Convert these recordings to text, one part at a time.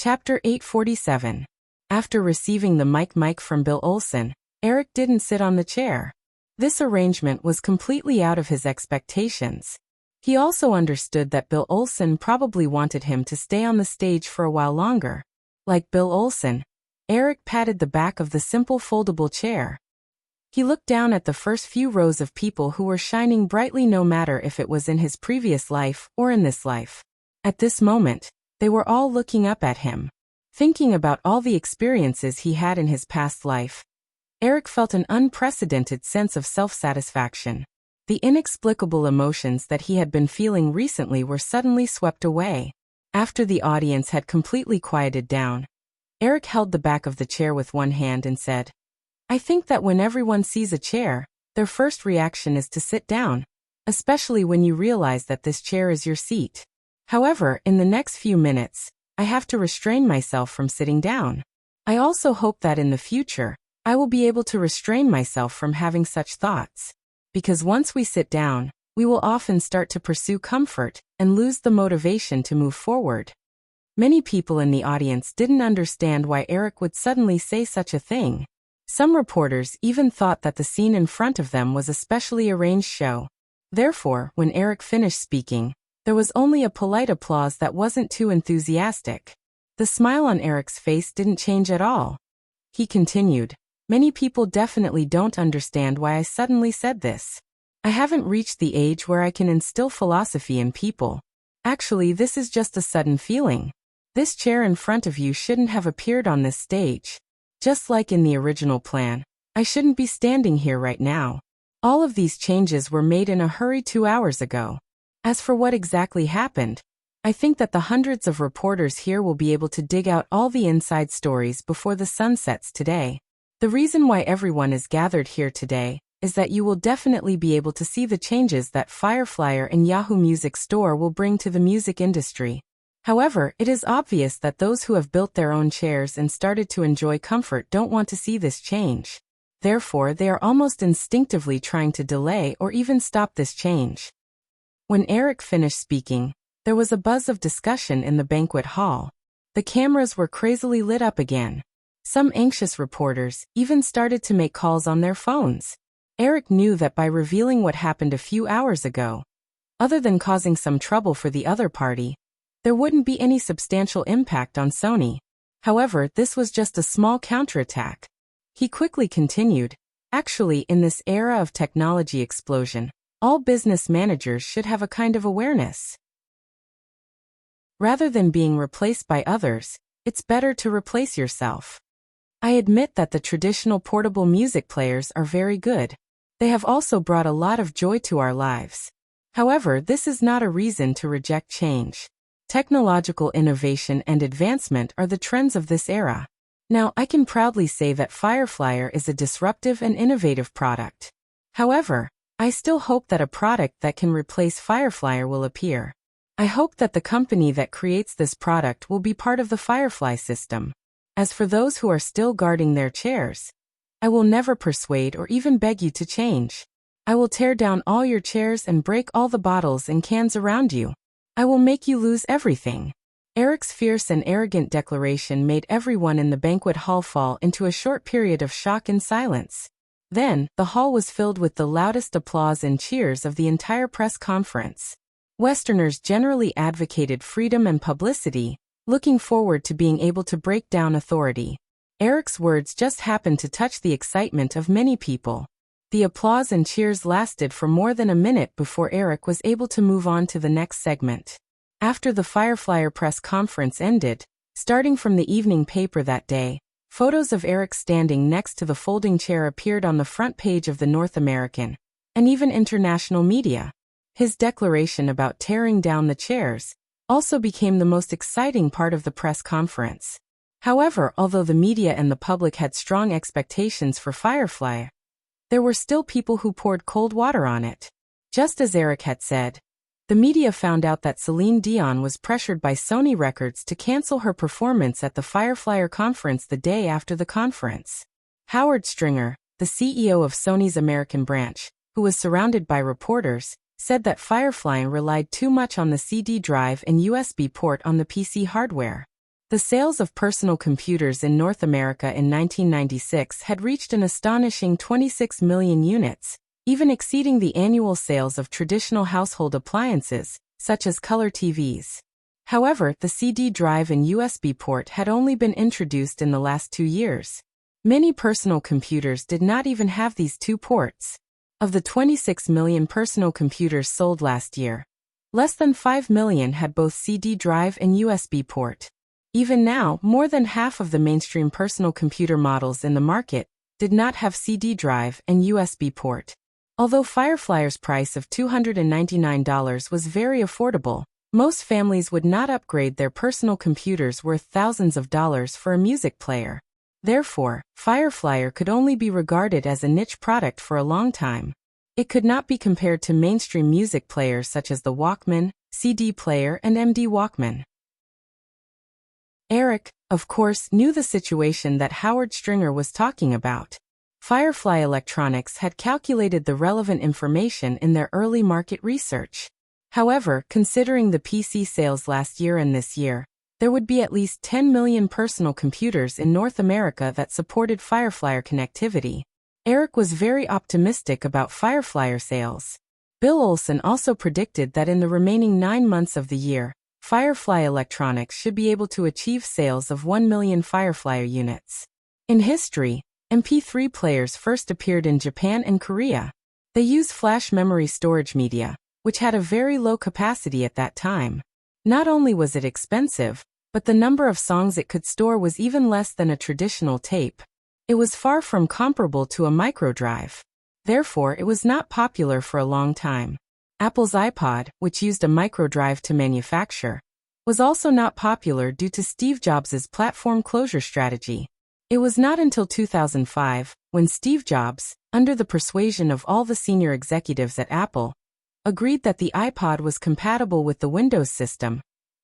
Chapter 847. After receiving the mic from Bill Olson, Eric didn't sit on the chair. This arrangement was completely out of his expectations. He also understood that Bill Olson probably wanted him to stay on the stage for a while longer. Like Bill Olson, Eric patted the back of the simple foldable chair. He looked down at the first few rows of people who were shining brightly, no matter if it was in his previous life or in this life. At this moment, they were all looking up at him. Thinking about all the experiences he had in his past life, Eric felt an unprecedented sense of self-satisfaction. The inexplicable emotions that he had been feeling recently were suddenly swept away. After the audience had completely quieted down, Eric held the back of the chair with one hand and said, "I think that when everyone sees a chair, their first reaction is to sit down, especially when you realize that this chair is your seat. However, in the next few minutes, I have to restrain myself from sitting down. I also hope that in the future, I will be able to restrain myself from having such thoughts. Because once we sit down, we will often start to pursue comfort and lose the motivation to move forward." Many people in the audience didn't understand why Eric would suddenly say such a thing. Some reporters even thought that the scene in front of them was a specially arranged show. Therefore, when Eric finished speaking, there was only a polite applause that wasn't too enthusiastic. The smile on Eric's face didn't change at all. He continued, "Many people definitely don't understand why I suddenly said this. I haven't reached the age where I can instill philosophy in people. Actually, this is just a sudden feeling. This chair in front of you shouldn't have appeared on this stage. Just like in the original plan, I shouldn't be standing here right now. All of these changes were made in a hurry 2 hours ago. As for what exactly happened, I think that the hundreds of reporters here will be able to dig out all the inside stories before the sun sets today. The reason why everyone is gathered here today is that you will definitely be able to see the changes that Fireflyer and Yahoo Music Store will bring to the music industry. However, it is obvious that those who have built their own chairs and started to enjoy comfort don't want to see this change. Therefore, they are almost instinctively trying to delay or even stop this change." When Eric finished speaking, there was a buzz of discussion in the banquet hall. The cameras were crazily lit up again. Some anxious reporters even started to make calls on their phones. Eric knew that by revealing what happened a few hours ago, other than causing some trouble for the other party, there wouldn't be any substantial impact on Sony. However, this was just a small counterattack. He quickly continued, "Actually, in this era of technology explosion, all business managers should have a kind of awareness. Rather than being replaced by others, it's better to replace yourself. I admit that the traditional portable music players are very good. They have also brought a lot of joy to our lives. However, this is not a reason to reject change. Technological innovation and advancement are the trends of this era. Now, I can proudly say that Fireflyer is a disruptive and innovative product. However, I still hope that a product that can replace Fireflyer will appear. I hope that the company that creates this product will be part of the Firefly system. As for those who are still guarding their chairs, I will never persuade or even beg you to change. I will tear down all your chairs and break all the bottles and cans around you. I will make you lose everything." Eric's fierce and arrogant declaration made everyone in the banquet hall fall into a short period of shock and silence. Then, the hall was filled with the loudest applause and cheers of the entire press conference. Westerners generally advocated freedom and publicity, looking forward to being able to break down authority. Eric's words just happened to touch the excitement of many people. The applause and cheers lasted for more than a minute before Eric was able to move on to the next segment. After the Fireflyer press conference ended, starting from the evening paper that day, photos of Eric standing next to the folding chair appeared on the front page of the North American and even international media. His declaration about tearing down the chairs also became the most exciting part of the press conference. However, although the media and the public had strong expectations for Firefly, there were still people who poured cold water on it. Just as Eric had said, the media found out that Celine Dion was pressured by Sony Records to cancel her performance at the Fireflyer conference the day after the conference. Howard Stringer, the CEO of Sony's American branch, who was surrounded by reporters, said that Firefly relied too much on the CD drive and USB port on the PC hardware. The sales of personal computers in North America in 1996 had reached an astonishing 26 million units, even exceeding the annual sales of traditional household appliances, such as color TVs. However, the CD drive and USB port had only been introduced in the last 2 years. Many personal computers did not even have these two ports. Of the 26 million personal computers sold last year, less than 5 million had both CD drive and USB port. Even now, more than half of the mainstream personal computer models in the market did not have CD drive and USB port. Although Firefly's price of $299 was very affordable, most families would not upgrade their personal computers worth thousands of dollars for a music player. Therefore, Firefly could only be regarded as a niche product for a long time. It could not be compared to mainstream music players such as the Walkman, CD player, and MD Walkman. Eric, of course, knew the situation that Howard Stringer was talking about. Firefly Electronics had calculated the relevant information in their early market research. However, considering the PC sales last year and this year, there would be at least 10 million personal computers in North America that supported Firefly connectivity. Eric was very optimistic about Firefly sales. Bill Olson also predicted that in the remaining 9 months of the year, Firefly Electronics should be able to achieve sales of 1 million Firefly units. In history, MP3 players first appeared in Japan and Korea. They used flash memory storage media, which had a very low capacity at that time. Not only was it expensive, but the number of songs it could store was even less than a traditional tape. It was far from comparable to a microdrive. Therefore, it was not popular for a long time. Apple's iPod, which used a microdrive to manufacture, was also not popular due to Steve Jobs' platform closure strategy. It was not until 2005, when Steve Jobs, under the persuasion of all the senior executives at Apple, agreed that the iPod was compatible with the Windows system,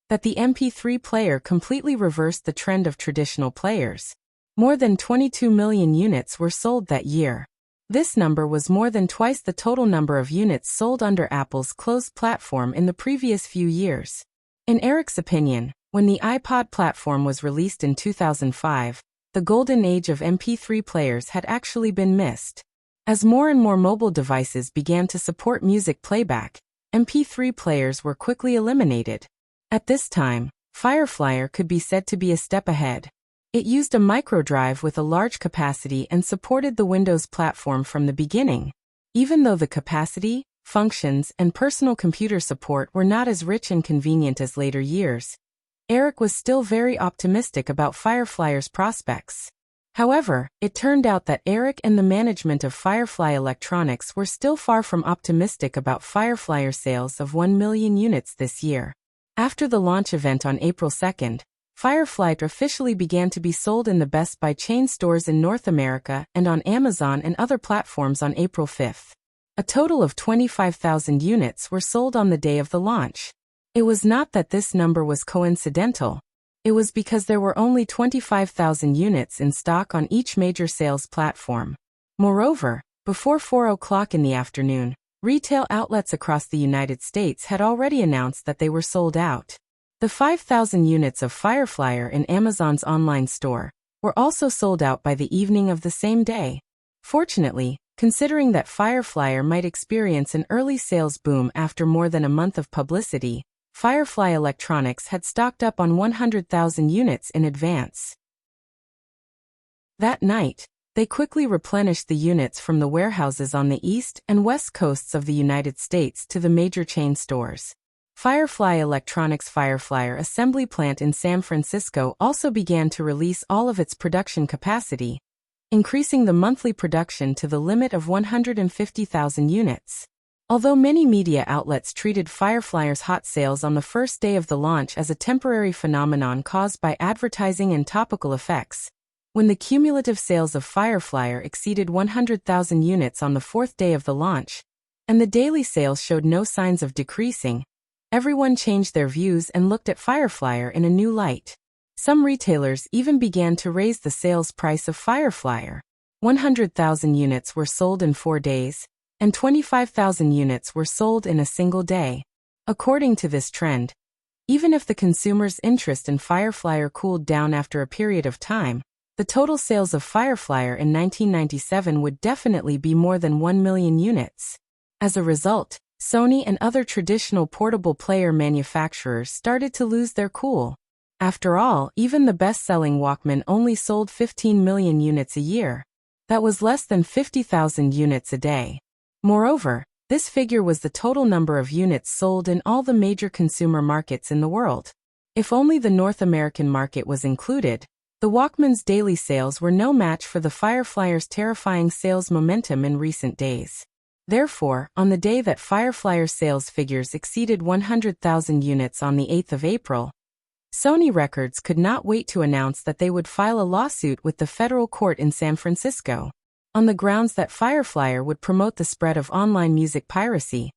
that the MP3 player completely reversed the trend of traditional players. More than 22 million units were sold that year. This number was more than twice the total number of units sold under Apple's closed platform in the previous few years. In Eric's opinion, when the iPod platform was released in 2005, the golden age of MP3 players had actually been missed. As more and more mobile devices began to support music playback, MP3 players were quickly eliminated. At this time, Firefly could be said to be a step ahead. It used a microdrive with a large capacity and supported the Windows platform from the beginning. Even though the capacity, functions, and personal computer support were not as rich and convenient as later years, Eric was still very optimistic about Firefly's prospects. However, it turned out that Eric and the management of Firefly Electronics were still far from optimistic about Firefly's sales of 1 million units this year. After the launch event on April 2nd, Firefly officially began to be sold in the Best Buy chain stores in North America and on Amazon and other platforms on April 5th. A total of 25,000 units were sold on the day of the launch. It was not that this number was coincidental. It was because there were only 25,000 units in stock on each major sales platform. Moreover, before 4 o'clock in the afternoon, retail outlets across the United States had already announced that they were sold out. The 5,000 units of Firefly in Amazon's online store were also sold out by the evening of the same day. Fortunately, considering that Firefly might experience an early sales boom after more than a month of publicity, Firefly Electronics had stocked up on 100,000 units in advance. That night, they quickly replenished the units from the warehouses on the east and west coasts of the United States to the major chain stores. Firefly Electronics' Firefly assembly plant in San Francisco also began to release all of its production capacity, increasing the monthly production to the limit of 150,000 units. Although many media outlets treated Firefly's hot sales on the first day of the launch as a temporary phenomenon caused by advertising and topical effects, when the cumulative sales of Firefly exceeded 100,000 units on the fourth day of the launch, and the daily sales showed no signs of decreasing, everyone changed their views and looked at Firefly in a new light. Some retailers even began to raise the sales price of Firefly. 100,000 units were sold in 4 days, and 25,000 units were sold in a single day. According to this trend, Even if the consumer's interest in Fireflyer cooled down after a period of time, the total sales of Fireflyer in 1997 would definitely be more than 1 million units. As a result, Sony and other traditional portable player manufacturers started to lose their cool. After all, even the best-selling Walkman only sold 15 million units a year. That was less than 50,000 units a day. Moreover, this figure was the total number of units sold in all the major consumer markets in the world. If only the North American market was included, the Walkman's daily sales were no match for the Fireflyer's terrifying sales momentum in recent days. Therefore, on the day that Fireflyer sales figures exceeded 100,000 units on the 8th of April, Sony Records could not wait to announce that they would file a lawsuit with the federal court in San Francisco, on the grounds that Fireflyer would promote the spread of online music piracy.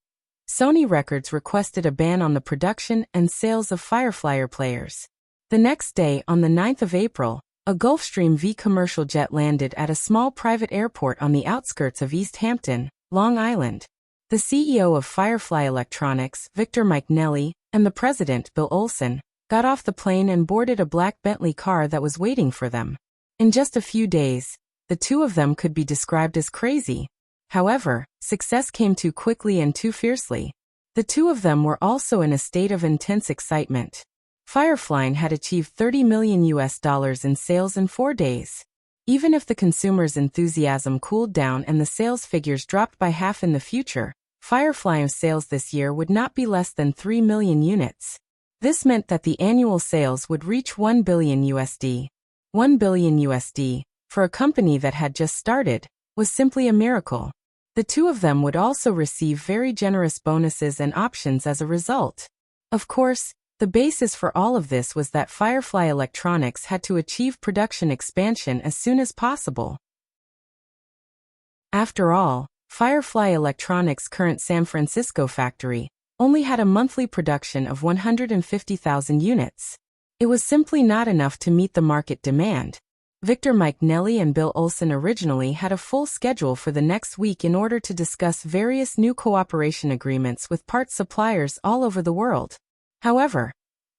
Sony Records requested a ban on the production and sales of Fireflyer players. The next day, on the 9th of April, a Gulfstream V commercial jet landed at a small private airport on the outskirts of East Hampton, Long Island. The CEO of Firefly Electronics, Victor McNally, and the president, Bill Olson, got off the plane and boarded a black Bentley car that was waiting for them. In just a few days, the two of them could be described as crazy. However, success came too quickly and too fiercely. The two of them were also in a state of intense excitement. Firefly had achieved $30 million in sales in 4 days. Even if the consumer's enthusiasm cooled down and the sales figures dropped by half in the future, Firefly's sales this year would not be less than 3 million units. This meant that the annual sales would reach $1 billion. $1 billion, for a company that had just started, was simply a miracle. The two of them would also receive very generous bonuses and options as a result. Of course, the basis for all of this was that Firefly Electronics had to achieve production expansion as soon as possible. After all, Firefly Electronics' current San Francisco factory only had a monthly production of 150,000 units. It was simply not enough to meet the market demand. Victor McNally and Bill Olson originally had a full schedule for the next week in order to discuss various new cooperation agreements with parts suppliers all over the world. However,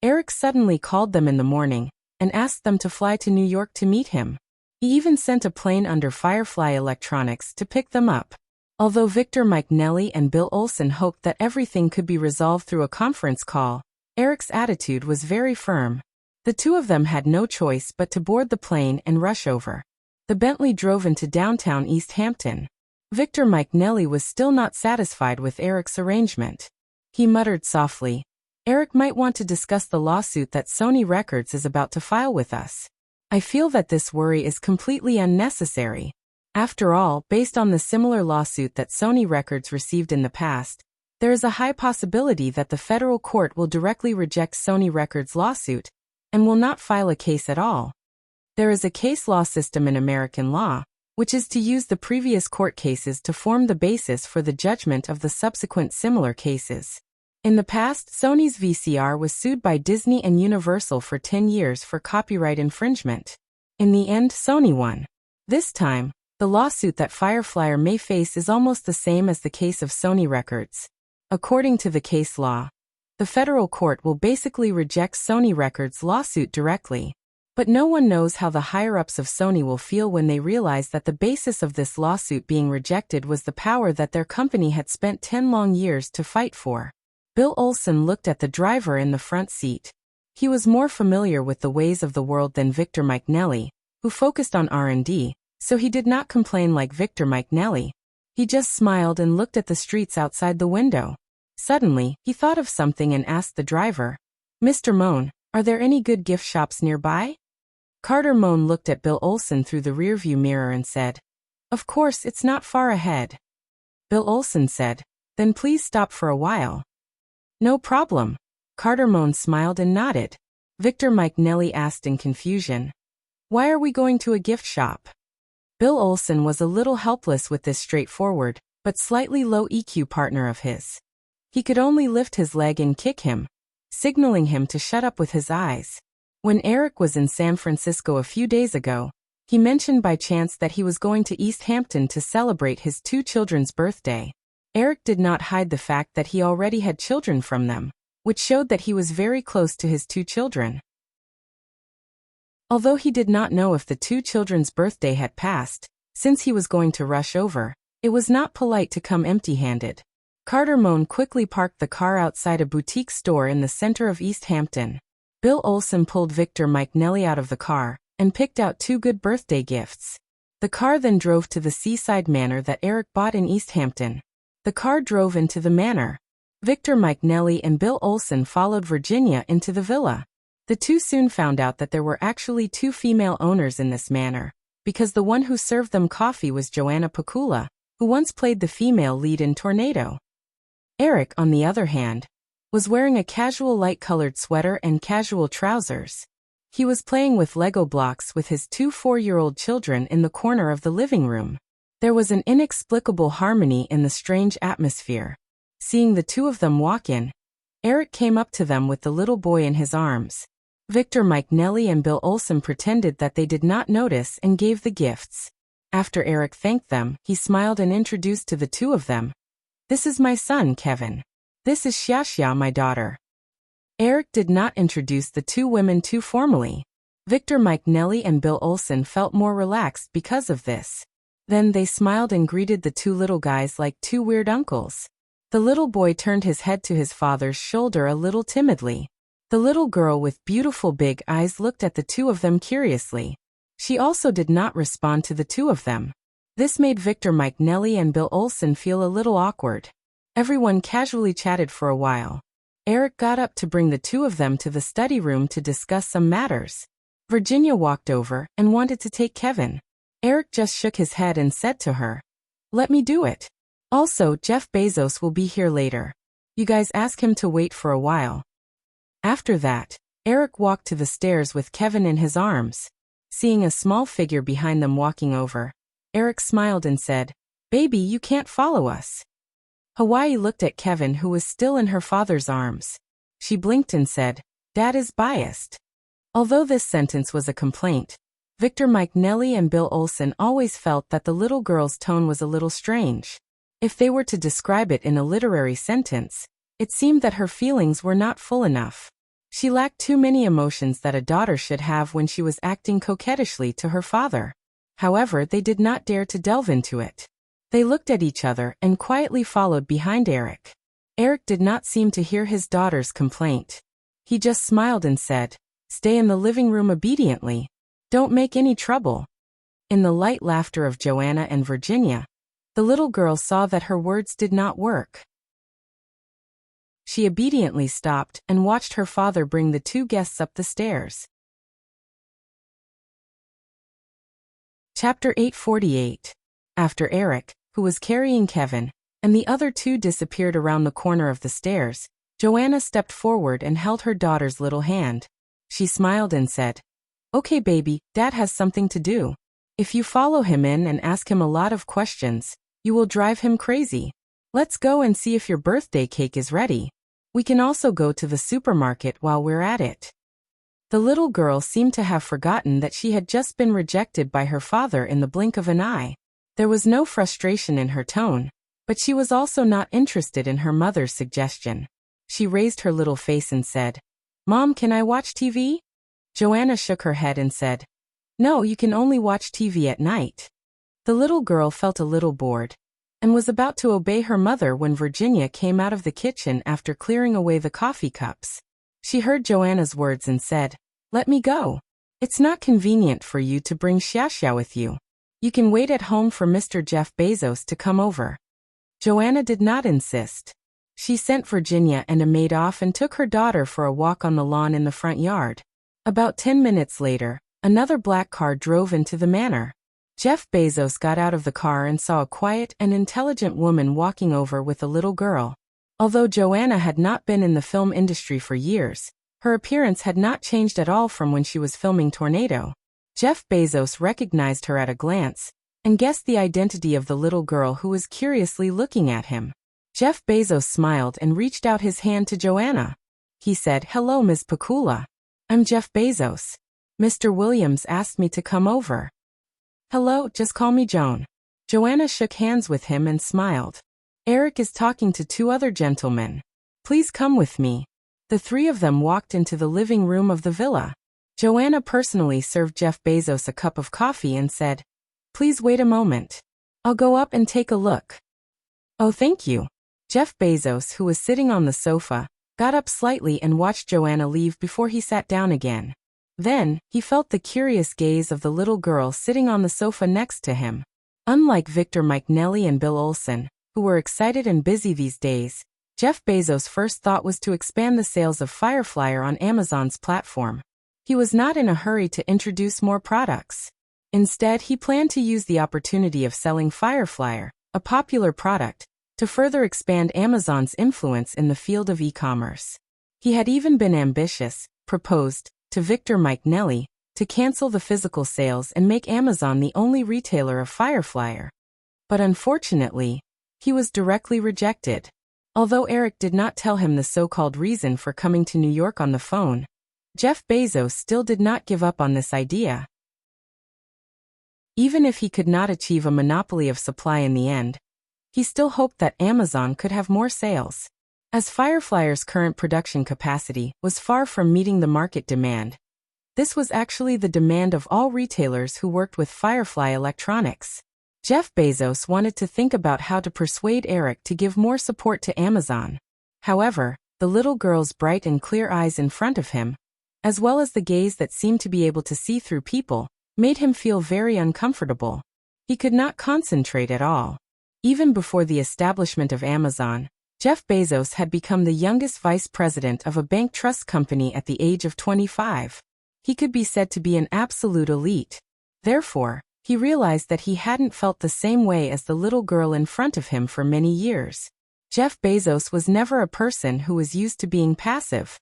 Eric suddenly called them in the morning and asked them to fly to New York to meet him. He even sent a plane under Firefly Electronics to pick them up. Although Victor McNally and Bill Olson hoped that everything could be resolved through a conference call, Eric's attitude was very firm. The two of them had no choice but to board the plane and rush over. The Bentley drove into downtown East Hampton. Victor McNally was still not satisfied with Eric's arrangement. He muttered softly, "Eric might want to discuss the lawsuit that Sony Records is about to file with us. I feel that this worry is completely unnecessary. After all, based on the similar lawsuit that Sony Records received in the past, there is a high possibility that the federal court will directly reject Sony Records' lawsuit and will not file a case at all. There is a case law system in American law, which is to use the previous court cases to form the basis for the judgment of the subsequent similar cases. In the past, Sony's VCR was sued by Disney and Universal for 10 years for copyright infringement. In the end, Sony won. This time, the lawsuit that Fireflyer may face is almost the same as the case of Sony Records. According to the case law, the federal court will basically reject Sony Records' lawsuit directly. But no one knows how the higher-ups of Sony will feel when they realize that the basis of this lawsuit being rejected was the power that their company had spent 10 long years to fight for. Bill Olson looked at the driver in the front seat. He was more familiar with the ways of the world than Victor McNally, who focused on R&D, so he did not complain like Victor McNally. He just smiled and looked at the streets outside the window. Suddenly, he thought of something and asked the driver, "Mr. Moan, are there any good gift shops nearby?" Carter Moan looked at Bill Olson through the rearview mirror and said, "Of course, it's not far ahead." Bill Olson said, "Then please stop for a while." "No problem." Carter Moan smiled and nodded. Victor McNally asked in confusion, "Why are we going to a gift shop?" Bill Olson was a little helpless with this straightforward, but slightly low EQ partner of his. He could only lift his leg and kick him, signaling him to shut up with his eyes. When Eric was in San Francisco a few days ago, he mentioned by chance that he was going to East Hampton to celebrate his 2 children's birthday. Eric did not hide the fact that he already had children from them. which showed that he was very close to his two children. Although he did not know if the two children's birthday had passed, since he was going to rush over, it was not polite to come empty-handed. Carter Moan quickly parked the car outside a boutique store in the center of East Hampton. Bill Olson pulled Victor Mike Nelly out of the car and picked out two good birthday gifts. The car then drove to the seaside manor that Eric bought in East Hampton. The car drove into the manor. Victor Mike Nelly and Bill Olson followed Virginia into the villa. The two soon found out that there were actually two female owners in this manor, because the one who served them coffee was Joanna Pakula, who once played the female lead in Tornado. Eric, on the other hand, was wearing a casual light-colored sweater and casual trousers. He was playing with Lego blocks with his two 4-year-old children in the corner of the living room. There was an inexplicable harmony in the strange atmosphere. Seeing the two of them walk in, Eric came up to them with the little boy in his arms. Victor Mike Nelly and Bill Olson pretended that they did not notice and gave the gifts. After Eric thanked them, he smiled and introduced to the two of them. "This is my son, Kevin. This is Xiaxia, my daughter." Eric did not introduce the two women too formally. Victor Mike Nelly and Bill Olson felt more relaxed because of this. Then they smiled and greeted the two little guys like two weird uncles. The little boy turned his head to his father's shoulder a little timidly. The little girl with beautiful big eyes looked at the two of them curiously. She also did not respond to the two of them. This made Victor Mike Nelly and Bill Olson feel a little awkward. Everyone casually chatted for a while. Eric got up to bring the two of them to the study room to discuss some matters. Virginia walked over and wanted to take Kevin. Eric just shook his head and said to her, "Let me do it. Also, Jeff Bezos will be here later. You guys ask him to wait for a while." After that, Eric walked to the stairs with Kevin in his arms. Seeing a small figure behind them walking over, Eric smiled and said, "Baby, you can't follow us." Hawaii looked at Kevin, who was still in her father's arms. She blinked and said, "Dad is biased." Although this sentence was a complaint, Victor Mike Nelly and Bill Olson always felt that the little girl's tone was a little strange. If they were to describe it in a literary sentence, it seemed that her feelings were not full enough. She lacked too many emotions that a daughter should have when she was acting coquettishly to her father. However, they did not dare to delve into it. They looked at each other and quietly followed behind Eric. Eric did not seem to hear his daughter's complaint. He just smiled and said, "Stay in the living room obediently. Don't make any trouble." In the light laughter of Joanna and Virginia, the little girl saw that her words did not work. She obediently stopped and watched her father bring the two guests up the stairs. Chapter 848. After Eric, who was carrying Kevin, and the other two disappeared around the corner of the stairs, Joanna stepped forward and held her daughter's little hand. She smiled and said, "Okay, baby, Dad has something to do. If you follow him in and ask him a lot of questions, you will drive him crazy. Let's go and see if your birthday cake is ready. We can also go to the supermarket while we're at it." The little girl seemed to have forgotten that she had just been rejected by her father in the blink of an eye. There was no frustration in her tone, but she was also not interested in her mother's suggestion. She raised her little face and said, "Mom, can I watch TV?" Joanna shook her head and said, "No, you can only watch TV at night." The little girl felt a little bored, and was about to obey her mother when Virginia came out of the kitchen after clearing away the coffee cups. She heard Joanna's words and said, "Let me go. It's not convenient for you to bring Xiaxia with you. You can wait at home for Mr. Jeff Bezos to come over." Joanna did not insist. She sent Virginia and a maid off and took her daughter for a walk on the lawn in the front yard. About 10 minutes later, another black car drove into the manor. Jeff Bezos got out of the car and saw a quiet and intelligent woman walking over with a little girl. Although Joanna had not been in the film industry for years, her appearance had not changed at all from when she was filming Tornado. Jeff Bezos recognized her at a glance, and guessed the identity of the little girl who was curiously looking at him. Jeff Bezos smiled and reached out his hand to Joanna. He said, "Hello, Ms. Pakula. I'm Jeff Bezos. Mr. Williams asked me to come over." "Hello, just call me Joan." Joanna shook hands with him and smiled. "Eric is talking to two other gentlemen. Please come with me." The three of them walked into the living room of the villa. Joanna personally served Jeff Bezos a cup of coffee and said, "Please wait a moment. I'll go up and take a look." "Oh, thank you." Jeff Bezos, who was sitting on the sofa, got up slightly and watched Joanna leave before he sat down again. Then, he felt the curious gaze of the little girl sitting on the sofa next to him. Unlike Victor McNally and Bill Olson, who were excited and busy these days, Jeff Bezos' first thought was to expand the sales of Fireflyer on Amazon's platform. He was not in a hurry to introduce more products. Instead, he planned to use the opportunity of selling Fireflyer, a popular product, to further expand Amazon's influence in the field of e-commerce. He had even been ambitious, proposed, to Victor McNally, to cancel the physical sales and make Amazon the only retailer of Fireflyer. But unfortunately, he was directly rejected. Although Eric did not tell him the so-called reason for coming to New York on the phone, Jeff Bezos still did not give up on this idea. Even if he could not achieve a monopoly of supply in the end, he still hoped that Amazon could have more sales. As Fireflyer's current production capacity was far from meeting the market demand, this was actually the demand of all retailers who worked with Firefly Electronics. Jeff Bezos wanted to think about how to persuade Eric to give more support to Amazon. However, the little girl's bright and clear eyes in front of him, as well as the gaze that seemed to be able to see through people, made him feel very uncomfortable. He could not concentrate at all. Even before the establishment of Amazon, Jeff Bezos had become the youngest vice president of a bank trust company at the age of 25. He could be said to be an absolute elite. Therefore, he realized that he hadn't felt the same way as the little girl in front of him for many years. Jeff Bezos was never a person who was used to being passive.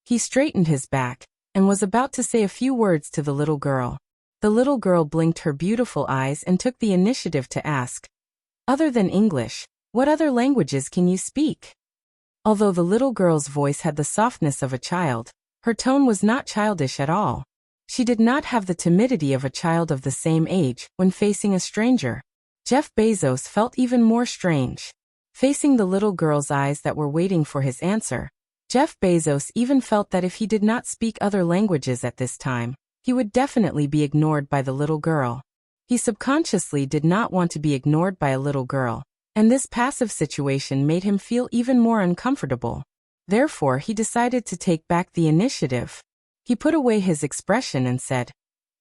He straightened his back and was about to say a few words to the little girl. The little girl blinked her beautiful eyes and took the initiative to ask, "Other than English, what other languages can you speak?" Although the little girl's voice had the softness of a child, her tone was not childish at all. She did not have the timidity of a child of the same age when facing a stranger. Jeff Bezos felt even more strange. Facing the little girl's eyes that were waiting for his answer, Jeff Bezos even felt that if he did not speak other languages at this time, he would definitely be ignored by the little girl. He subconsciously did not want to be ignored by a little girl, and this passive situation made him feel even more uncomfortable. Therefore, he decided to take back the initiative. He put away his expression and said,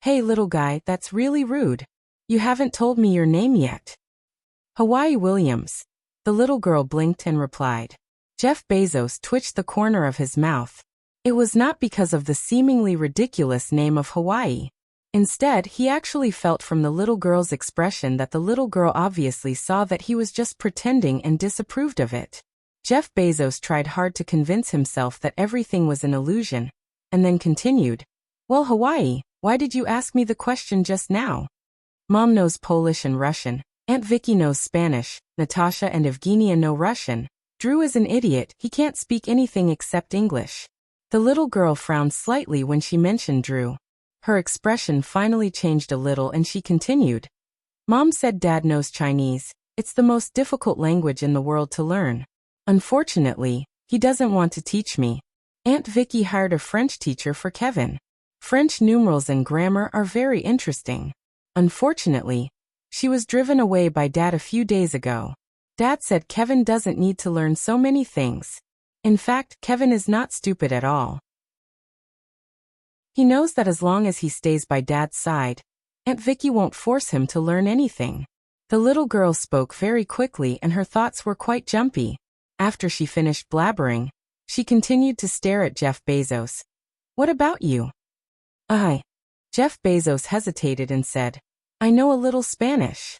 "Hey little guy, that's really rude. You haven't told me your name yet." "Hawaii Williams." The little girl blinked and replied. Jeff Bezos twitched the corner of his mouth. It was not because of the seemingly ridiculous name of Hawaii. Instead, he actually felt from the little girl's expression that the little girl obviously saw that he was just pretending and disapproved of it. Jeff Bezos tried hard to convince himself that everything was an illusion, and then continued, "Well, Hawaii, why did you ask me the question just now? Mom knows Polish and Russian, Aunt Vicky knows Spanish, Natasha and Evgenia know Russian. Drew is an idiot, he can't speak anything except English." The little girl frowned slightly when she mentioned Drew. Her expression finally changed a little and she continued, "Mom said Dad knows Chinese. It's the most difficult language in the world to learn. Unfortunately, he doesn't want to teach me. Aunt Vicky hired a French teacher for Kevin. French numerals and grammar are very interesting. Unfortunately, she was driven away by Dad a few days ago. Dad said Kevin doesn't need to learn so many things. In fact, Kevin is not stupid at all. He knows that as long as he stays by Dad's side, Aunt Vicky won't force him to learn anything." The little girl spoke very quickly and her thoughts were quite jumpy. After she finished blabbering, she continued to stare at Jeff Bezos. "What about you?" Jeff Bezos hesitated and said, "I know a little Spanish."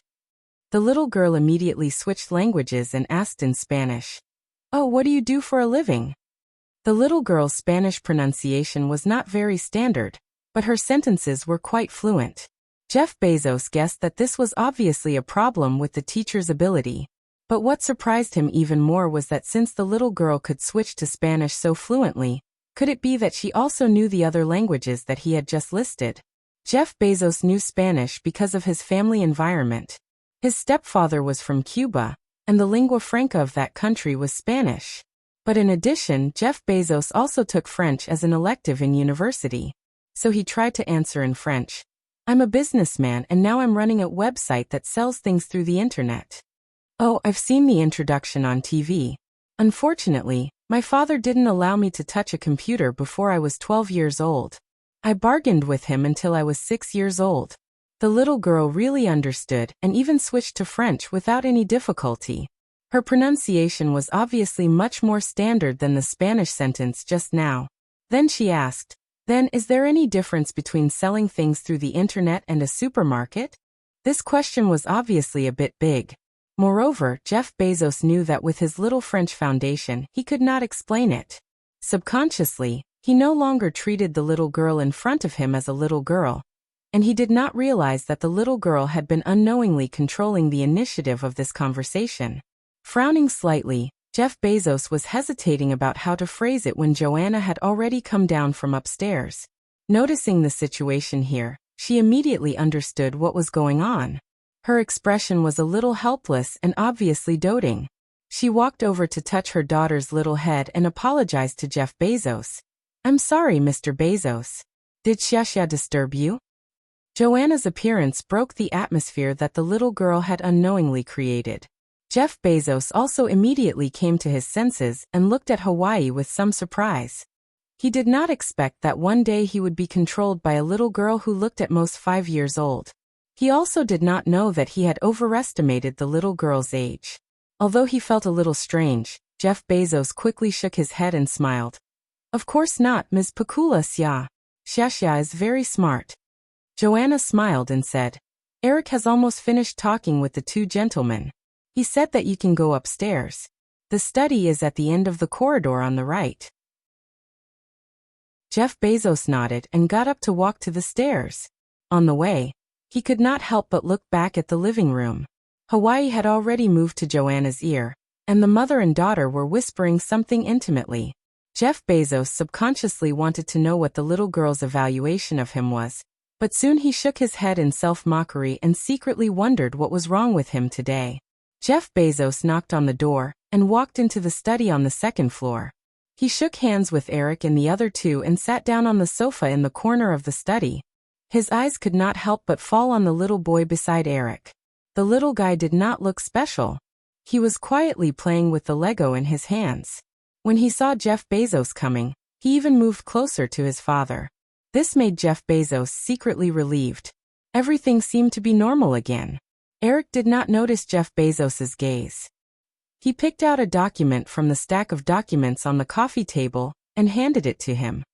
The little girl immediately switched languages and asked in Spanish, "Oh, what do you do for a living?" The little girl's Spanish pronunciation was not very standard, but her sentences were quite fluent. Jeff Bezos guessed that this was obviously a problem with the teacher's ability. But what surprised him even more was that since the little girl could switch to Spanish so fluently, could it be that she also knew the other languages that he had just listed? Jeff Bezos knew Spanish because of his family environment. His stepfather was from Cuba, and the lingua franca of that country was Spanish. But in addition, Jeff Bezos also took French as an elective in university. So he tried to answer in French. I'm a businessman and now I'm running a website that sells things through the internet. Oh, I've seen the introduction on TV. Unfortunately, my father didn't allow me to touch a computer before I was 12 years old. I bargained with him until I was 6 years old. The little girl really understood and even switched to French without any difficulty. Her pronunciation was obviously much more standard than the Spanish sentence just now. Then she asked, "Then is there any difference between selling things through the internet and a supermarket?" This question was obviously a bit big. Moreover, Jeff Bezos knew that with his little French foundation, he could not explain it. Subconsciously, he no longer treated the little girl in front of him as a little girl, and he did not realize that the little girl had been unknowingly controlling the initiative of this conversation. Frowning slightly, Jeff Bezos was hesitating about how to phrase it when Joanna had already come down from upstairs. Noticing the situation here, she immediately understood what was going on. Her expression was a little helpless and obviously doting. She walked over to touch her daughter's little head and apologized to Jeff Bezos. "I'm sorry, Mr. Bezos. Did Shasha disturb you?" Joanna's appearance broke the atmosphere that the little girl had unknowingly created. Jeff Bezos also immediately came to his senses and looked at Hawaii with some surprise. He did not expect that one day he would be controlled by a little girl who looked at most 5 years old. He also did not know that he had overestimated the little girl's age. Although he felt a little strange, Jeff Bezos quickly shook his head and smiled. "Of course not, Ms. Pakula Xia. Xia is very smart." Joanna smiled and said, "Eric has almost finished talking with the two gentlemen. He said that you can go upstairs. The study is at the end of the corridor on the right." Jeff Bezos nodded and got up to walk to the stairs. On the way, he could not help but look back at the living room. Hawaii had already moved to Joanna's ear, and the mother and daughter were whispering something intimately. Jeff Bezos subconsciously wanted to know what the little girl's evaluation of him was, but soon he shook his head in self-mockery and secretly wondered what was wrong with him today. Jeff Bezos knocked on the door and walked into the study on the second floor. He shook hands with Eric and the other two and sat down on the sofa in the corner of the study. His eyes could not help but fall on the little boy beside Eric. The little guy did not look special. He was quietly playing with the Lego in his hands. When he saw Jeff Bezos coming, he even moved closer to his father. This made Jeff Bezos secretly relieved. Everything seemed to be normal again. Eric did not notice Jeff Bezos's gaze. He picked out a document from the stack of documents on the coffee table and handed it to him.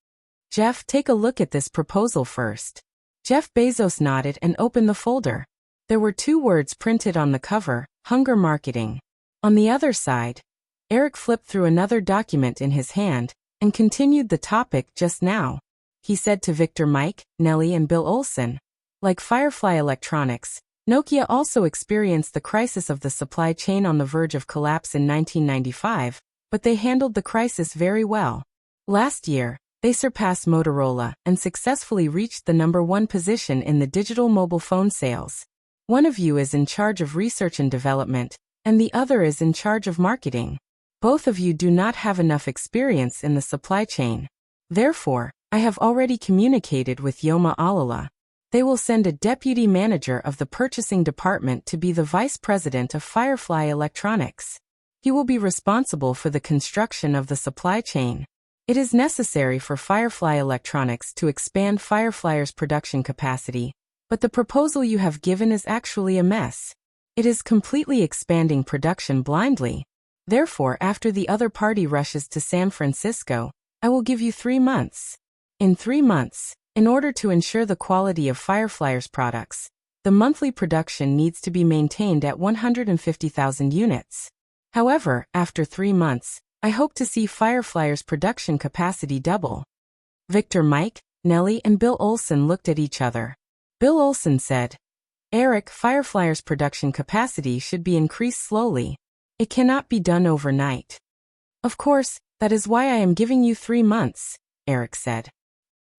"Jeff, take a look at this proposal first." Jeff Bezos nodded and opened the folder. There were 2 words printed on the cover: Hunger Marketing. On the other side, Eric flipped through another document in his hand and continued the topic just now. He said to Victor, Mike, Nellie and Bill Olson, like Firefly Electronics, Nokia also experienced the crisis of the supply chain on the verge of collapse in 1995, but they handled the crisis very well. Last year, they surpassed Motorola and successfully reached the #1 position in the digital mobile phone sales. One of you is in charge of research and development, and the other is in charge of marketing. Both of you do not have enough experience in the supply chain. Therefore, I have already communicated with Yoma Alala. They will send a deputy manager of the purchasing department to be the vice president of Firefly Electronics. He will be responsible for the construction of the supply chain. It is necessary for Firefly Electronics to expand Firefly's production capacity, but the proposal you have given is actually a mess. It is completely expanding production blindly. Therefore, after the other party rushes to San Francisco, I will give you 3 months. In 3 months, in order to ensure the quality of Firefly's products, the monthly production needs to be maintained at 150,000 units. However, after 3 months, I hope to see Firefly's production capacity double. Victor, Mike, Nellie and Bill Olson looked at each other. Bill Olson said, "Eric, Firefly's production capacity should be increased slowly. It cannot be done overnight." "Of course, that is why I am giving you 3 months," Eric said.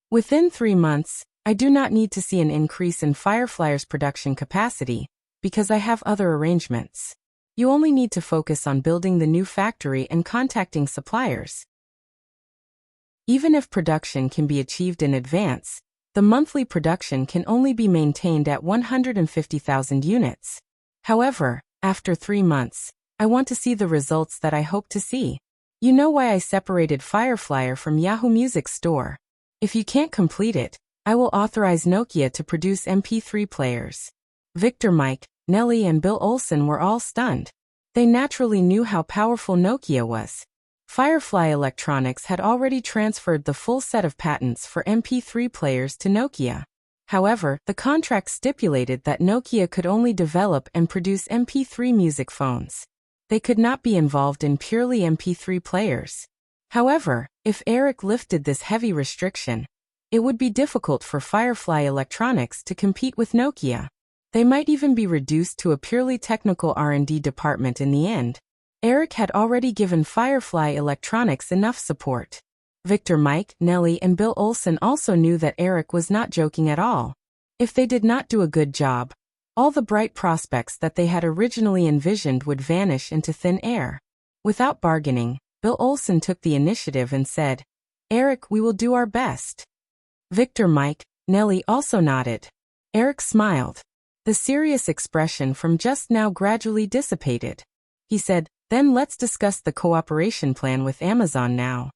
"Within 3 months, I do not need to see an increase in Firefly's production capacity, because I have other arrangements. You only need to focus on building the new factory and contacting suppliers. Even if production can be achieved in advance, the monthly production can only be maintained at 150,000 units. However, after 3 months, I want to see the results that I hope to see. You know why I separated Fireflyer from Yahoo Music Store. If you can't complete it, I will authorize Nokia to produce MP3 players. Victor, Mike, Nellie and Bill Olson were all stunned. They naturally knew how powerful Nokia was. Firefly Electronics had already transferred the full set of patents for MP3 players to Nokia. However, the contract stipulated that Nokia could only develop and produce MP3 music phones. They could not be involved in purely MP3 players. However, if Eric lifted this heavy restriction, it would be difficult for Firefly Electronics to compete with Nokia. They might even be reduced to a purely technical R&D department in the end. Eric had already given Firefly Electronics enough support. Victor, Mike, Nellie and Bill Olson also knew that Eric was not joking at all. If they did not do a good job, all the bright prospects that they had originally envisioned would vanish into thin air. Without bargaining, Bill Olson took the initiative and said, "Eric, we will do our best." Victor, Mike, Nellie also nodded. Eric smiled. The serious expression from just now gradually dissipated. He said, "Then let's discuss the cooperation plan with Amazon now."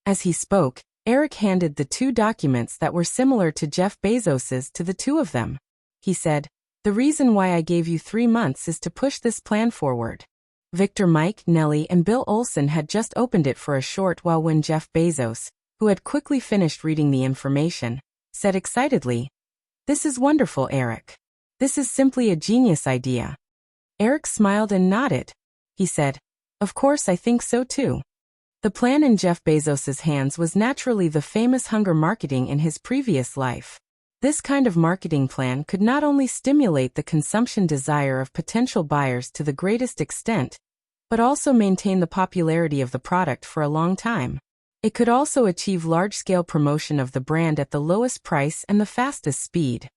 As he spoke, Eric handed the 2 documents that were similar to Jeff Bezos's to the 2 of them. He said, "The reason why I gave you 3 months is to push this plan forward." Victor, Mike, Nellie and Bill Olson had just opened it for a short while when Jeff Bezos, who had quickly finished reading the information, said excitedly, "This is wonderful, Eric. This is simply a genius idea." Eric smiled and nodded. He said, "Of course I think so too." The plan in Jeff Bezos's hands was naturally the famous hunger marketing in his previous life. This kind of marketing plan could not only stimulate the consumption desire of potential buyers to the greatest extent, but also maintain the popularity of the product for a long time. It could also achieve large-scale promotion of the brand at the lowest price and the fastest speed.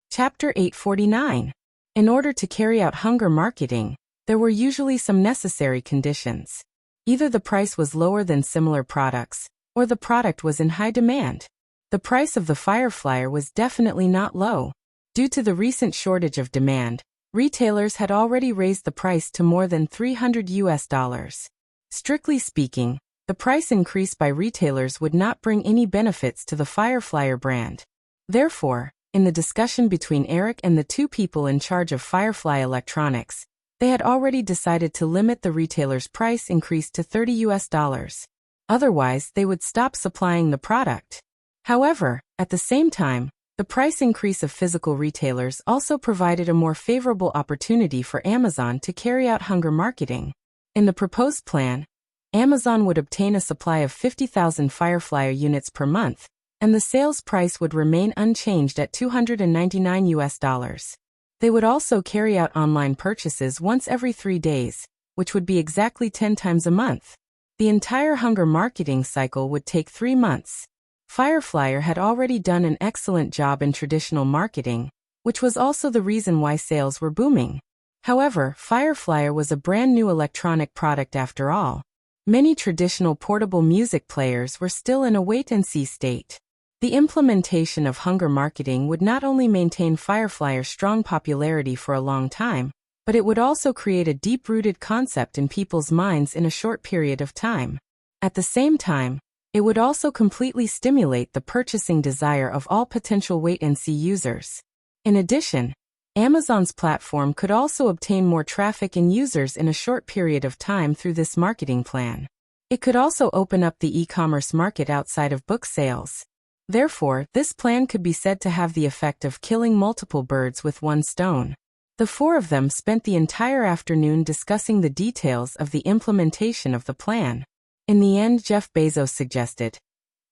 Chapter 849. In order to carry out hunger marketing, there were usually some necessary conditions. Either the price was lower than similar products, or the product was in high demand. The price of the Fireflyer was definitely not low. Due to the recent shortage of demand, retailers had already raised the price to more than $300. Strictly speaking, the price increase by retailers would not bring any benefits to the Fireflyer brand. Therefore, in the discussion between Eric and the 2 people in charge of Firefly Electronics, they had already decided to limit the retailer's price increase to $30. Otherwise, they would stop supplying the product. However, at the same time, the price increase of physical retailers also provided a more favorable opportunity for Amazon to carry out hunger marketing. In the proposed plan, Amazon would obtain a supply of 50,000 Fireflyer units per month, and the sales price would remain unchanged at $299. They would also carry out online purchases once every 3 days, which would be exactly 10 times a month. The entire hunger marketing cycle would take 3 months. Fireflyer had already done an excellent job in traditional marketing, which was also the reason why sales were booming. However, Fireflyer was a brand new electronic product after all. Many traditional portable music players were still in a wait-and-see state. The implementation of hunger marketing would not only maintain Fireflyer's strong popularity for a long time, but it would also create a deep-rooted concept in people's minds in a short period of time. At the same time, it would also completely stimulate the purchasing desire of all potential wait-and-see users. In addition, Amazon's platform could also obtain more traffic and users in a short period of time through this marketing plan. It could also open up the e-commerce market outside of book sales. Therefore, this plan could be said to have the effect of killing multiple birds with one stone. The 4 of them spent the entire afternoon discussing the details of the implementation of the plan. In the end, Jeff Bezos suggested,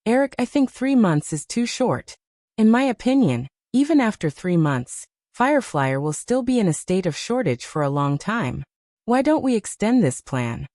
"Eric, I think 3 months is too short. In my opinion, even after 3 months, Fireflyer will still be in a state of shortage for a long time. Why don't we extend this plan?"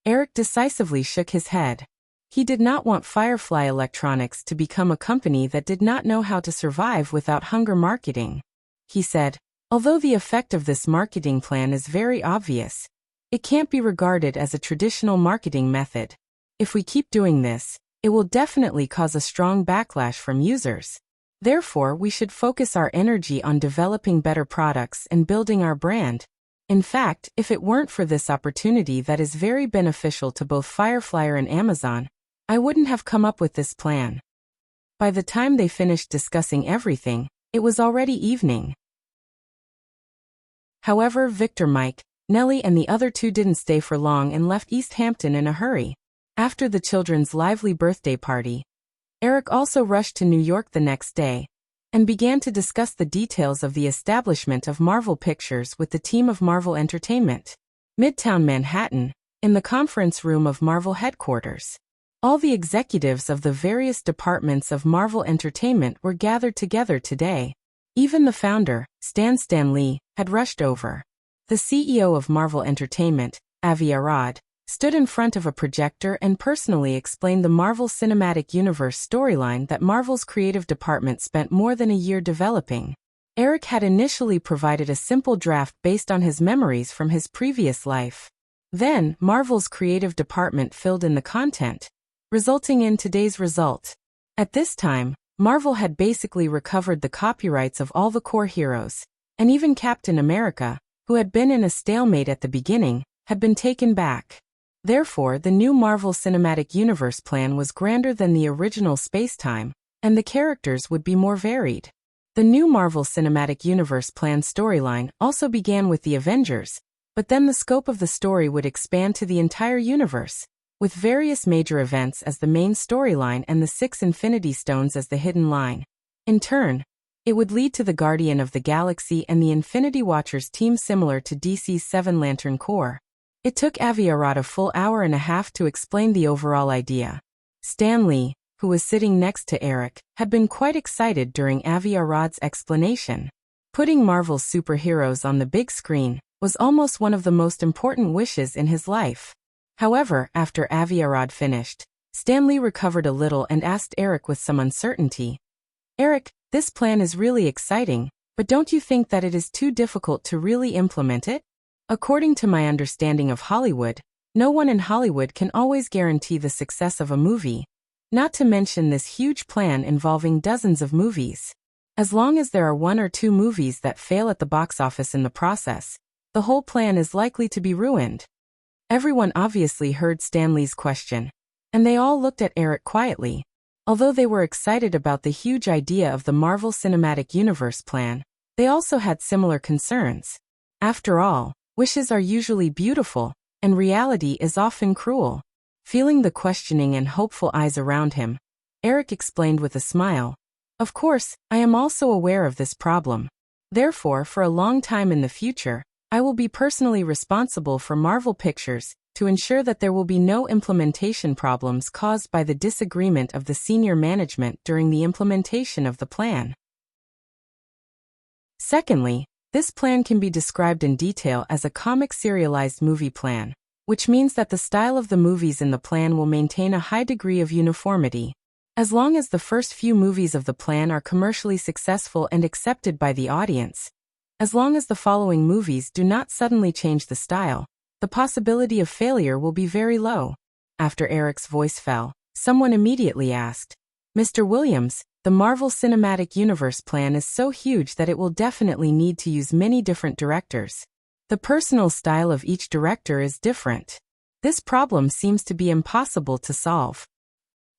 Eric decisively shook his head. He did not want Firefly Electronics to become a company that did not know how to survive without hunger marketing. He said, Although the effect of this marketing plan is very obvious, it can't be regarded as a traditional marketing method. If we keep doing this, it will definitely cause a strong backlash from users. Therefore, we should focus our energy on developing better products and building our brand. In fact, if it weren't for this opportunity that is very beneficial to both Fireflyer and Amazon, I wouldn't have come up with this plan. By the time they finished discussing everything, it was already evening. However, Victor, Mike, Nellie and the other two didn't stay for long and left East Hampton in a hurry. After the children's lively birthday party, Eric also rushed to New York the next day and began to discuss the details of the establishment of Marvel Pictures with the team of Marvel Entertainment. Midtown Manhattan, in the conference room of Marvel headquarters. All the executives of the various departments of Marvel Entertainment were gathered together today. Even the founder, Stan Lee, had rushed over. The CEO of Marvel Entertainment, Avi Arad, stood in front of a projector and personally explained the Marvel Cinematic Universe storyline that Marvel's creative department spent more than a year developing. Eric had initially provided a simple draft based on his memories from his previous life. Then, Marvel's creative department filled in the content, resulting in today's result. At this time, Marvel had basically recovered the copyrights of all the core heroes, and even Captain America, who had been in a stalemate at the beginning, had been taken back. Therefore, the new Marvel Cinematic Universe plan was grander than the original space-time, and the characters would be more varied. The new Marvel Cinematic Universe plan storyline also began with the Avengers, but then the scope of the story would expand to the entire universe, with various major events as the main storyline and the 6 Infinity Stones as the hidden line. In turn, it would lead to the Guardian of the Galaxy and the Infinity Watchers team similar to DC's 7 Lantern Corps. It took Avi Arad a full hour and a half to explain the overall idea. Stan Lee, who was sitting next to Eric, had been quite excited during Avi Arad's explanation. Putting Marvel's superheroes on the big screen was almost one of the most important wishes in his life. However, after Avi Arad finished, Stan Lee recovered a little and asked Eric with some uncertainty, "Eric, this plan is really exciting, but don't you think that it is too difficult to really implement it? According to my understanding of Hollywood, no one in Hollywood can always guarantee the success of a movie, not to mention this huge plan involving dozens of movies. As long as there are 1 or 2 movies that fail at the box office in the process, the whole plan is likely to be ruined." Everyone obviously heard Stan Lee's question, and they all looked at Eric quietly. Although they were excited about the huge idea of the Marvel Cinematic Universe plan, they also had similar concerns. After all, wishes are usually beautiful, and reality is often cruel. Feeling the questioning and hopeful eyes around him, Eric explained with a smile, "Of course, I am also aware of this problem. Therefore, for a long time in the future, I will be personally responsible for Marvel Pictures to ensure that there will be no implementation problems caused by the disagreement of the senior management during the implementation of the plan." Secondly, this plan can be described in detail as a comic serialized movie plan, which means that the style of the movies in the plan will maintain a high degree of uniformity. As long as the first few movies of the plan are commercially successful and accepted by the audience, as long as the following movies do not suddenly change the style, the possibility of failure will be very low. After Eric's voice fell, someone immediately asked, "Mr. Williams, the Marvel Cinematic Universe plan is so huge that it will definitely need to use many different directors. The personal style of each director is different. This problem seems to be impossible to solve.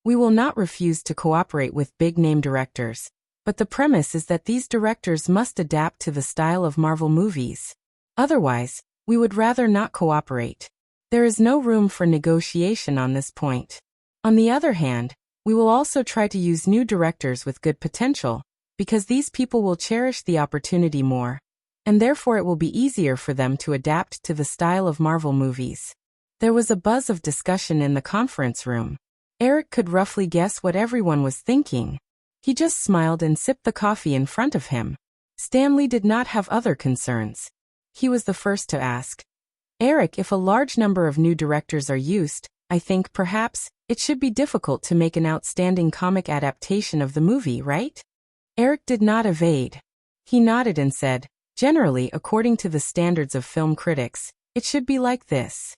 We will not refuse to cooperate with big-name directors, but the premise is that these directors must adapt to the style of Marvel movies. Otherwise, we would rather not cooperate. There is no room for negotiation on this point. On the other hand, we will also try to use new directors with good potential, because these people will cherish the opportunity more, and therefore it will be easier for them to adapt to the style of Marvel movies." There was a buzz of discussion in the conference room. Eric could roughly guess what everyone was thinking. He just smiled and sipped the coffee in front of him. Stan Lee did not have other concerns. He was the first to ask, "Eric, if a large number of new directors are used, I think, perhaps, it should be difficult to make an outstanding comic adaptation of the movie, right?" Eric did not evade. He nodded and said, Generally, according to the standards of film critics, it should be like this.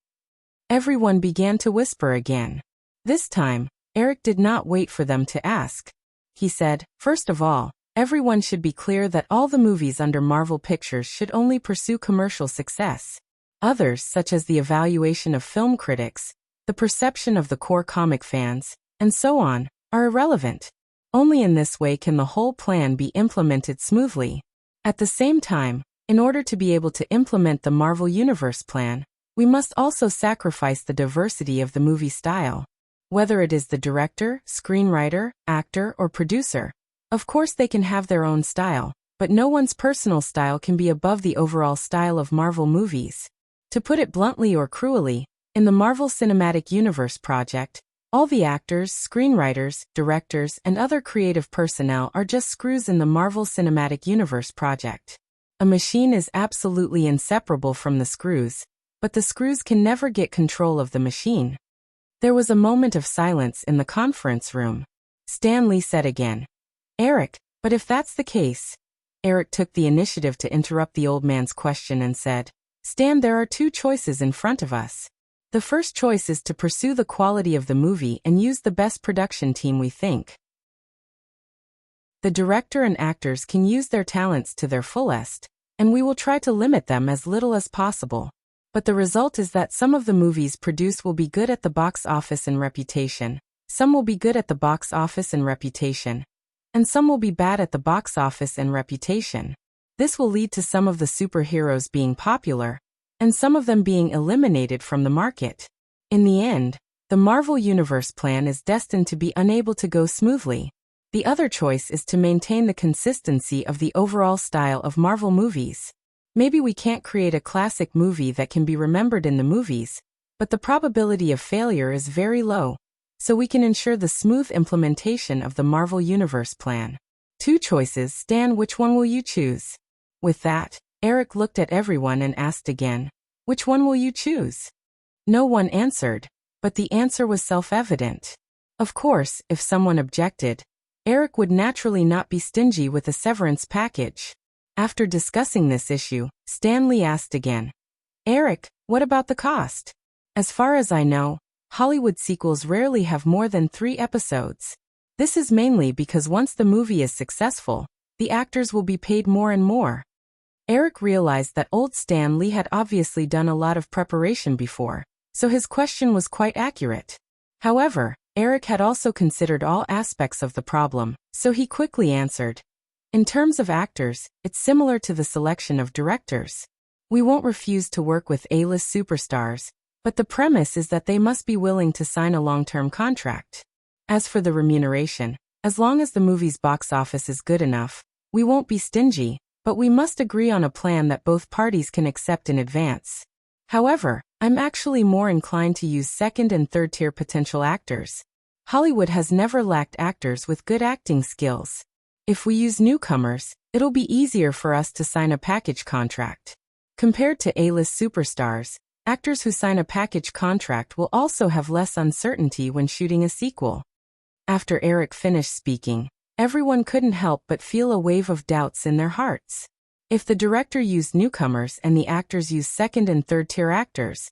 Everyone began to whisper again. This time, Eric did not wait for them to ask. He said, first of all, everyone should be clear that all the movies under Marvel Pictures should only pursue commercial success. Others, such as the evaluation of film critics, the perception of the core comic fans, and so on, are irrelevant. Only in this way can the whole plan be implemented smoothly. At the same time, in order to be able to implement the Marvel Universe plan, we must also sacrifice the diversity of the movie style. Whether it is the director, screenwriter, actor, or producer, of course they can have their own style, but no one's personal style can be above the overall style of Marvel movies. To put it bluntly or cruelly, in the Marvel Cinematic Universe project, all the actors, screenwriters, directors, and other creative personnel are just screws in the Marvel Cinematic Universe project. A machine is absolutely inseparable from the screws, but the screws can never get control of the machine. There was a moment of silence in the conference room. Stan Lee said again, Eric, but if that's the case. Eric took the initiative to interrupt the old man's question and said, Stan, there are two choices in front of us. The first choice is to pursue the quality of the movie and use the best production team we think. The director and actors can use their talents to their fullest, and we will try to limit them as little as possible. But the result is that some of the movies produced will be good at the box office and reputation, some will be good at the box office and reputation, and some will be bad at the box office and reputation. This will lead to some of the superheroes being popular, and some of them being eliminated from the market. In the end, the Marvel Universe plan is destined to be unable to go smoothly. The other choice is to maintain the consistency of the overall style of Marvel movies. Maybe we can't create a classic movie that can be remembered in the movies, but the probability of failure is very low, so we can ensure the smooth implementation of the Marvel Universe plan. Two choices, Stan, which one will you choose? With that, Eric looked at everyone and asked again, which one will you choose? No one answered, but the answer was self-evident. Of course, if someone objected, Eric would naturally not be stingy with a severance package. After discussing this issue, Stan Lee asked again, Eric, what about the cost? As far as I know, Hollywood sequels rarely have more than 3 episodes. This is mainly because once the movie is successful, the actors will be paid more and more. Eric realized that old Stan Lee had obviously done a lot of preparation before, so his question was quite accurate. However, Eric had also considered all aspects of the problem, so he quickly answered, in terms of actors, it's similar to the selection of directors. We won't refuse to work with A-list superstars, but the premise is that they must be willing to sign a long-term contract. As for the remuneration, as long as the movie's box office is good enough, we won't be stingy, but we must agree on a plan that both parties can accept in advance. However, I'm actually more inclined to use second and third-tier potential actors. Hollywood has never lacked actors with good acting skills. If we use newcomers, it'll be easier for us to sign a package contract. Compared to A-list superstars, actors who sign a package contract will also have less uncertainty when shooting a sequel. After Eric finished speaking, everyone couldn't help but feel a wave of doubts in their hearts. If the director used newcomers and the actors used second and third-tier actors,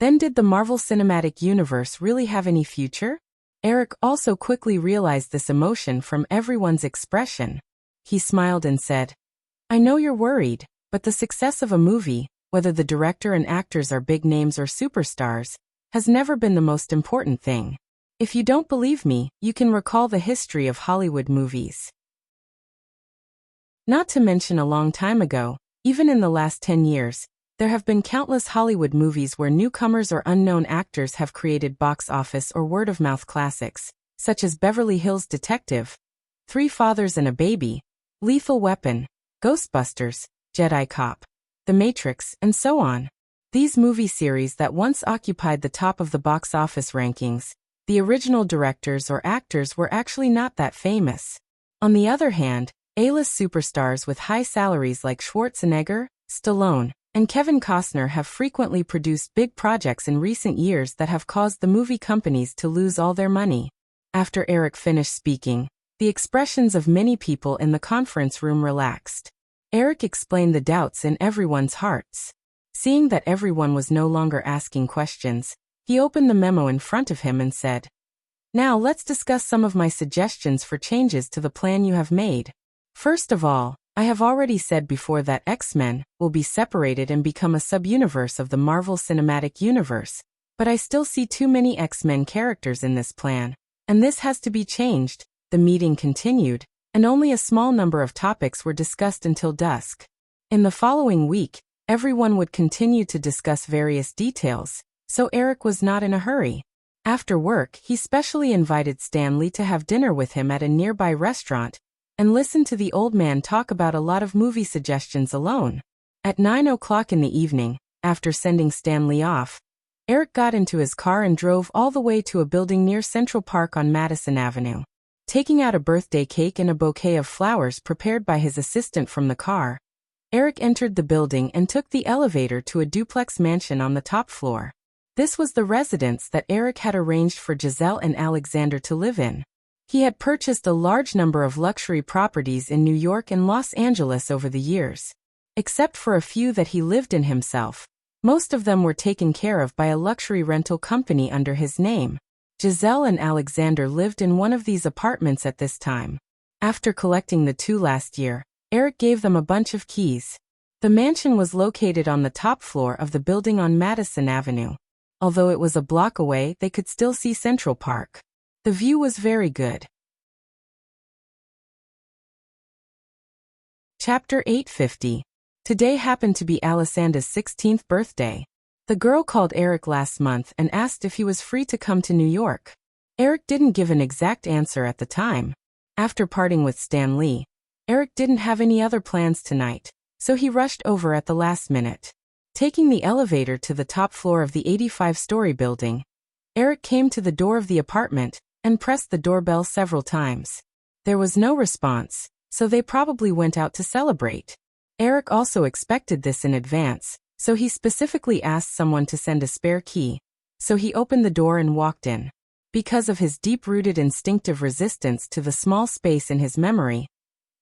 then did the Marvel Cinematic Universe really have any future? Eric also quickly realized this emotion from everyone's expression. He smiled and said, I know you're worried, but the success of a movie, whether the director and actors are big names or superstars, has never been the most important thing. If you don't believe me, you can recall the history of Hollywood movies. Not to mention a long time ago, even in the last 10 years, there have been countless Hollywood movies where newcomers or unknown actors have created box office or word-of-mouth classics, such as Beverly Hills Detective, Three Fathers and a Baby, Lethal Weapon, Ghostbusters, Jedi Cop, The Matrix, and so on. These movie series that once occupied the top of the box office rankings, the original directors or actors were actually not that famous. On the other hand, A-list superstars with high salaries like Schwarzenegger, Stallone, and Kevin Costner have frequently produced big projects in recent years that have caused the movie companies to lose all their money. After Eric finished speaking, the expressions of many people in the conference room relaxed. Eric explained the doubts in everyone's hearts. Seeing that everyone was no longer asking questions, he opened the memo in front of him and said, "Now let's discuss some of my suggestions for changes to the plan you have made. First of all, I have already said before that X-Men will be separated and become a sub-universe of the Marvel Cinematic Universe, but I still see too many X-Men characters in this plan, and this has to be changed." The meeting continued, and only a small number of topics were discussed until dusk. In the following week, everyone would continue to discuss various details, so Eric was not in a hurry. After work, he specially invited Stan Lee to have dinner with him at a nearby restaurant and listen to the old man talk about a lot of movie suggestions alone. At 9 o'clock in the evening, after sending Stan Lee off, Eric got into his car and drove all the way to a building near Central Park on Madison Avenue. Taking out a birthday cake and a bouquet of flowers prepared by his assistant from the car, Eric entered the building and took the elevator to a duplex mansion on the top floor. This was the residence that Eric had arranged for Giselle and Alexander to live in. He had purchased a large number of luxury properties in New York and Los Angeles over the years. Except for a few that he lived in himself, most of them were taken care of by a luxury rental company under his name. Giselle and Alexander lived in one of these apartments at this time. After collecting the two last year, Eric gave them a bunch of keys. The mansion was located on the top floor of the building on Madison Avenue. Although it was a block away, they could still see Central Park. The view was very good. Chapter 850. Today happened to be Alessandra's 16th birthday. The girl called Eric last month and asked if he was free to come to New York. Eric didn't give an exact answer at the time. After parting with Stan Lee, Eric didn't have any other plans tonight, so he rushed over at the last minute. Taking the elevator to the top floor of the 85-story building, Eric came to the door of the apartment and pressed the doorbell several times. There was no response, so they probably went out to celebrate. Eric also expected this in advance, so he specifically asked someone to send a spare key. So he opened the door and walked in. Because of his deep-rooted instinctive resistance to the small space in his memory,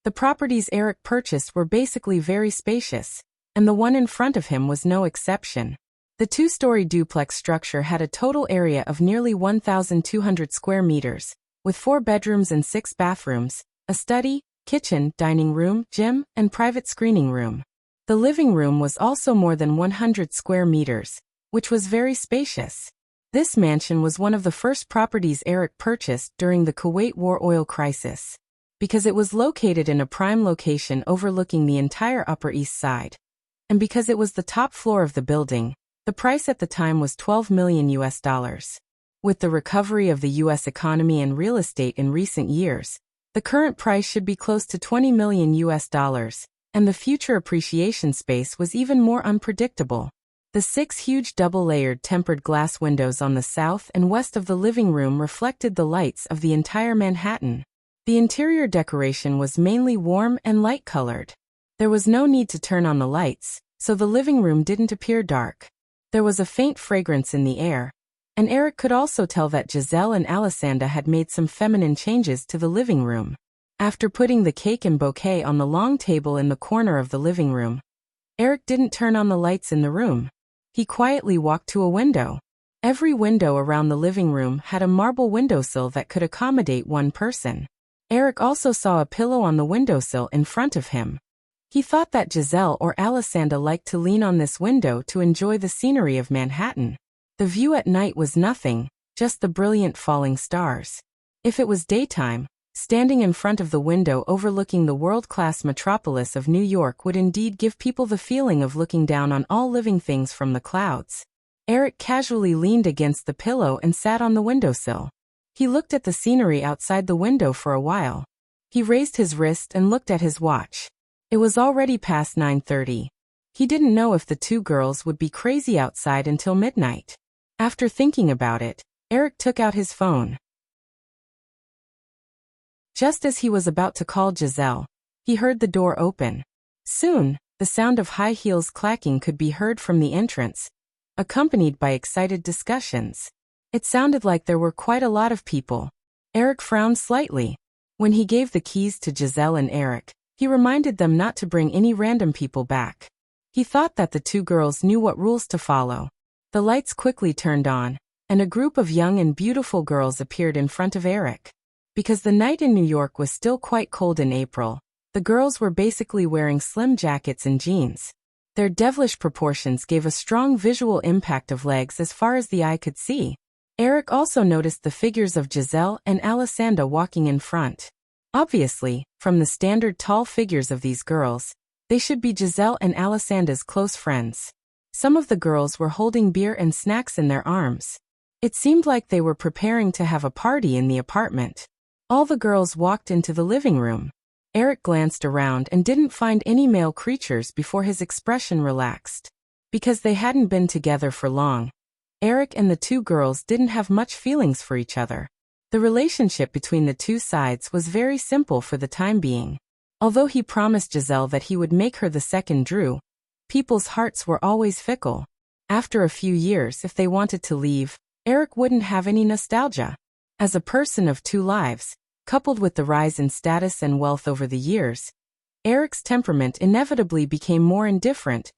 the properties Eric purchased were basically very spacious, and the one in front of him was no exception. The two-story duplex structure had a total area of nearly 1,200 square meters, with 4 bedrooms and 6 bathrooms, a study, kitchen, dining room, gym, and private screening room. The living room was also more than 100 square meters, which was very spacious. This mansion was one of the first properties Eric purchased during the Kuwait war oil crisis, because it was located in a prime location overlooking the entire Upper East Side. And because it was the top floor of the building, the price at the time was $12 million. With the recovery of the U.S. economy and real estate in recent years, the current price should be close to $20 million, and the future appreciation space was even more unpredictable. The 6 huge double-layered tempered glass windows on the south and west of the living room reflected the lights of the entire Manhattan. The interior decoration was mainly warm and light-colored. There was no need to turn on the lights, so the living room didn't appear dark. There was a faint fragrance in the air, and Eric could also tell that Giselle and Alessandra had made some feminine changes to the living room. After putting the cake and bouquet on the long table in the corner of the living room, Eric didn't turn on the lights in the room. He quietly walked to a window. Every window around the living room had a marble windowsill that could accommodate one person. Eric also saw a pillow on the windowsill in front of him. He thought that Giselle or Alessandra liked to lean on this window to enjoy the scenery of Manhattan. The view at night was nothing, just the brilliant falling stars. If it was daytime, standing in front of the window overlooking the world-class metropolis of New York would indeed give people the feeling of looking down on all living things from the clouds. Eric casually leaned against the pillow and sat on the windowsill. He looked at the scenery outside the window for a while. He raised his wrist and looked at his watch. It was already past 9:30. He didn't know if the two girls would be crazy outside until midnight. After thinking about it, Eric took out his phone. Just as he was about to call Giselle, he heard the door open. Soon, the sound of high heels clacking could be heard from the entrance, accompanied by excited discussions. It sounded like there were quite a lot of people. Eric frowned slightly. When he gave the keys to Giselle and Eric, He reminded them not to bring any random people back. He thought that the two girls knew what rules to follow. The lights quickly turned on, and a group of young and beautiful girls appeared in front of Eric. Because the night in New York was still quite cold in April, the girls were basically wearing slim jackets and jeans. Their devilish proportions gave a strong visual impact of legs as far as the eye could see. Eric also noticed the figures of Giselle and Alessandra walking in front. Obviously, from the standard tall figures of these girls, they should be Giselle and Alessandra's close friends. Some of the girls were holding beer and snacks in their arms. It seemed like they were preparing to have a party in the apartment. All the girls walked into the living room. Eric glanced around and didn't find any male creatures before his expression relaxed. Because they hadn't been together for long, Eric and the two girls didn't have much feelings for each other. The relationship between the two sides was very simple for the time being. Although he promised Giselle that he would make her the second Drew, people's hearts were always fickle. After a few years, if they wanted to leave, Eric wouldn't have any nostalgia. As a person of two lives, coupled with the rise in status and wealth over the years, Eric's temperament inevitably became more indifferent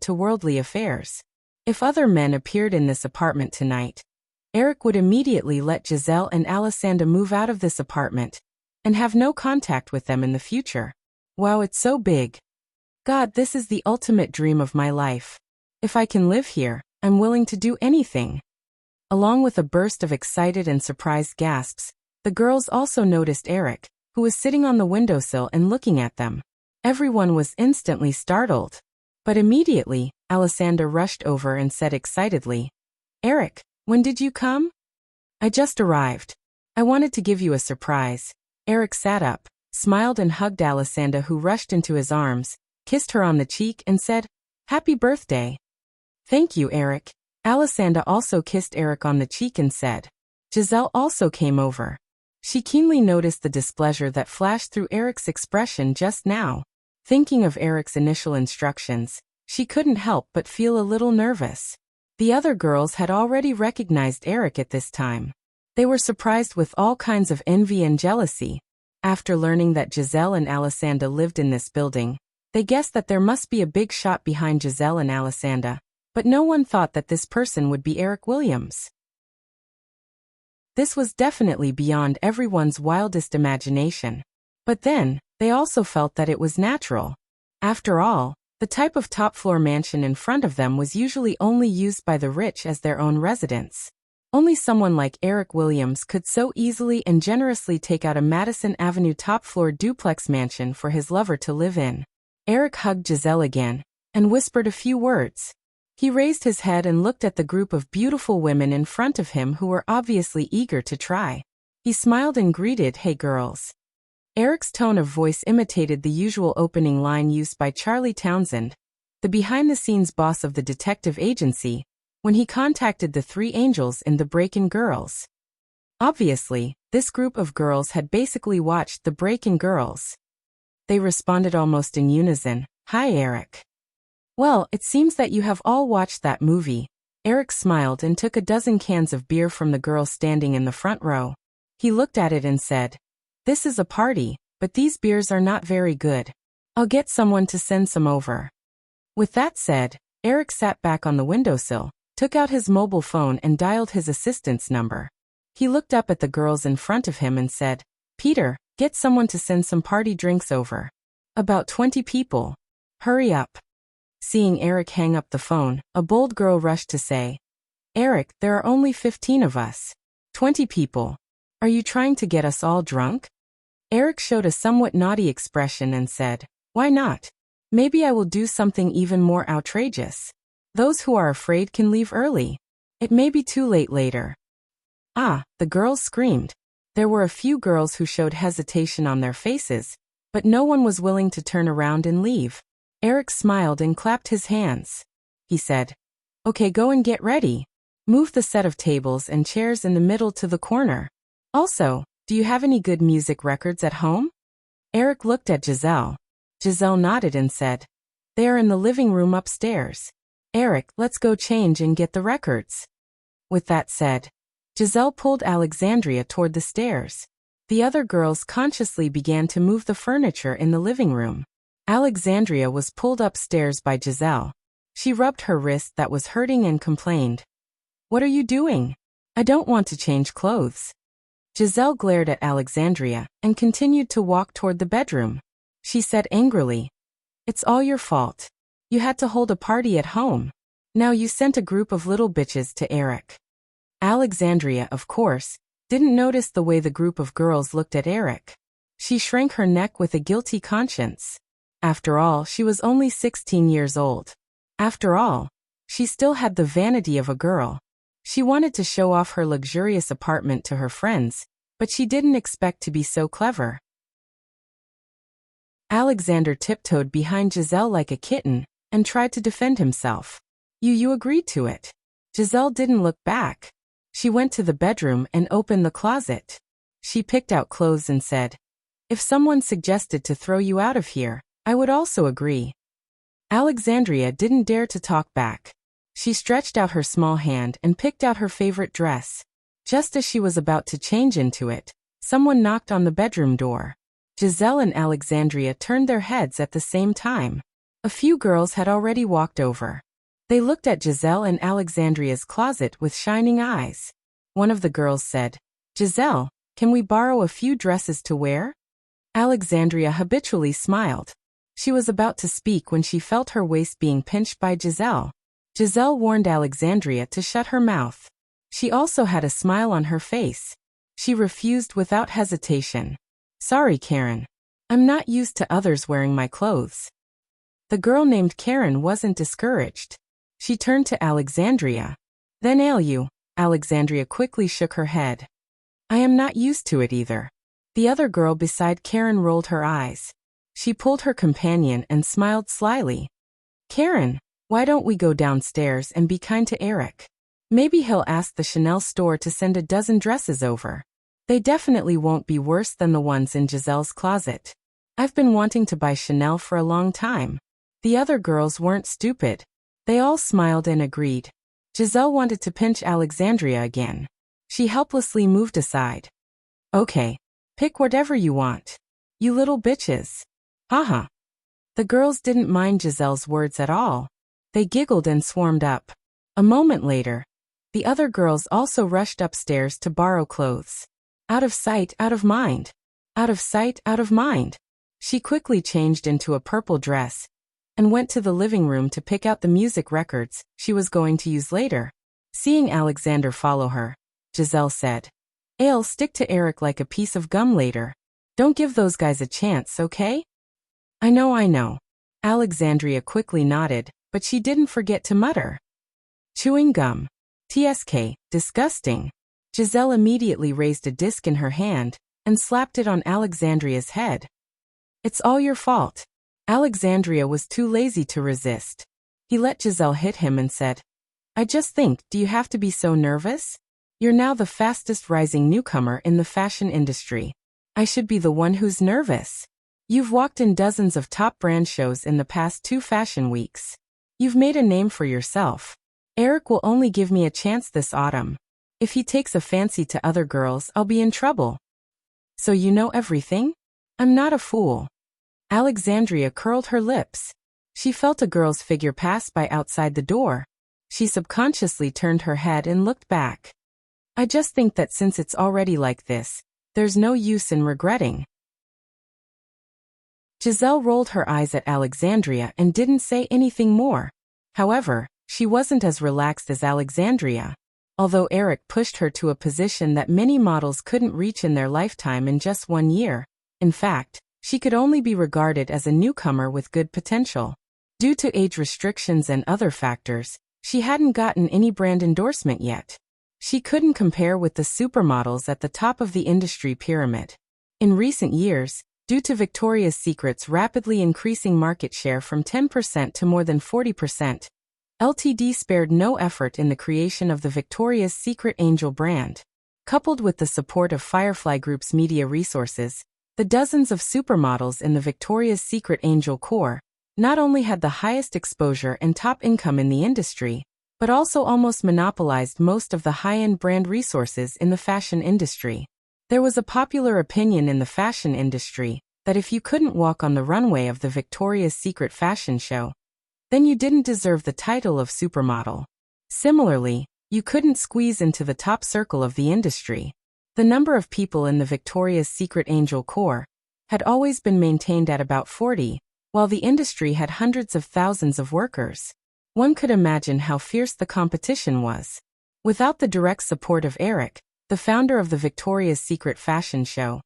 to worldly affairs. If other men appeared in this apartment tonight, Eric would immediately let Giselle and Alessandra move out of this apartment and have no contact with them in the future. Wow, it's so big. God, this is the ultimate dream of my life. If I can live here, I'm willing to do anything. Along with a burst of excited and surprised gasps, the girls also noticed Eric, who was sitting on the windowsill and looking at them. Everyone was instantly startled. But immediately, Alessandra rushed over and said excitedly, "Eric, when did you come?" "I just arrived. I wanted to give you a surprise." Eric sat up, smiled and hugged Alessandra, who rushed into his arms, kissed her on the cheek and said, "Happy birthday." "Thank you, Eric." Alessandra also kissed Eric on the cheek and said. Giselle also came over. She keenly noticed the displeasure that flashed through Eric's expression just now. Thinking of Eric's initial instructions, she couldn't help but feel a little nervous. The other girls had already recognized Eric at this time. They were surprised with all kinds of envy and jealousy. After learning that Giselle and Alessandra lived in this building, they guessed that there must be a big shot behind Giselle and Alessandra, but no one thought that this person would be Eric Williams. This was definitely beyond everyone's wildest imagination. But then, they also felt that it was natural. After all, the type of top-floor mansion in front of them was usually only used by the rich as their own residence. Only someone like Eric Williams could so easily and generously take out a Madison Avenue top-floor duplex mansion for his lover to live in. Eric hugged Giselle again and whispered a few words. He raised his head and looked at the group of beautiful women in front of him who were obviously eager to try. He smiled and greeted, "Hey girls." Eric's tone of voice imitated the usual opening line used by Charlie Townsend, the behind-the-scenes boss of the detective agency, when he contacted the three angels in The Break-In Girls. Obviously, this group of girls had basically watched The Break-In Girls. They responded almost in unison, "Hi, Eric." "Well, it seems that you have all watched that movie." Eric smiled and took a dozen cans of beer from the girl standing in the front row. He looked at it and said, "This is a party, but these beers are not very good. I'll get someone to send some over." With that said, Eric sat back on the windowsill, took out his mobile phone and dialed his assistant's number. He looked up at the girls in front of him and said, "Peter, get someone to send some party drinks over. About 20 people. Hurry up." Seeing Eric hang up the phone, a bold girl rushed to say, "Eric, there are only 15 of us. 20 people. Are you trying to get us all drunk?" Eric showed a somewhat naughty expression and said, "Why not? Maybe I will do something even more outrageous. Those who are afraid can leave early. It may be too late later." "Ah," the girls screamed. There were a few girls who showed hesitation on their faces, but no one was willing to turn around and leave. Eric smiled and clapped his hands. He said, "Okay, go and get ready. Move the set of tables and chairs in the middle to the corner. Also, do you have any good music records at home?" Eric looked at Giselle. Giselle nodded and said, "They are in the living room upstairs." "Eric, let's go change and get the records." With that said, Giselle pulled Alexandria toward the stairs. The other girls consciously began to move the furniture in the living room. Alexandria was pulled upstairs by Giselle. She rubbed her wrist that was hurting and complained, "What are you doing? I don't want to change clothes." Giselle glared at Alexandria and continued to walk toward the bedroom. She said angrily, "It's all your fault. You had to hold a party at home. Now you sent a group of little bitches to Eric." Alexandria, of course, didn't notice the way the group of girls looked at Eric. She shrank her neck with a guilty conscience. After all, she was only 16 years old. After all, she still had the vanity of a girl. She wanted to show off her luxurious apartment to her friends, but she didn't expect to be so clever. Alexander tiptoed behind Giselle like a kitten and tried to defend himself. You agreed to it." Giselle didn't look back. She went to the bedroom and opened the closet. She picked out clothes and said, "If someone suggested to throw you out of here, I would also agree." Alexandria didn't dare to talk back. She stretched out her small hand and picked out her favorite dress. Just as she was about to change into it, someone knocked on the bedroom door. Giselle and Alexandria turned their heads at the same time. A few girls had already walked over. They looked at Giselle and Alexandria's closet with shining eyes. One of the girls said, "Giselle, can we borrow a few dresses to wear?" Alexandria habitually smiled. She was about to speak when she felt her waist being pinched by Giselle. Giselle warned Alexandria to shut her mouth. She also had a smile on her face. She refused without hesitation. "Sorry, Karen. I'm not used to others wearing my clothes." The girl named Karen wasn't discouraged. She turned to Alexandria. "Then ail you?" Alexandria quickly shook her head. "I am not used to it either." The other girl beside Karen rolled her eyes. She pulled her companion and smiled slyly. "Karen, why don't we go downstairs and be kind to Eric? Maybe he'll ask the Chanel store to send a dozen dresses over. They definitely won't be worse than the ones in Giselle's closet. I've been wanting to buy Chanel for a long time." The other girls weren't stupid. They all smiled and agreed. Giselle wanted to pinch Alexandria again. She helplessly moved aside. "Okay, pick whatever you want. You little bitches." Haha. The girls didn't mind Giselle's words at all. They giggled and swarmed up. A moment later, the other girls also rushed upstairs to borrow clothes. Out of sight, out of mind. Out of sight, out of mind. She quickly changed into a purple dress and went to the living room to pick out the music records she was going to use later. Seeing Alexander follow her, Giselle said, "I'll stick to Eric like a piece of gum later. Don't give those guys a chance, okay?" I know. Alexandria quickly nodded, but she didn't forget to mutter, "Chewing gum. TSK, disgusting." Giselle immediately raised a disc in her hand and slapped it on Alexandria's head. "It's all your fault." Alexandria was too lazy to resist. He let Giselle hit him and said, "I just think, do you have to be so nervous? You're now the fastest rising newcomer in the fashion industry. I should be the one who's nervous. You've walked in dozens of top brand shows in the past 2 fashion weeks. You've made a name for yourself. Eric will only give me a chance this autumn. If he takes a fancy to other girls, I'll be in trouble. So you know everything? I'm not a fool." Alexandria curled her lips. She felt a girl's figure pass by outside the door. She subconsciously turned her head and looked back. "I just think that since it's already like this, there's no use in regretting." Giselle rolled her eyes at Alexandria and didn't say anything more. However, she wasn't as relaxed as Alexandria. Although Eric pushed her to a position that many models couldn't reach in their lifetime in just 1 year, in fact, she could only be regarded as a newcomer with good potential. Due to age restrictions and other factors, she hadn't gotten any brand endorsement yet. She couldn't compare with the supermodels at the top of the industry pyramid. In recent years, due to Victoria's Secret's rapidly increasing market share from 10% to more than 40%, Ltd spared no effort in the creation of the Victoria's Secret Angel brand. Coupled with the support of Firefly Group's media resources, the dozens of supermodels in the Victoria's Secret Angel Corps not only had the highest exposure and top income in the industry, but also almost monopolized most of the high-end brand resources in the fashion industry. There was a popular opinion in the fashion industry that if you couldn't walk on the runway of the Victoria's Secret fashion show, then you didn't deserve the title of supermodel. Similarly, you couldn't squeeze into the top circle of the industry. The number of people in the Victoria's Secret Angel Corps had always been maintained at about 40, while the industry had hundreds of thousands of workers. One could imagine how fierce the competition was. Without the direct support of Eric, the founder of the Victoria's Secret fashion show,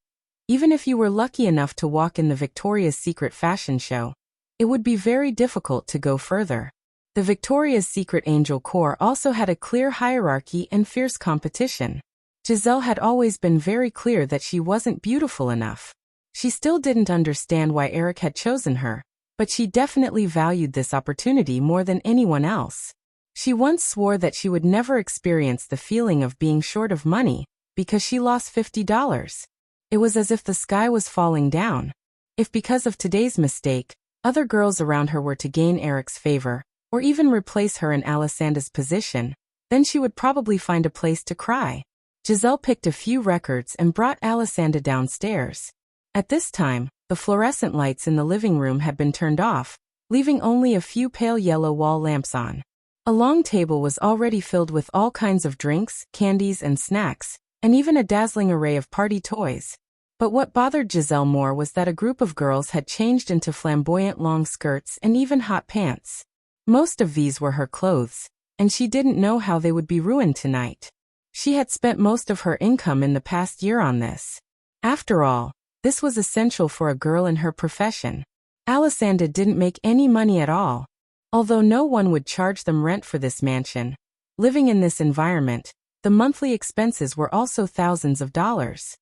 even if you were lucky enough to walk in the Victoria's Secret fashion show, it would be very difficult to go further. The Victoria's Secret Angel Corps also had a clear hierarchy and fierce competition. Giselle had always been very clear that she wasn't beautiful enough. She still didn't understand why Eric had chosen her, but she definitely valued this opportunity more than anyone else. She once swore that she would never experience the feeling of being short of money because she lost $50. It was as if the sky was falling down. If because of today's mistake, other girls around her were to gain Eric's favor, or even replace her in Alisanda's position, then she would probably find a place to cry. Giselle picked a few records and brought Alisanda downstairs. At this time, the fluorescent lights in the living room had been turned off, leaving only a few pale yellow wall lamps on. A long table was already filled with all kinds of drinks, candies, and snacks, and even a dazzling array of party toys. But what bothered Giselle more was that a group of girls had changed into flamboyant long skirts and even hot pants. Most of these were her clothes, and she didn't know how they would be ruined tonight. She had spent most of her income in the past year on this. After all, this was essential for a girl in her profession. Alisanda didn't make any money at all. Although no one would charge them rent for this mansion, living in this environment, the monthly expenses were also thousands of dollars.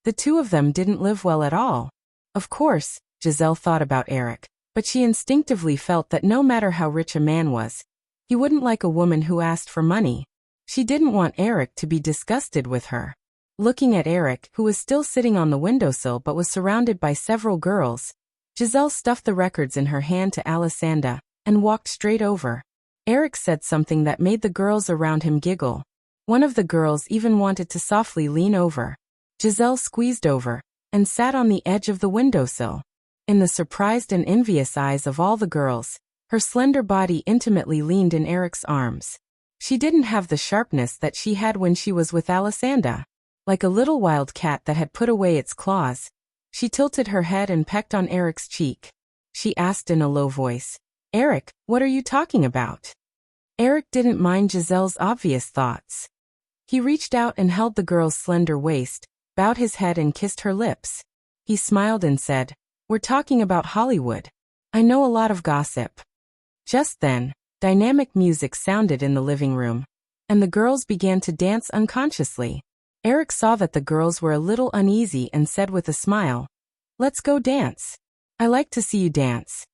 The two of them didn't live well at all. Of course, Giselle thought about Eric, but she instinctively felt that no matter how rich a man was, he wouldn't like a woman who asked for money. She didn't want Eric to be disgusted with her. Looking at Eric, who was still sitting on the windowsill but was surrounded by several girls, Giselle stuffed the records in her hand to Alisanda and walked straight over. Eric said something that made the girls around him giggle. One of the girls even wanted to softly lean over. Giselle squeezed over and sat on the edge of the windowsill. In the surprised and envious eyes of all the girls, her slender body intimately leaned in Eric's arms. She didn't have the sharpness that she had when she was with Alisanda. Like a little wild cat that had put away its claws, she tilted her head and pecked on Eric's cheek. She asked in a low voice, "Eric, what are you talking about?" Eric didn't mind Giselle's obvious thoughts. He reached out and held the girl's slender waist, bowed his head and kissed her lips. He smiled and said, "We're talking about Hollywood. I know a lot of gossip." Just then, dynamic music sounded in the living room, and the girls began to dance unconsciously. Eric saw that the girls were a little uneasy and said with a smile, "Let's go dance. I like to see you dance."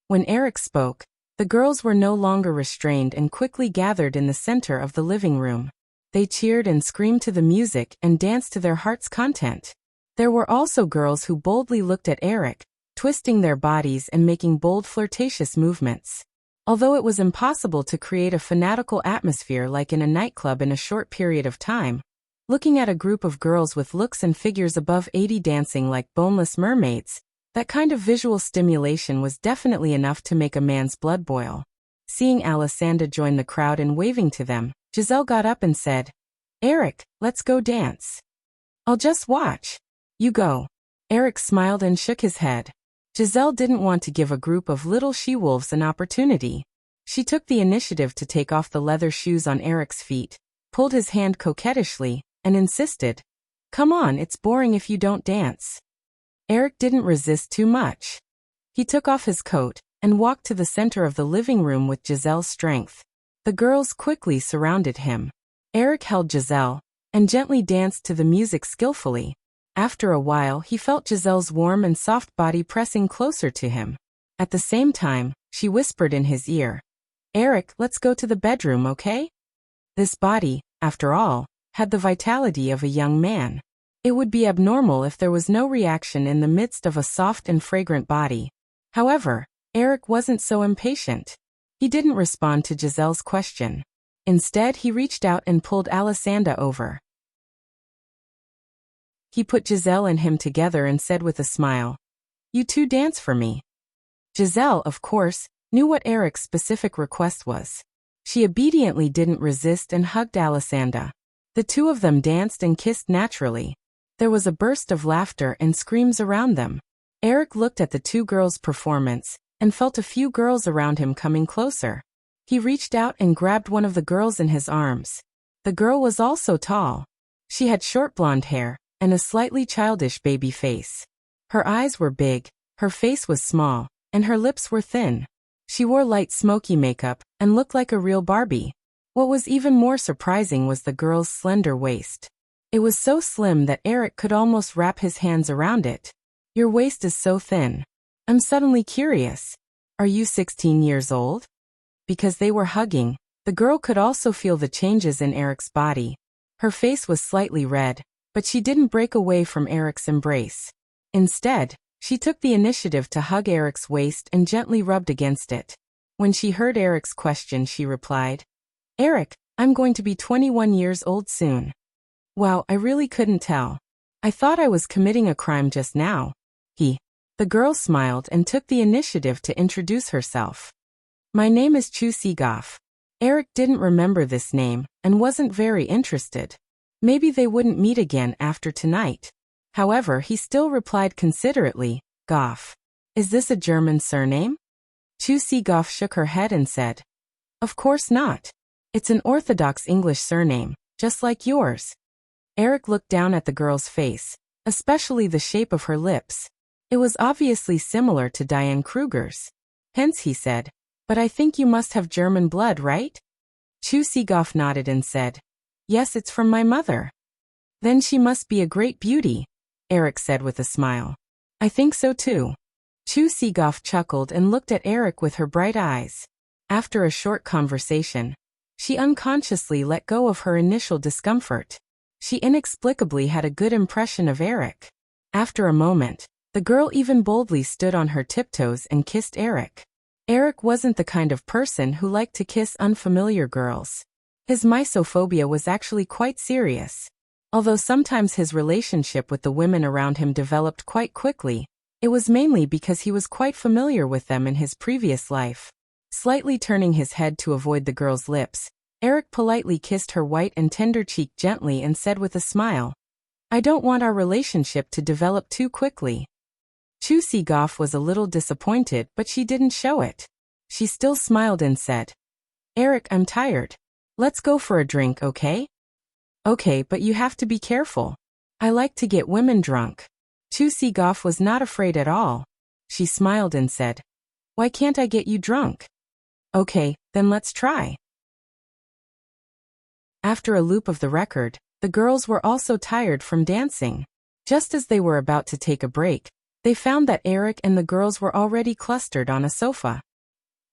When Eric spoke, the girls were no longer restrained and quickly gathered in the center of the living room. They cheered and screamed to the music and danced to their heart's content. There were also girls who boldly looked at Eric, twisting their bodies and making bold flirtatious movements. Although it was impossible to create a fanatical atmosphere like in a nightclub in a short period of time, looking at a group of girls with looks and figures above 80 dancing like boneless mermaids, that kind of visual stimulation was definitely enough to make a man's blood boil. Seeing Alisanda join the crowd and waving to them, Giselle got up and said, "Eric, let's go dance." "I'll just watch." "You go." Eric smiled and shook his head. Giselle didn't want to give a group of little she-wolves an opportunity. She took the initiative to take off the leather shoes on Eric's feet, pulled his hand coquettishly, and insisted, "Come on, it's boring if you don't dance." Eric didn't resist too much. He took off his coat and walked to the center of the living room with Giselle's strength. The girls quickly surrounded him. Eric held Giselle and gently danced to the music skillfully. After a while, he felt Giselle's warm and soft body pressing closer to him. At the same time, she whispered in his ear, "Eric, let's go to the bedroom, okay?" This body, after all, had the vitality of a young man. It would be abnormal if there was no reaction in the midst of a soft and fragrant body. However, Eric wasn't so impatient. He didn't respond to Giselle's question. Instead, he reached out and pulled Alisanda over. He put Giselle and him together and said with a smile, "You two dance for me." Giselle, of course, knew what Eric's specific request was. She obediently didn't resist and hugged Alessandra. The two of them danced and kissed naturally. There was a burst of laughter and screams around them. Eric looked at the two girls' performance and felt a few girls around him coming closer. He reached out and grabbed one of the girls in his arms. The girl was also tall. She had short blonde hair and a slightly childish baby face. Her eyes were big, her face was small, and her lips were thin. She wore light smoky makeup and looked like a real Barbie. What was even more surprising was the girl's slender waist. It was so slim that Eric could almost wrap his hands around it. "Your waist is so thin. I'm suddenly curious. Are you 16 years old?" Because they were hugging, the girl could also feel the changes in Eric's body. Her face was slightly red, but she didn't break away from Eric's embrace. Instead, she took the initiative to hug Eric's waist and gently rubbed against it. When she heard Eric's question, she replied, "Eric, I'm going to be 21 years old soon." "Wow, I really couldn't tell. I thought I was committing a crime just now." The girl smiled and took the initiative to introduce herself. "My name is Chu Seagoff." Eric didn't remember this name and wasn't very interested. Maybe they wouldn't meet again after tonight. However, he still replied considerately, "Goff. Is this a German surname?" Chu Seagoff shook her head and said, "Of course not. It's an Orthodox English surname, just like yours." Eric looked down at the girl's face, especially the shape of her lips. It was obviously similar to Diane Kruger's. Hence he said, "But I think you must have German blood, right?" Chu Seagoff nodded and said, "Yes, it's from my mother." "Then she must be a great beauty," Eric said with a smile. "I think so too." Chu Seagoff chuckled and looked at Eric with her bright eyes. After a short conversation, she unconsciously let go of her initial discomfort. She inexplicably had a good impression of Eric. After a moment, the girl even boldly stood on her tiptoes and kissed Eric. Eric wasn't the kind of person who liked to kiss unfamiliar girls. His misophobia was actually quite serious. Although sometimes his relationship with the women around him developed quite quickly, it was mainly because he was quite familiar with them in his previous life. Slightly turning his head to avoid the girl's lips, Eric politely kissed her white and tender cheek gently and said with a smile, "I don't want our relationship to develop too quickly." Chu Seagoff was a little disappointed, but she didn't show it. She still smiled and said, "Eric, I'm tired. Let's go for a drink, okay?" "Okay, but you have to be careful. I like to get women drunk." Chu Seagoff was not afraid at all. She smiled and said, "Why can't I get you drunk?" "Okay, then let's try." After a loop of the record, the girls were also tired from dancing. Just as they were about to take a break, they found that Eric and the girls were already clustered on a sofa.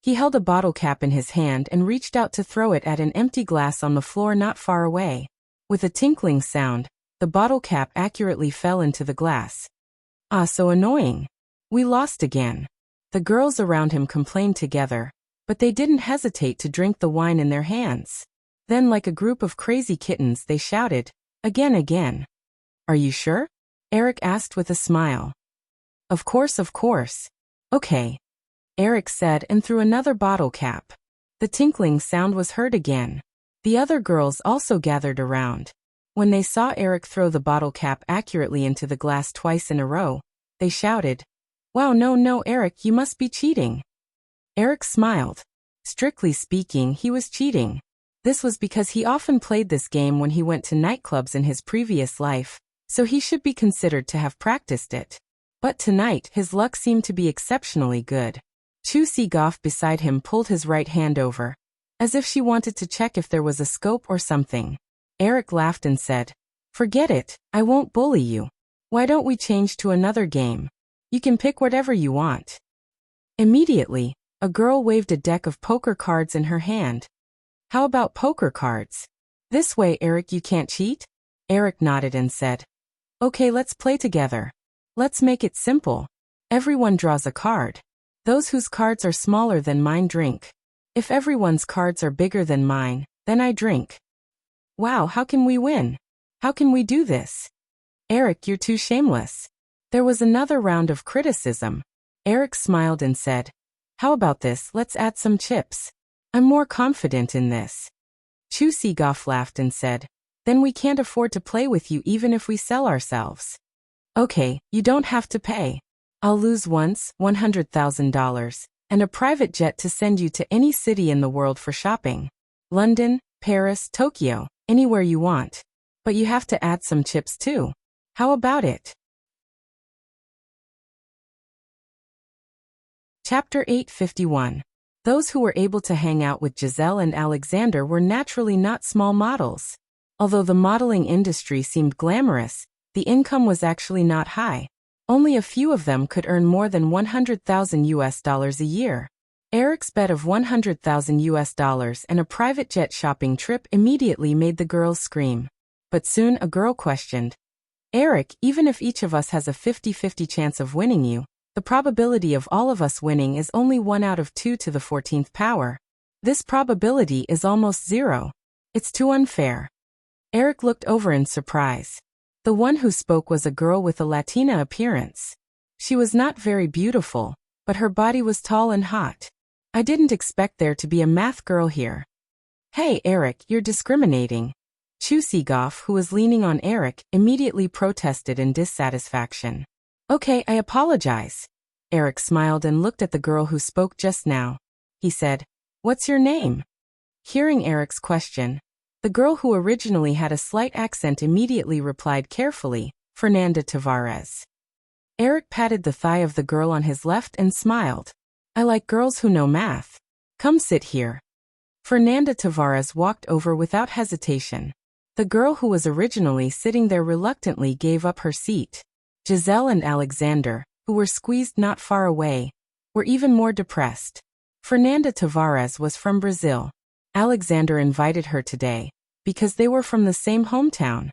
He held a bottle cap in his hand and reached out to throw it at an empty glass on the floor not far away. With a tinkling sound, the bottle cap accurately fell into the glass. "Ah, so annoying. We lost again." The girls around him complained together, but they didn't hesitate to drink the wine in their hands. Then, like a group of crazy kittens, they shouted, "Again, again." "Are you sure?" Eric asked with a smile. Of course. "Okay," Eric said and threw another bottle cap. The tinkling sound was heard again. The other girls also gathered around. When they saw Eric throw the bottle cap accurately into the glass twice in a row, they shouted, "Wow, no, Eric, you must be cheating." Eric smiled. Strictly speaking, he was cheating. This was because he often played this game when he went to nightclubs in his previous life, so he should be considered to have practiced it. But tonight, his luck seemed to be exceptionally good. Chu Seagoff beside him pulled his right hand over, as if she wanted to check if there was a scope or something. Eric laughed and said, "Forget it, I won't bully you. Why don't we change to another game? You can pick whatever you want." Immediately, a girl waved a deck of poker cards in her hand. "How about poker cards? This way, Eric, you can't cheat?" Eric nodded and said, "Okay, let's play together. Let's make it simple. Everyone draws a card. Those whose cards are smaller than mine drink. If everyone's cards are bigger than mine, then I drink." "Wow, how can we win? How can we do this?" Eric, you're too shameless. There was another round of criticism. Eric smiled and said, how about this, let's add some chips. I'm more confident in this. Chusegoff laughed and said, then we can't afford to play with you even if we sell ourselves. Okay, you don't have to pay. I'll lose once, $100,000, and a private jet to send you to any city in the world for shopping. London, Paris, Tokyo, anywhere you want. But you have to add some chips too. How about it? Chapter 851. Those who were able to hang out with Giselle and Alexander were naturally not small models. Although the modeling industry seemed glamorous, the income was actually not high. Only a few of them could earn more than $100,000 a year. Eric's bet of $100,000 and a private jet shopping trip immediately made the girls scream. But soon a girl questioned, Eric, even if each of us has a 50-50 chance of winning you, the probability of all of us winning is only 1 out of 2 to the 14th power. This probability is almost zero. It's too unfair. Eric looked over in surprise. The one who spoke was a girl with a Latina appearance. She was not very beautiful, but her body was tall and hot. I didn't expect there to be a math girl here. Hey Eric, you're discriminating. Chusegoff, who was leaning on Eric, immediately protested in dissatisfaction. Okay, I apologize. Eric smiled and looked at the girl who spoke just now. He said, what's your name? Hearing Eric's question, the girl who originally had a slight accent immediately replied carefully, Fernanda Tavares. Eric patted the thigh of the girl on his left and smiled. I like girls who know math. Come sit here. Fernanda Tavares walked over without hesitation. The girl who was originally sitting there reluctantly gave up her seat. Giselle and Alexander, who were squeezed not far away, were even more depressed. Fernanda Tavares was from Brazil. Alexander invited her today, because they were from the same hometown.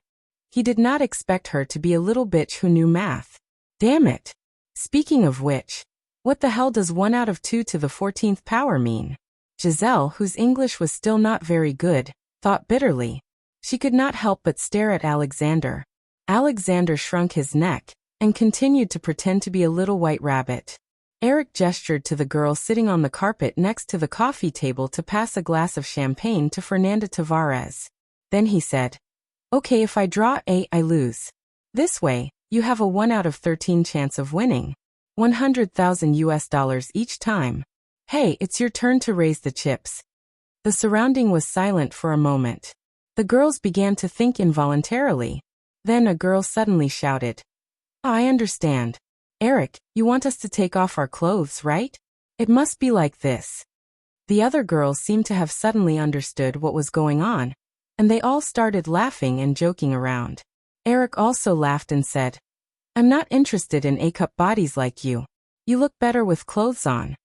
He did not expect her to be a little bitch who knew math. Damn it. Speaking of which, what the hell does 1 out of 2 to the 14th power mean? Giselle, whose English was still not very good, thought bitterly. She could not help but stare at Alexander. Alexander shrunk his neck and continued to pretend to be a little white rabbit. Eric gestured to the girl sitting on the carpet next to the coffee table to pass a glass of champagne to Fernanda Tavares. Then he said, okay, if I draw A, I lose. This way, you have a 1 out of 13 chance of winning. $100,000 each time. Hey, it's your turn to raise the chips. The surrounding was silent for a moment. The girls began to think involuntarily. Then a girl suddenly shouted, I understand. Eric, you want us to take off our clothes, right? It must be like this. The other girls seemed to have suddenly understood what was going on, and they all started laughing and joking around. Eric also laughed and said, I'm not interested in A-cup bodies like you. You look better with clothes on.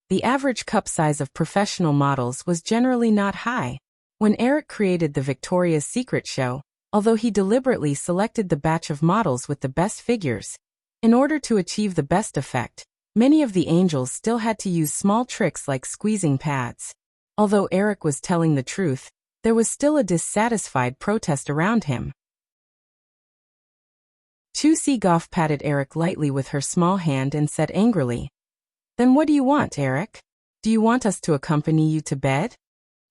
The average cup size of professional models was generally not high. When Eric created the Victoria's Secret show, although he deliberately selected the batch of models with the best figures, in order to achieve the best effect, many of the angels still had to use small tricks like squeezing pads. Although Eric was telling the truth, there was still a dissatisfied protest around him. Chusegoff patted Eric lightly with her small hand and said angrily, Then what do you want, Eric? Do you want us to accompany you to bed?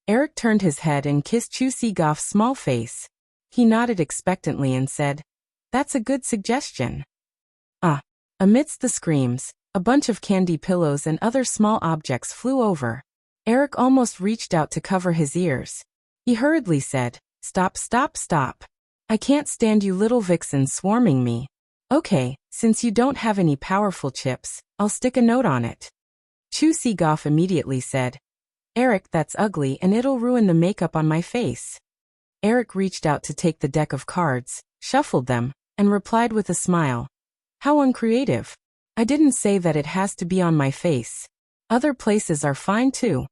Eric turned his head and kissed Chusegoff's small face. He nodded expectantly and said, That's a good suggestion. Amidst the screams, a bunch of candy pillows and other small objects flew over. Eric almost reached out to cover his ears. He hurriedly said, Stop, stop, stop. I can't stand you little vixens swarming me. Okay, since you don't have any powerful chips, I'll stick a note on it. Chusegoff immediately said, Eric, that's ugly and it'll ruin the makeup on my face. Eric reached out to take the deck of cards, shuffled them, and replied with a smile. How uncreative. I didn't say that it has to be on my face. Other places are fine too.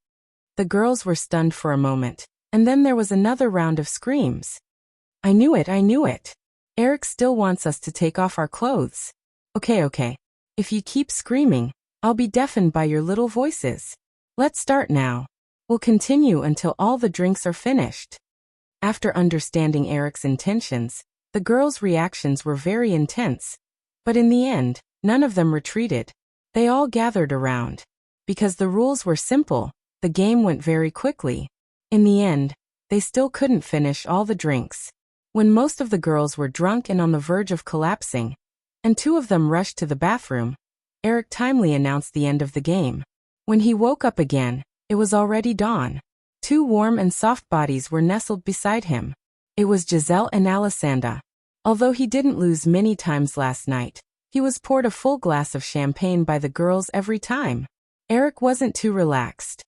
The girls were stunned for a moment, and then there was another round of screams. I knew it, I knew it. Eric still wants us to take off our clothes. Okay. If you keep screaming, I'll be deafened by your little voices. Let's start now. We'll continue until all the drinks are finished. After understanding Eric's intentions, The girls' reactions were very intense. But in the end, none of them retreated. They all gathered around. Because the rules were simple, the game went very quickly. In the end, they still couldn't finish all the drinks. When most of the girls were drunk and on the verge of collapsing, and two of them rushed to the bathroom, Eric timely announced the end of the game. When he woke up again, it was already dawn. Two warm and soft bodies were nestled beside him. It was Giselle and Alessandra. Although he didn't lose many times last night, he was poured a full glass of champagne by the girls every time. Eric wasn't too relaxed.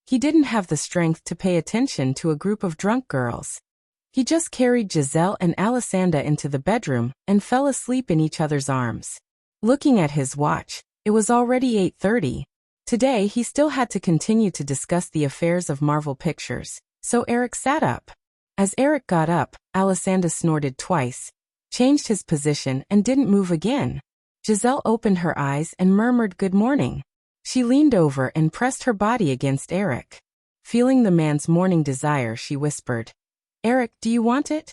He didn't have the strength to pay attention to a group of drunk girls. He just carried Giselle and Alessandra into the bedroom and fell asleep in each other's arms. Looking at his watch, it was already 8:30. Today he still had to continue to discuss the affairs of Marvel Pictures, so Eric sat up. As Eric got up, Alessandra snorted twice, changed his position and didn't move again. Giselle opened her eyes and murmured good morning. She leaned over and pressed her body against Eric. Feeling the man's morning desire, she whispered, "Eric, do you want it?"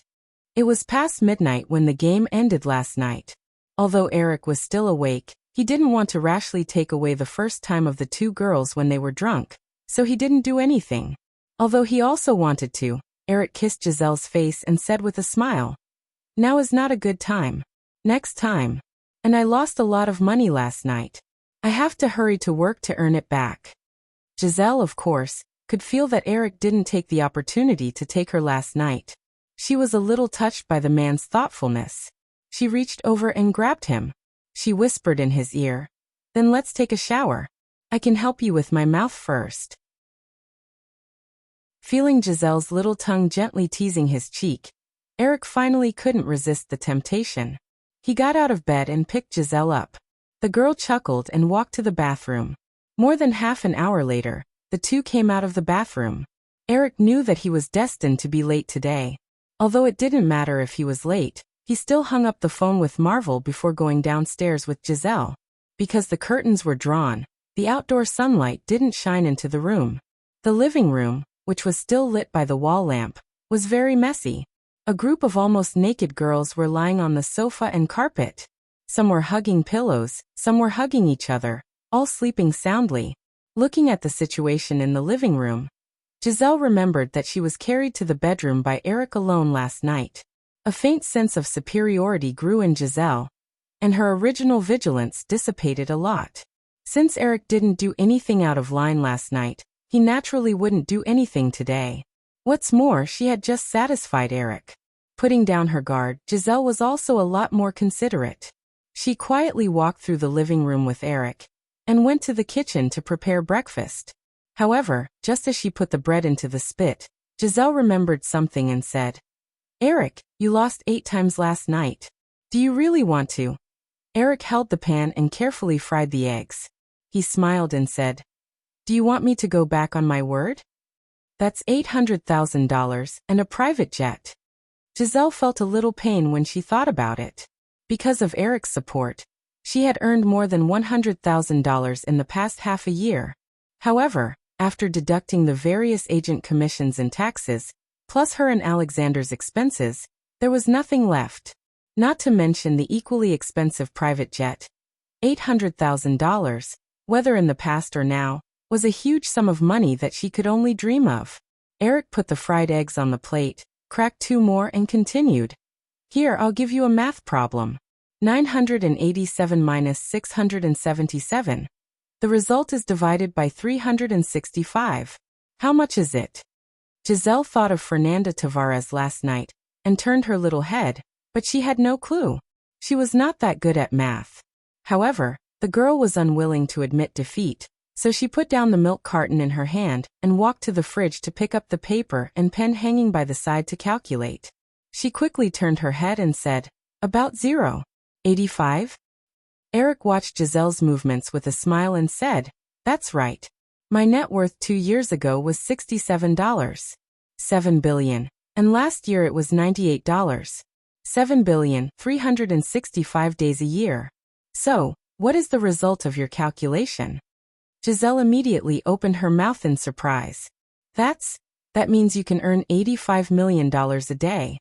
It was past midnight when the game ended last night. Although Eric was still awake, he didn't want to rashly take away the first time of the two girls when they were drunk, so he didn't do anything. Although he also wanted to, Eric kissed Giselle's face and said with a smile, "Now is not a good time. Next time. And I lost a lot of money last night. I have to hurry to work to earn it back." Giselle, of course, could feel that Eric didn't take the opportunity to take her last night. She was a little touched by the man's thoughtfulness. She reached over and grabbed him. She whispered in his ear, "Then let's take a shower. I can help you with my mouth first." Feeling Giselle's little tongue gently teasing his cheek, Eric finally couldn't resist the temptation. He got out of bed and picked Giselle up. The girl chuckled and walked to the bathroom. More than half an hour later, the two came out of the bathroom. Eric knew that he was destined to be late today. Although it didn't matter if he was late, he still hung up the phone with Marvel before going downstairs with Giselle. Because the curtains were drawn, the outdoor sunlight didn't shine into the room. The living room, which was still lit by the wall lamp, was very messy. A group of almost naked girls were lying on the sofa and carpet. Some were hugging pillows, some were hugging each other, all sleeping soundly. Looking at the situation in the living room, Giselle remembered that she was carried to the bedroom by Eric alone last night. A faint sense of superiority grew in Giselle, and her original vigilance dissipated a lot. Since Eric didn't do anything out of line last night, he naturally wouldn't do anything today. What's more, she had just satisfied Eric. Putting down her guard, Giselle was also a lot more considerate. She quietly walked through the living room with Eric and went to the kitchen to prepare breakfast. However, just as she put the bread into the spit, Giselle remembered something and said, "Eric, you lost 8 times last night. Do you really want to?" Eric held the pan and carefully fried the eggs. He smiled and said, "Do you want me to go back on my word? That's $800,000 and a private jet." Giselle felt a little pain when she thought about it. Because of Eric's support, she had earned more than $100,000 in the past half a year. However, after deducting the various agent commissions and taxes, plus her and Alexander's expenses, there was nothing left. Not to mention the equally expensive private jet. $800,000, whether in the past or now, was a huge sum of money that she could only dream of. Eric put the fried eggs on the plate, cracked 2 more and continued, "Here, I'll give you a math problem. 987 minus 677. The result is divided by 365. How much is it?" Giselle thought of Fernanda Tavares last night and turned her little head, but she had no clue. She was not that good at math. However, the girl was unwilling to admit defeat, so she put down the milk carton in her hand and walked to the fridge to pick up the paper and pen hanging by the side to calculate. She quickly turned her head and said, "About 0.85? Eric watched Giselle's movements with a smile and said, "That's right. My net worth 2 years ago was $67. 7 billion. And last year it was $98. 7 billion, 365 days a year. So, what is the result of your calculation?" Giselle immediately opened her mouth in surprise. That means you can earn $85 million a day."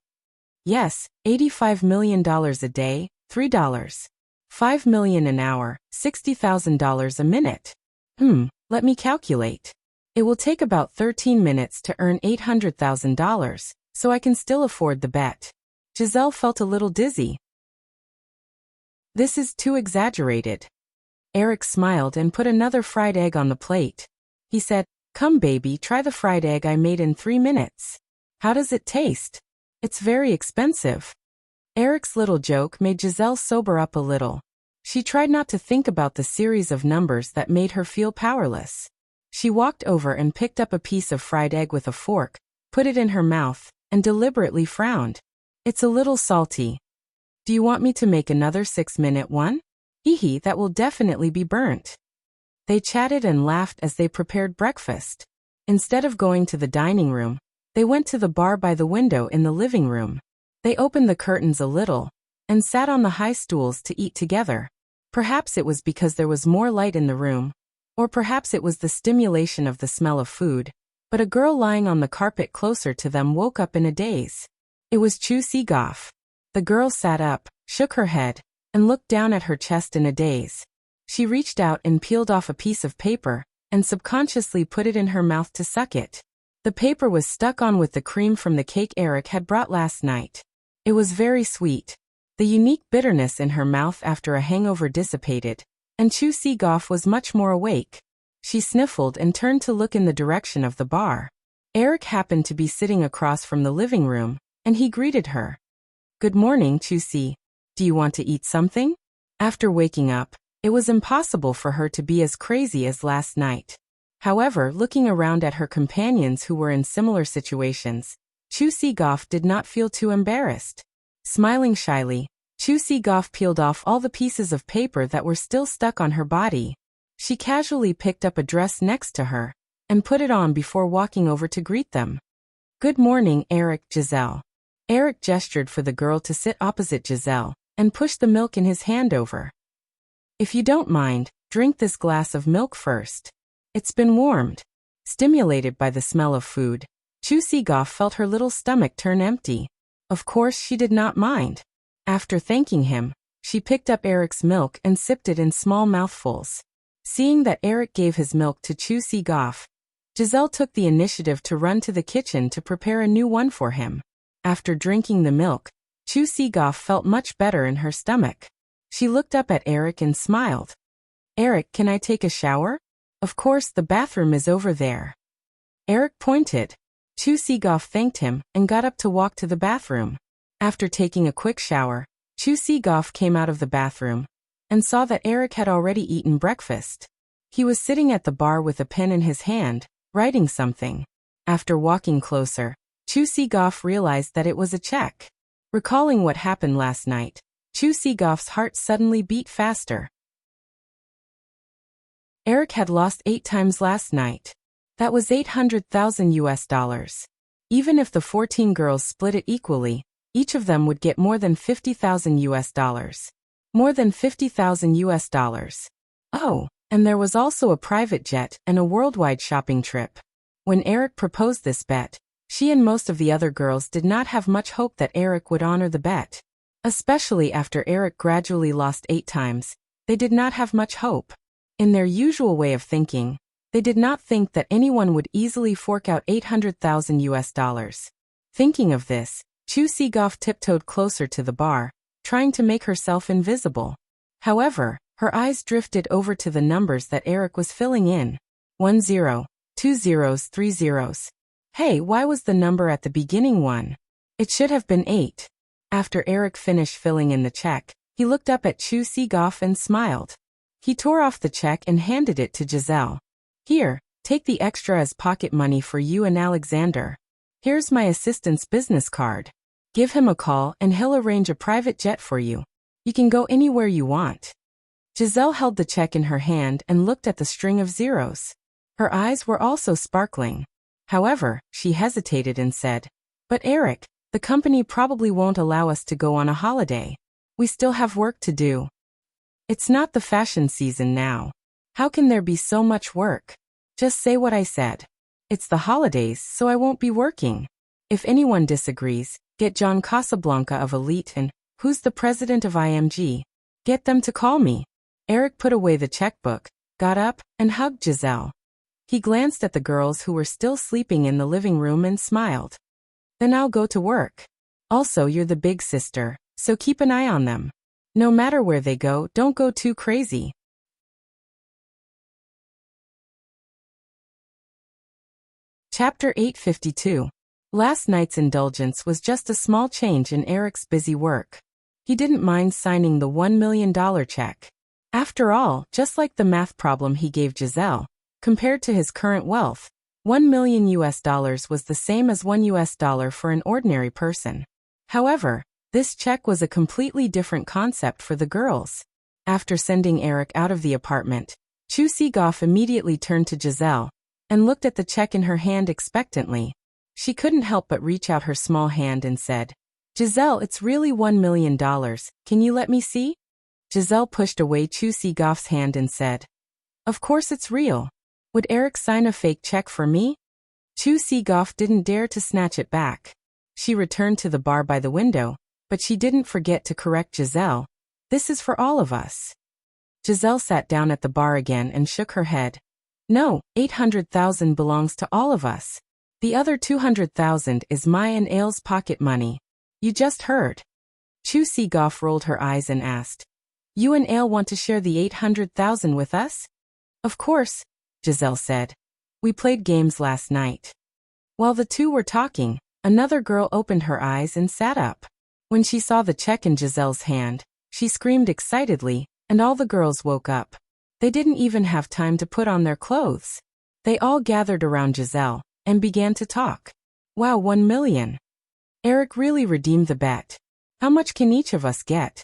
Yes, $85 million a day, $3. $5 million an hour, $60,000 a minute. Let me calculate. It will take about 13 minutes to earn $800,000, so I can still afford the bet. Giselle felt a little dizzy. This is too exaggerated. Eric smiled and put another fried egg on the plate. He said, "Come baby, try the fried egg I made in 3 minutes. How does it taste?" "It's very expensive." Eric's little joke made Giselle sober up a little. She tried not to think about the series of numbers that made her feel powerless. She walked over and picked up a piece of fried egg with a fork, put it in her mouth, and deliberately frowned. "It's a little salty. Do you want me to make another 6-minute one?" "Hee, that will definitely be burnt." They chatted and laughed as they prepared breakfast. Instead of going to the dining room, they went to the bar by the window in the living room. They opened the curtains a little and sat on the high stools to eat together. Perhaps it was because there was more light in the room, or perhaps it was the stimulation of the smell of food, but a girl lying on the carpet closer to them woke up in a daze. It was Chu Si-goff. The girl sat up, shook her head, and looked down at her chest in a daze. She reached out and peeled off a piece of paper, and subconsciously put it in her mouth to suck it. The paper was stuck on with the cream from the cake Eric had brought last night. It was very sweet. The unique bitterness in her mouth after a hangover dissipated, and Chu Si-goff was much more awake. She sniffled and turned to look in the direction of the bar. Eric happened to be sitting across from the living room, and he greeted her. "Good morning, Chu Si. Do you want to eat something?" After waking up, it was impossible for her to be as crazy as last night. However, looking around at her companions who were in similar situations, Chu Si-goff did not feel too embarrassed. Smiling shyly, Chu Si-goff peeled off all the pieces of paper that were still stuck on her body. She casually picked up a dress next to her and put it on before walking over to greet them. "Good morning, Eric, Giselle." Eric gestured for the girl to sit opposite Giselle and pushed the milk in his hand over. "If you don't mind, drink this glass of milk first. It's been warmed." Stimulated by the smell of food, Chu Si-goff felt her little stomach turn empty. Of course she did not mind. After thanking him, she picked up Eric's milk and sipped it in small mouthfuls. Seeing that Eric gave his milk to Chu Si-goff, Giselle took the initiative to run to the kitchen to prepare a new one for him. After drinking the milk, Chu Si-goff felt much better in her stomach. She looked up at Eric and smiled. "Eric, can I take a shower?" "Of course, the bathroom is over there." Eric pointed. Chu Si-goff thanked him and got up to walk to the bathroom. After taking a quick shower, Chu Si-goff came out of the bathroom and saw that Eric had already eaten breakfast. He was sitting at the bar with a pen in his hand, writing something. After walking closer, Chu Si-goff realized that it was a check. Recalling what happened last night, Chu Si-goff's heart suddenly beat faster. Eric had lost 8 times last night. That was $800,000. Even if the 14 girls split it equally, each of them would get more than $50,000. More than $50,000. Oh, and there was also a private jet and a worldwide shopping trip. When Eric proposed this bet, she and most of the other girls did not have much hope that Eric would honor the bet. Especially after Eric gradually lost 8 times, they did not have much hope. In their usual way of thinking, they did not think that anyone would easily fork out $800,000. Thinking of this, Chu Si-goff tiptoed closer to the bar, trying to make herself invisible. However, her eyes drifted over to the numbers that Eric was filling in. 1 0, 2 zeros, 3 zeros. Hey, why was the number at the beginning 1? It should have been 8. After Eric finished filling in the check, he looked up at Chu Si-goff and smiled. He tore off the check and handed it to Giselle. "Here, take the extra as pocket money for you and Alexander. Here's my assistant's business card. Give him a call and he'll arrange a private jet for you. You can go anywhere you want." Giselle held the check in her hand and looked at the string of zeros. Her eyes were also sparkling. However, she hesitated and said, "But Eric, the company probably won't allow us to go on a holiday. We still have work to do. It's not the fashion season now. How can there be so much work? Just say what I said. It's the holidays, so I won't be working." If anyone disagrees, get John Casablanca of Elite and, who's the president of IMG? Get them to call me. Eric put away the checkbook, got up, and hugged Giselle. He glanced at the girls who were still sleeping in the living room and smiled. Then I'll go to work. Also, you're the big sister, so keep an eye on them. No matter where they go, don't go too crazy. Chapter 852. Last night's indulgence was just a small change in Eric's busy work. He didn't mind signing the $1 million check. After all, just like the math problem he gave Giselle, compared to his current wealth, $1 million was the same as $1 for an ordinary person. However, this check was a completely different concept for the girls. After sending Eric out of the apartment, Chu Seagoff immediately turned to Giselle and looked at the check in her hand expectantly. She couldn't help but reach out her small hand and said, Giselle, it's really $1 million. Can you let me see? Giselle pushed away Chu Seagoff's hand and said, Of course it's real. Would Eric sign a fake check for me? Chu Seagoff didn't dare to snatch it back. She returned to the bar by the window, but she didn't forget to correct Giselle. This is for all of us. Giselle sat down at the bar again and shook her head. No, $800,000 belongs to all of us. The other $200,000 is my and Aile's pocket money. You just heard. Chu Seagoff rolled her eyes and asked, You and Aile want to share the $800,000 with us? Of course, Giselle said. We played games last night. While the two were talking, another girl opened her eyes and sat up. When she saw the check in Giselle's hand, she screamed excitedly, and all the girls woke up. They didn't even have time to put on their clothes. They all gathered around Giselle and began to talk. Wow, $1 million. Eric really redeemed the bet. How much can each of us get?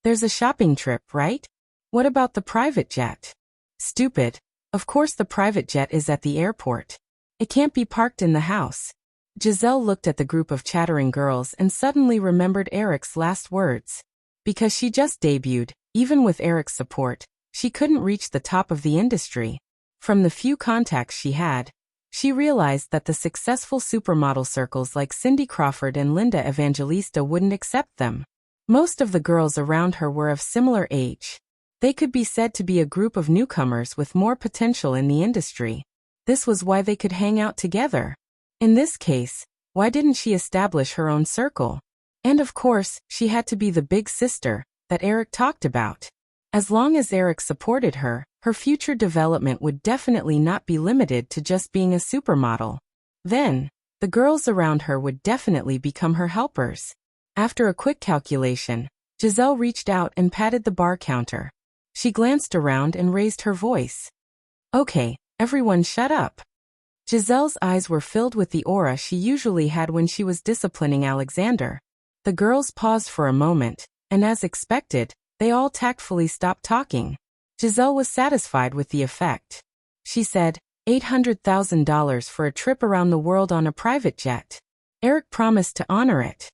There's a shopping trip, right? What about the private jet? Stupid. Of course the private jet is at the airport. It can't be parked in the house. Giselle looked at the group of chattering girls and suddenly remembered Eric's last words. Because she just debuted, even with Eric's support, she couldn't reach the top of the industry. From the few contacts she had, she realized that the successful supermodel circles like Cindy Crawford and Linda Evangelista wouldn't accept them. Most of the girls around her were of similar age. They could be said to be a group of newcomers with more potential in the industry. This was why they could hang out together. In this case, why didn't she establish her own circle? And of course, she had to be the big sister that Eric talked about. As long as Eric supported her, her future development would definitely not be limited to just being a supermodel. Then, the girls around her would definitely become her helpers. After a quick calculation, Giselle reached out and patted the bar counter. She glanced around and raised her voice. Okay, everyone shut up. Giselle's eyes were filled with the aura she usually had when she was disciplining Alexander. The girls paused for a moment, and as expected, they all tactfully stopped talking. Giselle was satisfied with the effect. She said, $800,000 for a trip around the world on a private jet. Eric promised to honor it.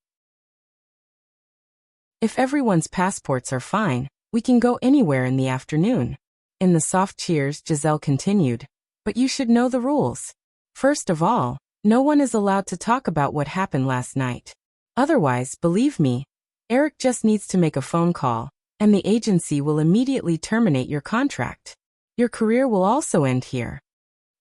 If everyone's passports are fine, we can go anywhere in the afternoon. In the soft cheers, Giselle continued, but you should know the rules. First of all, no one is allowed to talk about what happened last night. Otherwise, believe me, Eric just needs to make a phone call, and the agency will immediately terminate your contract. Your career will also end here.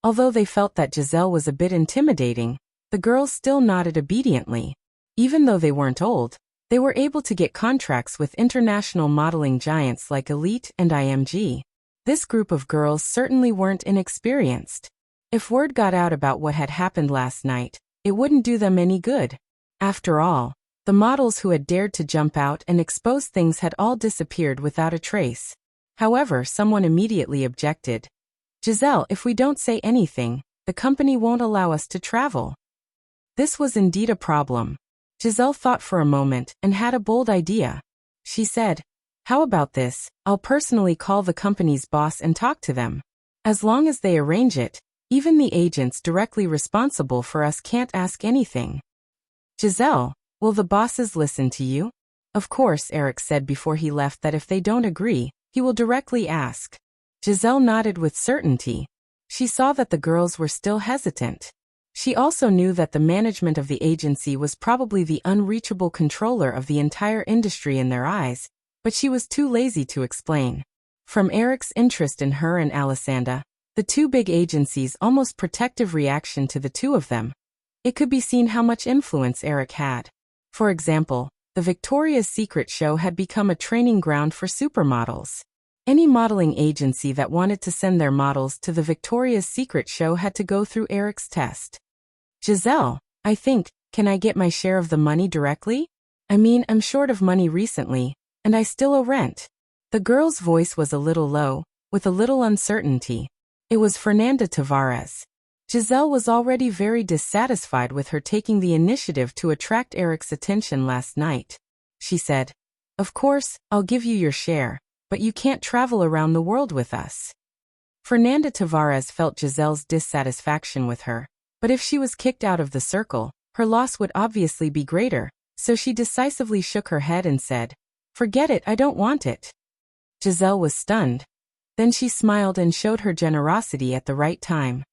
Although they felt that Giselle was a bit intimidating, the girls still nodded obediently. Even though they weren't old, they were able to get contracts with international modeling giants like Elite and IMG. This group of girls certainly weren't inexperienced. If word got out about what had happened last night, it wouldn't do them any good. After all, the models who had dared to jump out and expose things had all disappeared without a trace. However, someone immediately objected. Giselle, if we don't say anything, the company won't allow us to travel. This was indeed a problem. Giselle thought for a moment and had a bold idea. She said, How about this? I'll personally call the company's boss and talk to them. As long as they arrange it, even the agents directly responsible for us can't ask anything. Giselle, will the bosses listen to you? Of course, Eric said before he left that if they don't agree, he will directly ask. Giselle nodded with certainty. She saw that the girls were still hesitant. She also knew that the management of the agency was probably the unreachable controller of the entire industry in their eyes, but she was too lazy to explain. From Eric's interest in her and Alessandra, the two big agencies' almost protective reaction to the two of them, it could be seen how much influence Eric had. For example, the Victoria's Secret show had become a training ground for supermodels. Any modeling agency that wanted to send their models to the Victoria's Secret show had to go through Eric's test. Giselle, I think, can I get my share of the money directly? I mean, I'm short of money recently, and I still owe rent. The girl's voice was a little low, with a little uncertainty. It was Fernanda Tavares. Giselle was already very dissatisfied with her taking the initiative to attract Eric's attention last night. She said, "Of course, I'll give you your share, but you can't travel around the world with us." Fernanda Tavares felt Giselle's dissatisfaction with her, but if she was kicked out of the circle, her loss would obviously be greater, so she decisively shook her head and said, "Forget it, I don't want it." Giselle was stunned. Then she smiled and showed her generosity at the right time.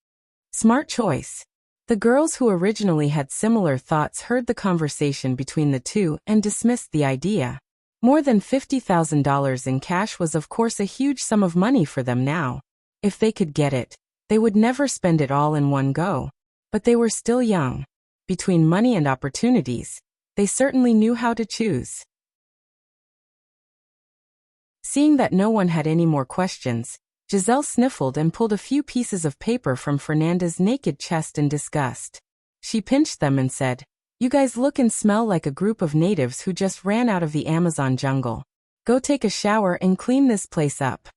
Smart choice. The girls who originally had similar thoughts heard the conversation between the two and dismissed the idea. More than $50,000 in cash was of course a huge sum of money for them now. If they could get it, they would never spend it all in one go. But they were still young. Between money and opportunities, they certainly knew how to choose. Seeing that no one had any more questions, Giselle sniffled and pulled a few pieces of paper from Fernanda's naked chest in disgust. She pinched them and said, "You guys look and smell like a group of natives who just ran out of the Amazon jungle. Go take a shower and clean this place up."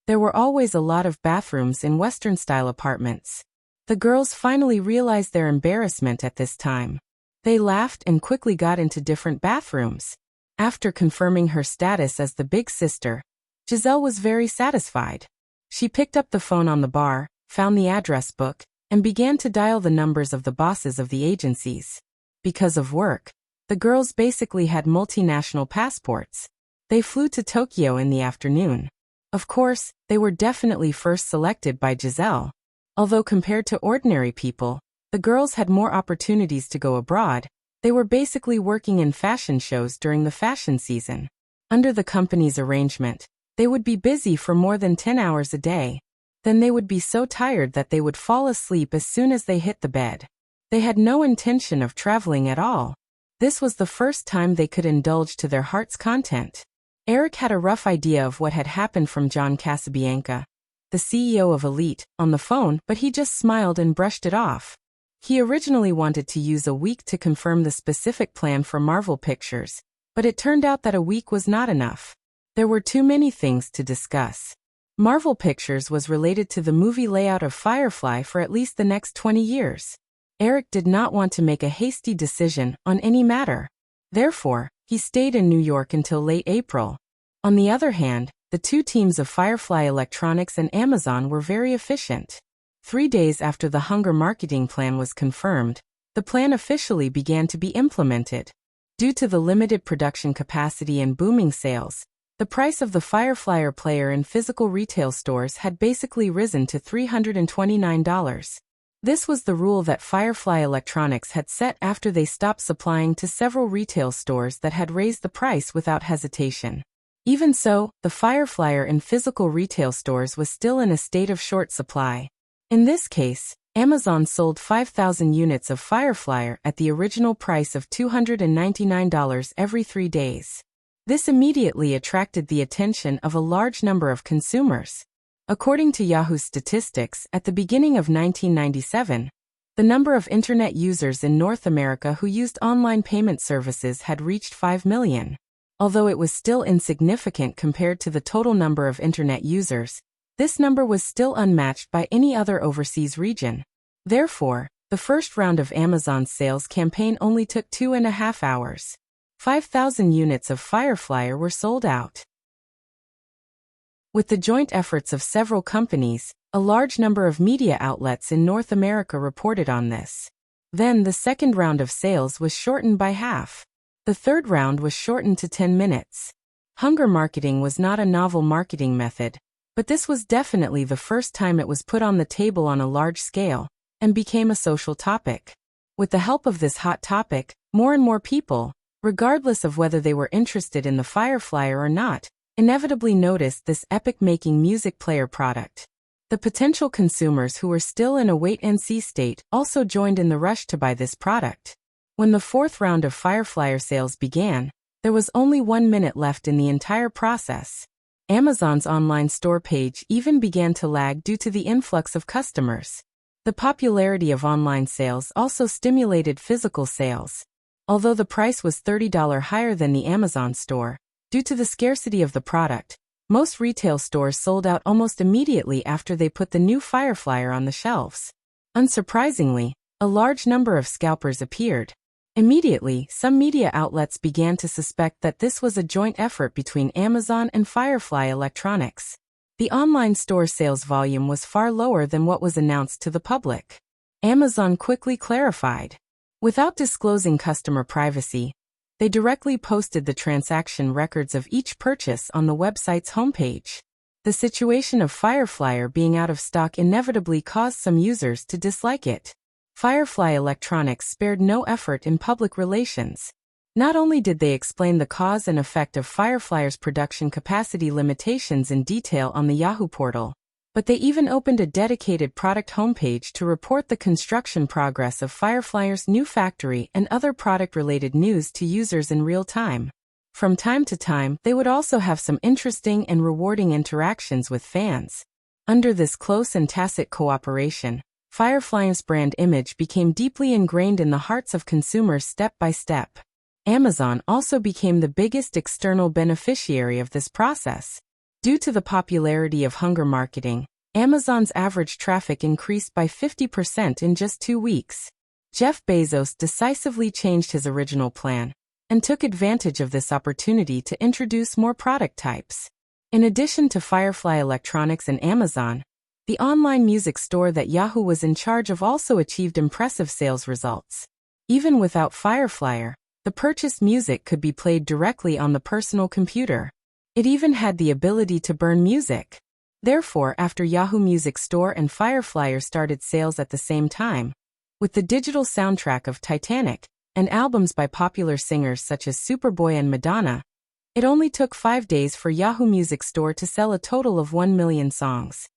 There were always a lot of bathrooms in Western-style apartments. The girls finally realized their embarrassment at this time. They laughed and quickly got into different bathrooms. After confirming her status as the big sister, Giselle was very satisfied. She picked up the phone on the bar, found the address book, and began to dial the numbers of the bosses of the agencies. Because of work, the girls basically had multinational passports. They flew to Tokyo in the afternoon. Of course, they were definitely first selected by Giselle. Although compared to ordinary people, the girls had more opportunities to go abroad. They were basically working in fashion shows during the fashion season. Under the company's arrangement, they would be busy for more than 10 hours a day. Then they would be so tired that they would fall asleep as soon as they hit the bed. They had no intention of traveling at all. This was the first time they could indulge to their heart's content. Eric had a rough idea of what had happened from John Casabianca, the CEO of Elite, on the phone, but he just smiled and brushed it off. He originally wanted to use a week to confirm the specific plan for Marvel Pictures, but it turned out that a week was not enough. There were too many things to discuss. Marvel Pictures was related to the movie layout of Firefly for at least the next 20 years. Eric did not want to make a hasty decision on any matter. Therefore, he stayed in New York until late April. On the other hand, the two teams of Firefly Electronics and Amazon were very efficient. 3 days after the Hunger marketing plan was confirmed, the plan officially began to be implemented. Due to the limited production capacity and booming sales, the price of the Fireflyer player in physical retail stores had basically risen to $329. This was the rule that Firefly Electronics had set after they stopped supplying to several retail stores that had raised the price without hesitation. Even so, the Fireflyer in physical retail stores was still in a state of short supply. In this case, Amazon sold 5,000 units of Fireflyer at the original price of $299 every 3 days. This immediately attracted the attention of a large number of consumers. According to Yahoo's statistics, at the beginning of 1997, the number of Internet users in North America who used online payment services had reached 5 million. Although it was still insignificant compared to the total number of Internet users, this number was still unmatched by any other overseas region. Therefore, the first round of Amazon's sales campaign only took 2.5 hours. 5,000 units of Fireflyer were sold out. With the joint efforts of several companies, a large number of media outlets in North America reported on this. Then the second round of sales was shortened by half. The third round was shortened to 10 minutes. Hunger marketing was not a novel marketing method, but this was definitely the first time it was put on the table on a large scale. and became a social topic. With the help of this hot topic, more and more people, regardless of whether they were interested in the Fireflyer or not, inevitably noticed this epic-making music player product. The potential consumers who were still in a wait-and-see state also joined in the rush to buy this product. When the fourth round of Fireflyer sales began, there was only 1 minute left in the entire process. Amazon's online store page even began to lag due to the influx of customers. The popularity of online sales also stimulated physical sales. Although the price was $30 higher than the Amazon store, due to the scarcity of the product, most retail stores sold out almost immediately after they put the new Fireflyer on the shelves. Unsurprisingly, a large number of scalpers appeared. Immediately, some media outlets began to suspect that this was a joint effort between Amazon and Firefly Electronics. The online store sales volume was far lower than what was announced to the public. Amazon quickly clarified. Without disclosing customer privacy, they directly posted the transaction records of each purchase on the website's homepage. The situation of Fireflyer being out of stock inevitably caused some users to dislike it. Firefly Electronics spared no effort in public relations. Not only did they explain the cause and effect of Fireflyer's production capacity limitations in detail on the Yahoo portal, but they even opened a dedicated product homepage to report the construction progress of Fireflyer's new factory and other product-related news to users in real time. From time to time, they would also have some interesting and rewarding interactions with fans. Under this close and tacit cooperation, Firefly's brand image became deeply ingrained in the hearts of consumers step by step. Amazon also became the biggest external beneficiary of this process. Due to the popularity of hunger marketing, Amazon's average traffic increased by 50% in just 2 weeks. Jeff Bezos decisively changed his original plan and took advantage of this opportunity to introduce more product types. In addition to Firefly Electronics and Amazon, the online music store that Yahoo was in charge of also achieved impressive sales results. Even without Fireflyer, the purchased music could be played directly on the personal computer. It even had the ability to burn music. Therefore, after Yahoo Music Store and Fireflyer started sales at the same time, with the digital soundtrack of Titanic and albums by popular singers such as Superboy and Madonna, it only took 5 days for Yahoo Music Store to sell a total of 1 million songs.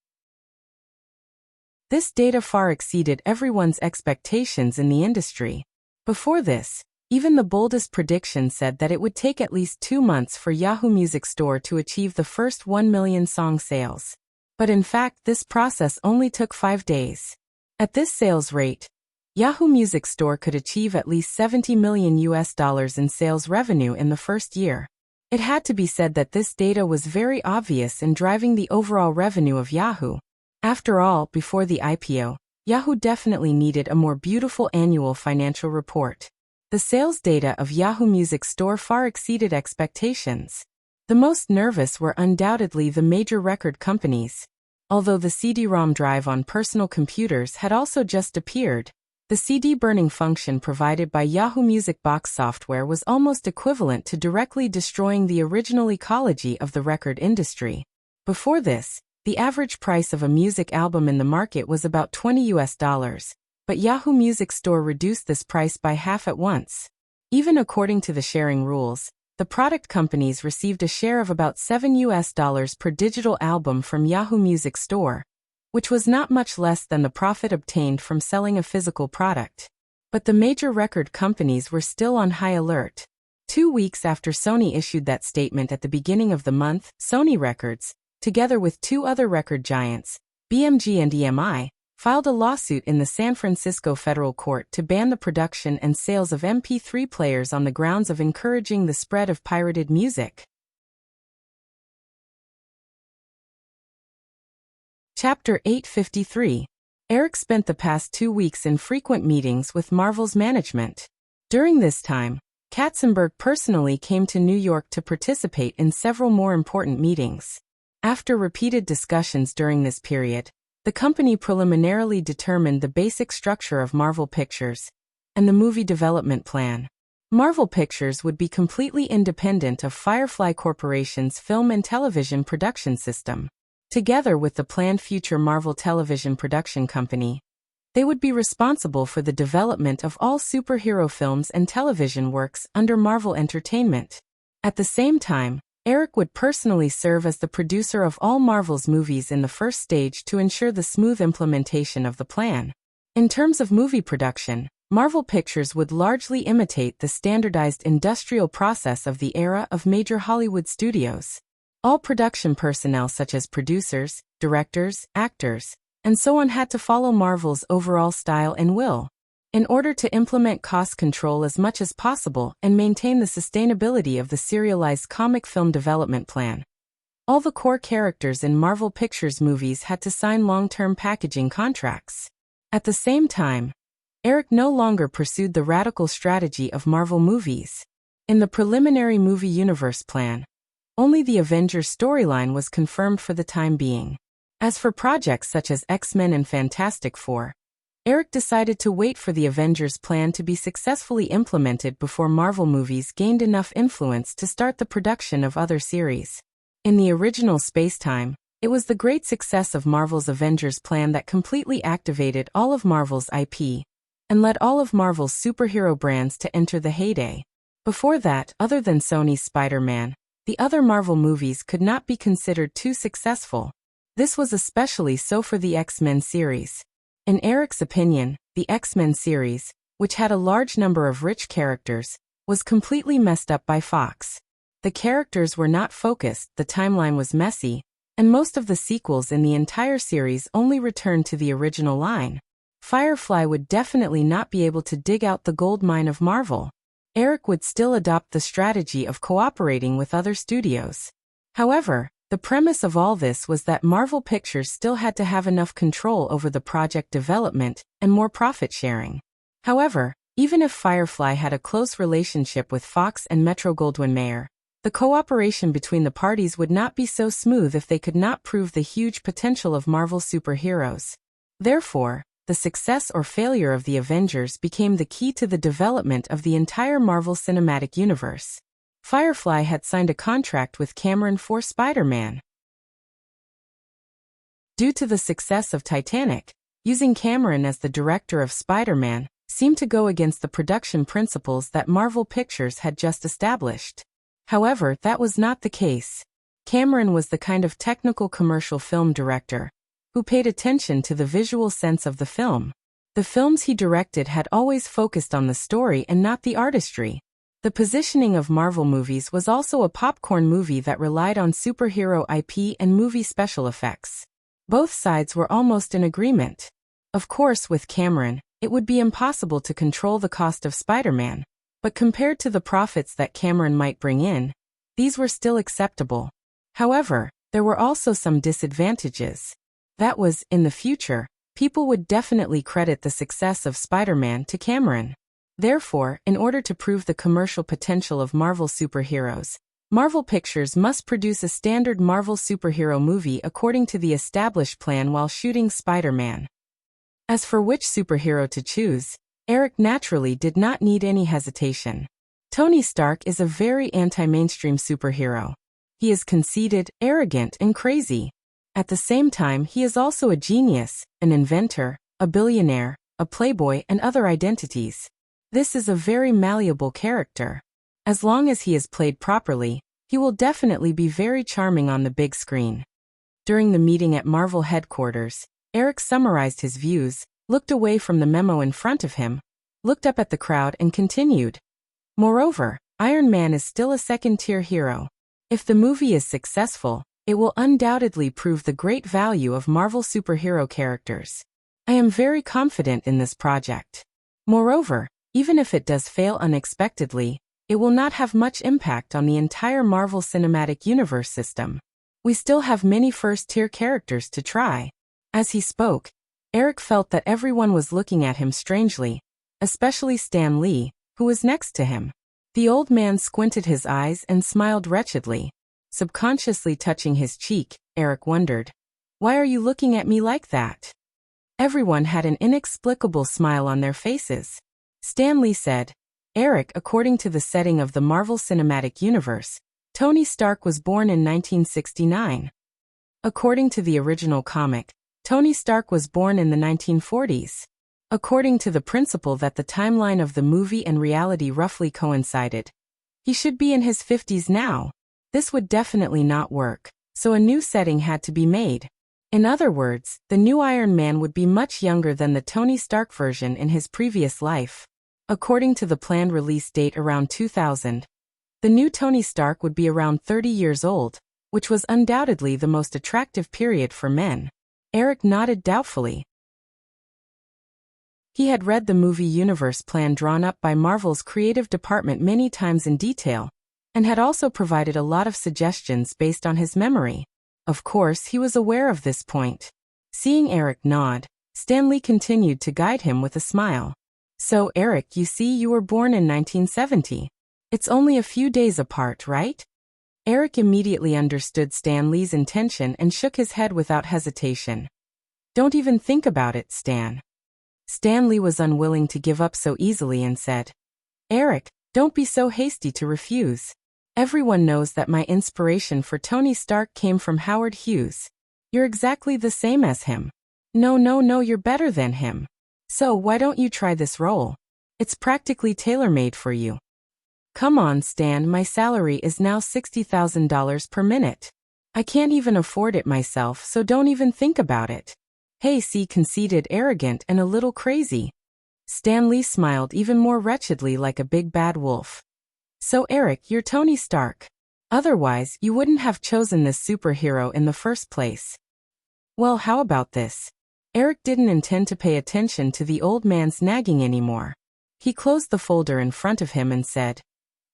This data far exceeded everyone's expectations in the industry. Before this, even the boldest prediction said that it would take at least 2 months for Yahoo Music Store to achieve the first 1 million song sales. But in fact, this process only took 5 days. At this sales rate, Yahoo Music Store could achieve at least $70 million in sales revenue in the first year. It had to be said that this data was very obvious in driving the overall revenue of Yahoo. After all, before the IPO, Yahoo definitely needed a more beautiful annual financial report. The sales data of Yahoo Music Store far exceeded expectations. The most nervous were undoubtedly the major record companies. Although the CD-ROM drive on personal computers had also just appeared, the CD burning function provided by Yahoo Music Box software was almost equivalent to directly destroying the original ecology of the record industry. Before this, the average price of a music album in the market was about $20, but Yahoo Music Store reduced this price by half at once. Even according to the sharing rules, the product companies received a share of about $7 per digital album from Yahoo Music Store, which was not much less than the profit obtained from selling a physical product. But the major record companies were still on high alert. 2 weeks after Sony issued that statement at the beginning of the month, Sony Records, together with 2 other record giants, BMG and EMI, filed a lawsuit in the San Francisco federal court to ban the production and sales of MP3 players on the grounds of encouraging the spread of pirated music. Chapter 853. Eric spent the past 2 weeks in frequent meetings with Marvel's management. During this time, Katzenberg personally came to New York to participate in several more important meetings. After repeated discussions during this period, the company preliminarily determined the basic structure of Marvel Pictures and the movie development plan. Marvel Pictures would be completely independent of Firefly Corporation's film and television production system. Together with the planned future Marvel Television production company, They would be responsible for the development of all superhero films and television works under Marvel Entertainment. At the same time, Eric would personally serve as the producer of all Marvel's movies in the first stage to ensure the smooth implementation of the plan. In terms of movie production, Marvel Pictures would largely imitate the standardized industrial process of the era of major Hollywood studios. All production personnel such as producers, directors, actors, and so on had to follow Marvel's overall style and will, in order to implement cost control as much as possible and maintain the sustainability of the serialized comic film development plan. All the core characters in Marvel Pictures movies had to sign long-term packaging contracts. At the same time, Eric no longer pursued the radical strategy of Marvel movies. In the preliminary movie universe plan, only the Avengers storyline was confirmed for the time being. As for projects such as X-Men and Fantastic Four, Eric decided to wait for the Avengers plan to be successfully implemented before Marvel movies gained enough influence to start the production of other series. In the original space-time, it was the great success of Marvel's Avengers plan that completely activated all of Marvel's IP and led all of Marvel's superhero brands to enter the heyday. Before that, other than Sony's Spider-Man, the other Marvel movies could not be considered too successful. This was especially so for the X-Men series. In Eric's opinion, the X-Men series, which had a large number of rich characters, was completely messed up by Fox. The characters were not focused, the timeline was messy, and most of the sequels in the entire series only returned to the original line. Firefly would definitely not be able to dig out the gold mine of Marvel. Eric would still adopt the strategy of cooperating with other studios. However, the premise of all this was that Marvel Pictures still had to have enough control over the project development and more profit sharing. However, even if Firefly had a close relationship with Fox and Metro-Goldwyn-Mayer, the cooperation between the parties would not be so smooth if they could not prove the huge potential of Marvel superheroes. Therefore, the success or failure of the Avengers became the key to the development of the entire Marvel Cinematic Universe. Firefly had signed a contract with Cameron for Spider-Man. Due to the success of Titanic, using Cameron as the director of Spider-Man seemed to go against the production principles that Marvel Pictures had just established. However, that was not the case. Cameron was the kind of technical commercial film director who paid attention to the visual sense of the film. The films he directed had always focused on the story and not the artistry. The positioning of Marvel movies was also a popcorn movie that relied on superhero IP and movie special effects. Both sides were almost in agreement. Of course, with Cameron, it would be impossible to control the cost of Spider-Man, but compared to the profits that Cameron might bring in, these were still acceptable. However, there were also some disadvantages. That was, in the future, people would definitely credit the success of Spider-Man to Cameron. Therefore, in order to prove the commercial potential of Marvel superheroes, Marvel Pictures must produce a standard Marvel superhero movie according to the established plan while shooting Spider-Man. As for which superhero to choose, Eric naturally did not need any hesitation. Tony Stark is a very anti-mainstream superhero. He is conceited, arrogant, and crazy. At the same time, he is also a genius, an inventor, a billionaire, a playboy, and other identities. This is a very malleable character. As long as he is played properly, he will definitely be very charming on the big screen. During the meeting at Marvel headquarters, Eric summarized his views, looked away from the memo in front of him, looked up at the crowd and continued. Moreover, Iron Man is still a second-tier hero. If the movie is successful, it will undoubtedly prove the great value of Marvel superhero characters. I am very confident in this project. Moreover, even if it does fail unexpectedly, it will not have much impact on the entire Marvel Cinematic Universe system. We still have many first-tier characters to try. As he spoke, Eric felt that everyone was looking at him strangely, especially Stan Lee, who was next to him. The old man squinted his eyes and smiled wretchedly. Subconsciously touching his cheek, Eric wondered, "Why are you looking at me like that?" Everyone had an inexplicable smile on their faces. Stan Lee said, "Eric, according to the setting of the Marvel Cinematic Universe, Tony Stark was born in 1969. According to the original comic, Tony Stark was born in the 1940s. According to the principle that the timeline of the movie and reality roughly coincided. He should be in his 50s now. This would definitely not work, so a new setting had to be made. In other words, the new Iron Man would be much younger than the Tony Stark version in his previous life. According to the planned release date around 2000, the new Tony Stark would be around 30 years old, which was undoubtedly the most attractive period for men. Eric nodded doubtfully. He had read the movie universe plan drawn up by Marvel's creative department many times in detail, and had also provided a lot of suggestions based on his memory. Of course, he was aware of this point. Seeing Eric nod, Stan Lee continued to guide him with a smile. So, Eric, you see, you were born in 1970. It's only a few days apart, right? Eric immediately understood Stan Lee's intention and shook his head without hesitation. Don't even think about it, Stan. Stan Lee was unwilling to give up so easily and said, Eric, don't be so hasty to refuse. Everyone knows that my inspiration for Tony Stark came from Howard Hughes. You're exactly the same as him. No, you're better than him. So why don't you try this role? It's practically tailor-made for you. Come on, Stan, my salary is now $60,000 per minute. I can't even afford it myself, so don't even think about it. Hey, see, conceited, arrogant, and a little crazy. Stan Lee smiled even more wretchedly like a big bad wolf. So Eric, you're Tony Stark. Otherwise, you wouldn't have chosen this superhero in the first place. Well, how about this? Eric didn't intend to pay attention to the old man's nagging anymore. He closed the folder in front of him and said,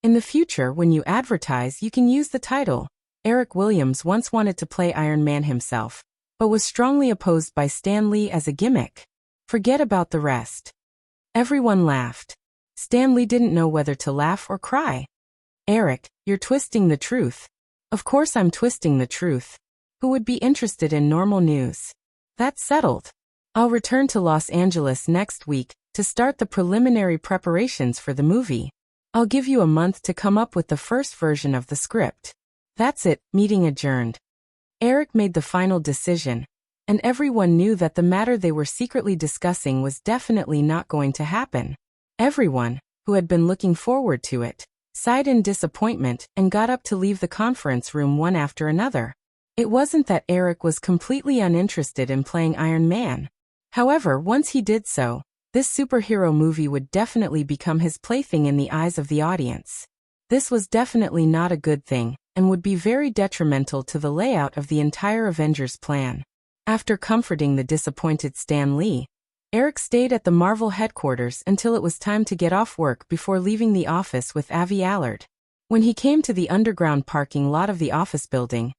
In the future, when you advertise, you can use the title. Eric Williams once wanted to play Iron Man himself, but was strongly opposed by Stan Lee as a gimmick. Forget about the rest. Everyone laughed. Stan Lee didn't know whether to laugh or cry. Eric, you're twisting the truth. Of course I'm twisting the truth. Who would be interested in normal news? That's settled. I'll return to Los Angeles next week to start the preliminary preparations for the movie. I'll give you a month to come up with the first version of the script. That's it, meeting adjourned. Eric made the final decision, and everyone knew that the matter they were secretly discussing was definitely not going to happen. Everyone, who had been looking forward to it, sighed in disappointment and got up to leave the conference room one after another. It wasn't that Eric was completely uninterested in playing Iron Man. However, once he did so, this superhero movie would definitely become his plaything in the eyes of the audience. This was definitely not a good thing, and would be very detrimental to the layout of the entire Avengers plan. After comforting the disappointed Stan Lee, Eric stayed at the Marvel headquarters until it was time to get off work before leaving the office with Avi Allard. When he came to the underground parking lot of the office building,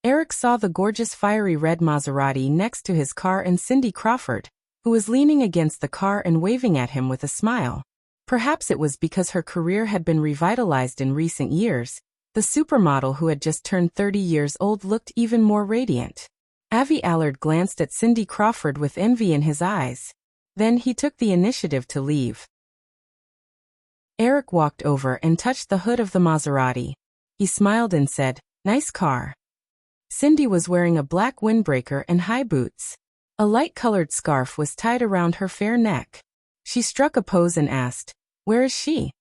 Eric saw the gorgeous fiery red Maserati next to his car and Cindy Crawford, who was leaning against the car and waving at him with a smile. Perhaps it was because her career had been revitalized in recent years. The supermodel who had just turned 30 years old looked even more radiant. Avi Allard glanced at Cindy Crawford with envy in his eyes. Then he took the initiative to leave. Eric walked over and touched the hood of the Maserati. He smiled and said, "Nice car." Cindy was wearing a black windbreaker and high boots. A light-colored scarf was tied around her fair neck. She struck a pose and asked, "Where is she?"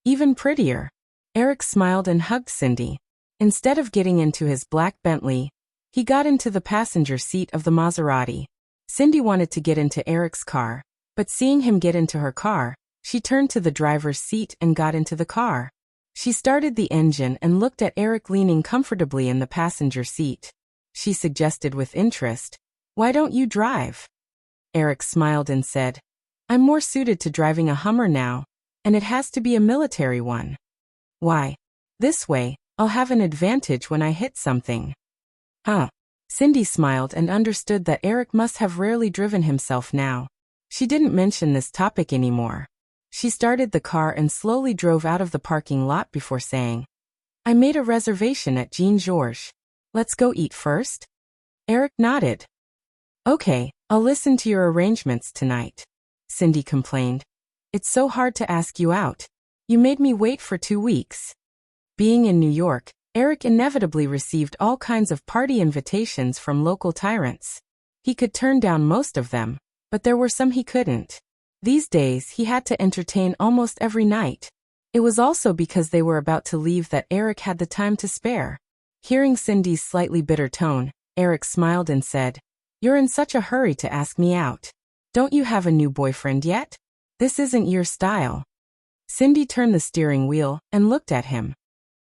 Even prettier. Eric smiled and hugged Cindy. Instead of getting into his black Bentley, he got into the passenger seat of the Maserati. Cindy wanted to get into Eric's car, but seeing him get into her car, she turned to the driver's seat and got into the car. She started the engine and looked at Eric leaning comfortably in the passenger seat. She suggested with interest, "Why don't you drive?" Eric smiled and said, "I'm more suited to driving a Hummer now, and it has to be a military one." "Why? This way, I'll have an advantage when I hit something." "Huh." Cindy smiled and understood that Eric must have rarely driven himself now. She didn't mention this topic anymore. She started the car and slowly drove out of the parking lot before saying, "I made a reservation at Jean Georges. Let's go eat first?" Eric nodded. "Okay, I'll listen to your arrangements tonight," Cindy complained. "It's so hard to ask you out. You made me wait for 2 weeks." Being in New York, Eric inevitably received all kinds of party invitations from local tyrants. He could turn down most of them, but there were some he couldn't. These days he had to entertain almost every night. It was also because they were about to leave that Eric had the time to spare. Hearing Cindy's slightly bitter tone, Eric smiled and said, "You're in such a hurry to ask me out. Don't you have a new boyfriend yet? This isn't your style." Cindy turned the steering wheel and looked at him.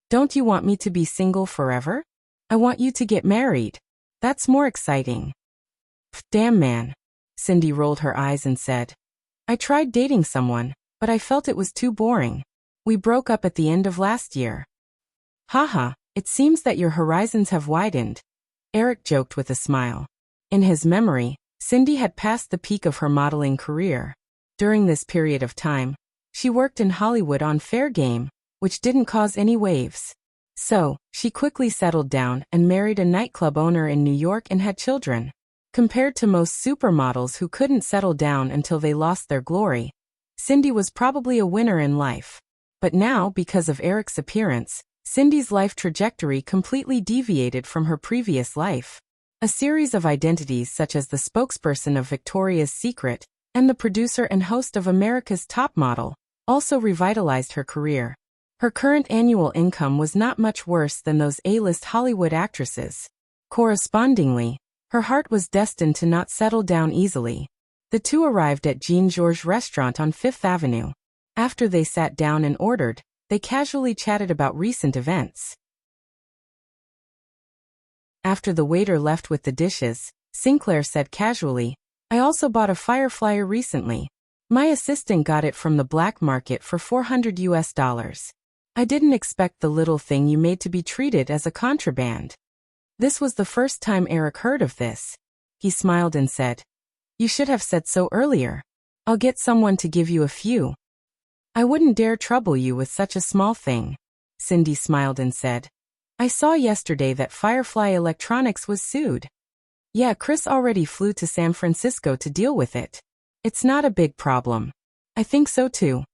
"Don't you want me to be single forever? I want you to get married. That's more exciting." "Damn man." Cindy rolled her eyes and said, "I tried dating someone, but I felt it was too boring. We broke up at the end of last year." "Haha, it seems that your horizons have widened," Eric joked with a smile. In his memory, Cindy had passed the peak of her modeling career. During this period of time, she worked in Hollywood on Fair Game, which didn't cause any waves. So, she quickly settled down and married a nightclub owner in New York and had children. Compared to most supermodels who couldn't settle down until they lost their glory, Cindy was probably a winner in life. But now, because of Eric's appearance, Cindy's life trajectory completely deviated from her previous life. A series of identities such as the spokesperson of Victoria's Secret and the producer and host of America's Top Model also revitalized her career. Her current annual income was not much worse than those A-list Hollywood actresses. Correspondingly, her heart was destined to not settle down easily. The two arrived at Jean-Georges restaurant on Fifth Avenue. After they sat down and ordered, they casually chatted about recent events. After the waiter left with the dishes, Sinclair said casually, "I also bought a Fireflyer recently. My assistant got it from the black market for $400. I didn't expect the little thing you made to be treated as a contraband." This was the first time Eric heard of this. He smiled and said, "You should have said so earlier. I'll get someone to give you a few." "I wouldn't dare trouble you with such a small thing," Cindy smiled and said. "I saw yesterday that Firefly Electronics was sued." "Yeah, Chris already flew to San Francisco to deal with it. It's not a big problem." "I think so too."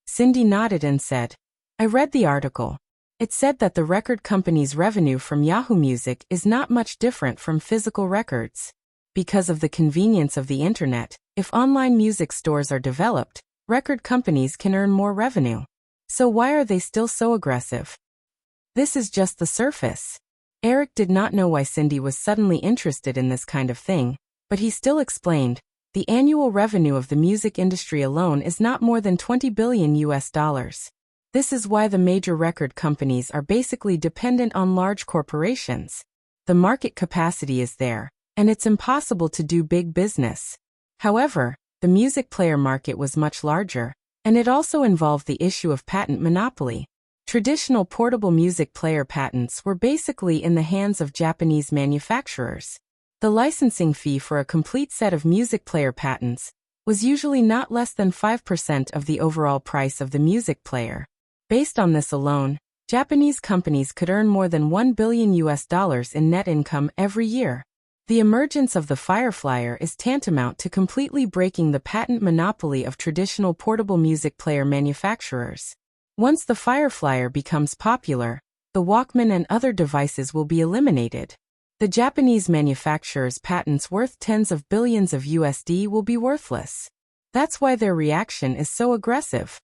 Cindy nodded and said, "I read the article. It said that the record company's revenue from Yahoo Music is not much different from physical records. Because of the convenience of the internet, if online music stores are developed, record companies can earn more revenue. So why are they still so aggressive?" This is just the surface. Eric did not know why Cindy was suddenly interested in this kind of thing, but he still explained, "The annual revenue of the music industry alone is not more than $20 billion US. This is why the major record companies are basically dependent on large corporations. The market capacity is there, and it's impossible to do big business." However, the music player market was much larger, and it also involved the issue of patent monopoly. Traditional portable music player patents were basically in the hands of Japanese manufacturers. The licensing fee for a complete set of music player patents was usually not less than 5% of the overall price of the music player. Based on this alone, Japanese companies could earn more than $1 billion US in net income every year. The emergence of the Fireflyer is tantamount to completely breaking the patent monopoly of traditional portable music player manufacturers. Once the Fireflyer becomes popular, the Walkman and other devices will be eliminated. The Japanese manufacturers' patents worth tens of billions of USD will be worthless. That's why their reaction is so aggressive.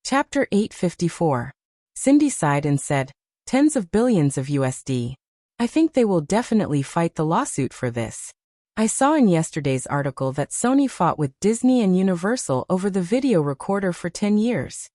Chapter 854. Cindy sighed and said, "Tens of billions of USD. I think they will definitely fight the lawsuit for this. I saw in yesterday's article that Sony fought with Disney and Universal over the video recorder for 10 years.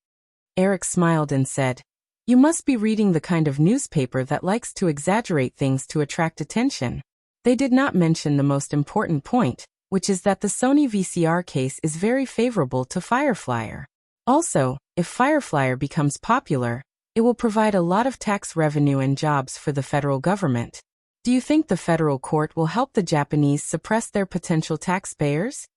Eric smiled and said, "You must be reading the kind of newspaper that likes to exaggerate things to attract attention." They did not mention the most important point, which is that the Sony VCR case is very favorable to Fireflyer. Also, if Fireflyer becomes popular, it will provide a lot of tax revenue and jobs for the federal government. Do you think the federal court will help the Japanese suppress their potential taxpayers?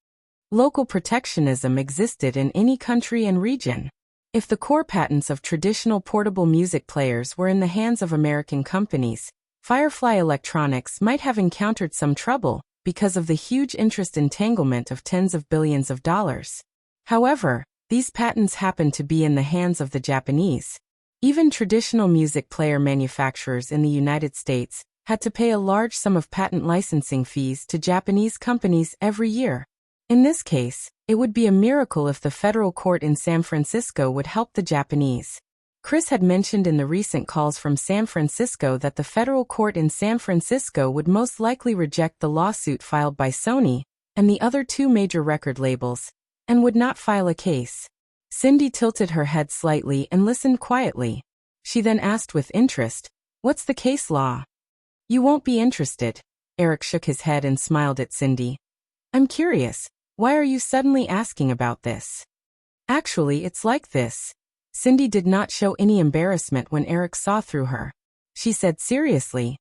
Local protectionism existed in any country and region. If the core patents of traditional portable music players were in the hands of American companies, Firefly Electronics might have encountered some trouble because of the huge interest entanglement of tens of billions of dollars. However, these patents happen to be in the hands of the Japanese. Even traditional music player manufacturers in the United States had to pay a large sum of patent licensing fees to Japanese companies every year. In this case, it would be a miracle if the federal court in San Francisco would help the Japanese. Chris had mentioned in the recent calls from San Francisco that the federal court in San Francisco would most likely reject the lawsuit filed by Sony and the other two major record labels, and would not file a case. Cindy tilted her head slightly and listened quietly. She then asked with interest, "What's the case law?" "You won't be interested." Eric shook his head and smiled at Cindy. "I'm curious, why are you suddenly asking about this?" "Actually, it's like this." Cindy did not show any embarrassment when Eric saw through her. She said seriously,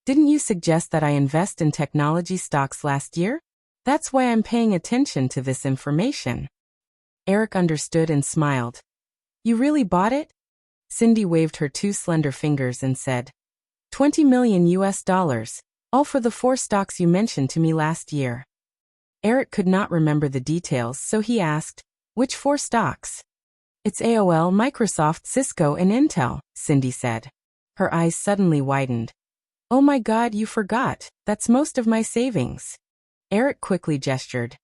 "Didn't you suggest that I invest in technology stocks last year? That's why I'm paying attention to this information." Eric understood and smiled. "You really bought it?" Cindy waved her two slender fingers and said, $20 million, all for the 4 stocks you mentioned to me last year." Eric could not remember the details, so he asked, "Which 4 stocks?" "It's AOL, Microsoft, Cisco, and Intel," Cindy said. Her eyes suddenly widened. "Oh my God, you forgot. That's most of my savings." Eric quickly gestured.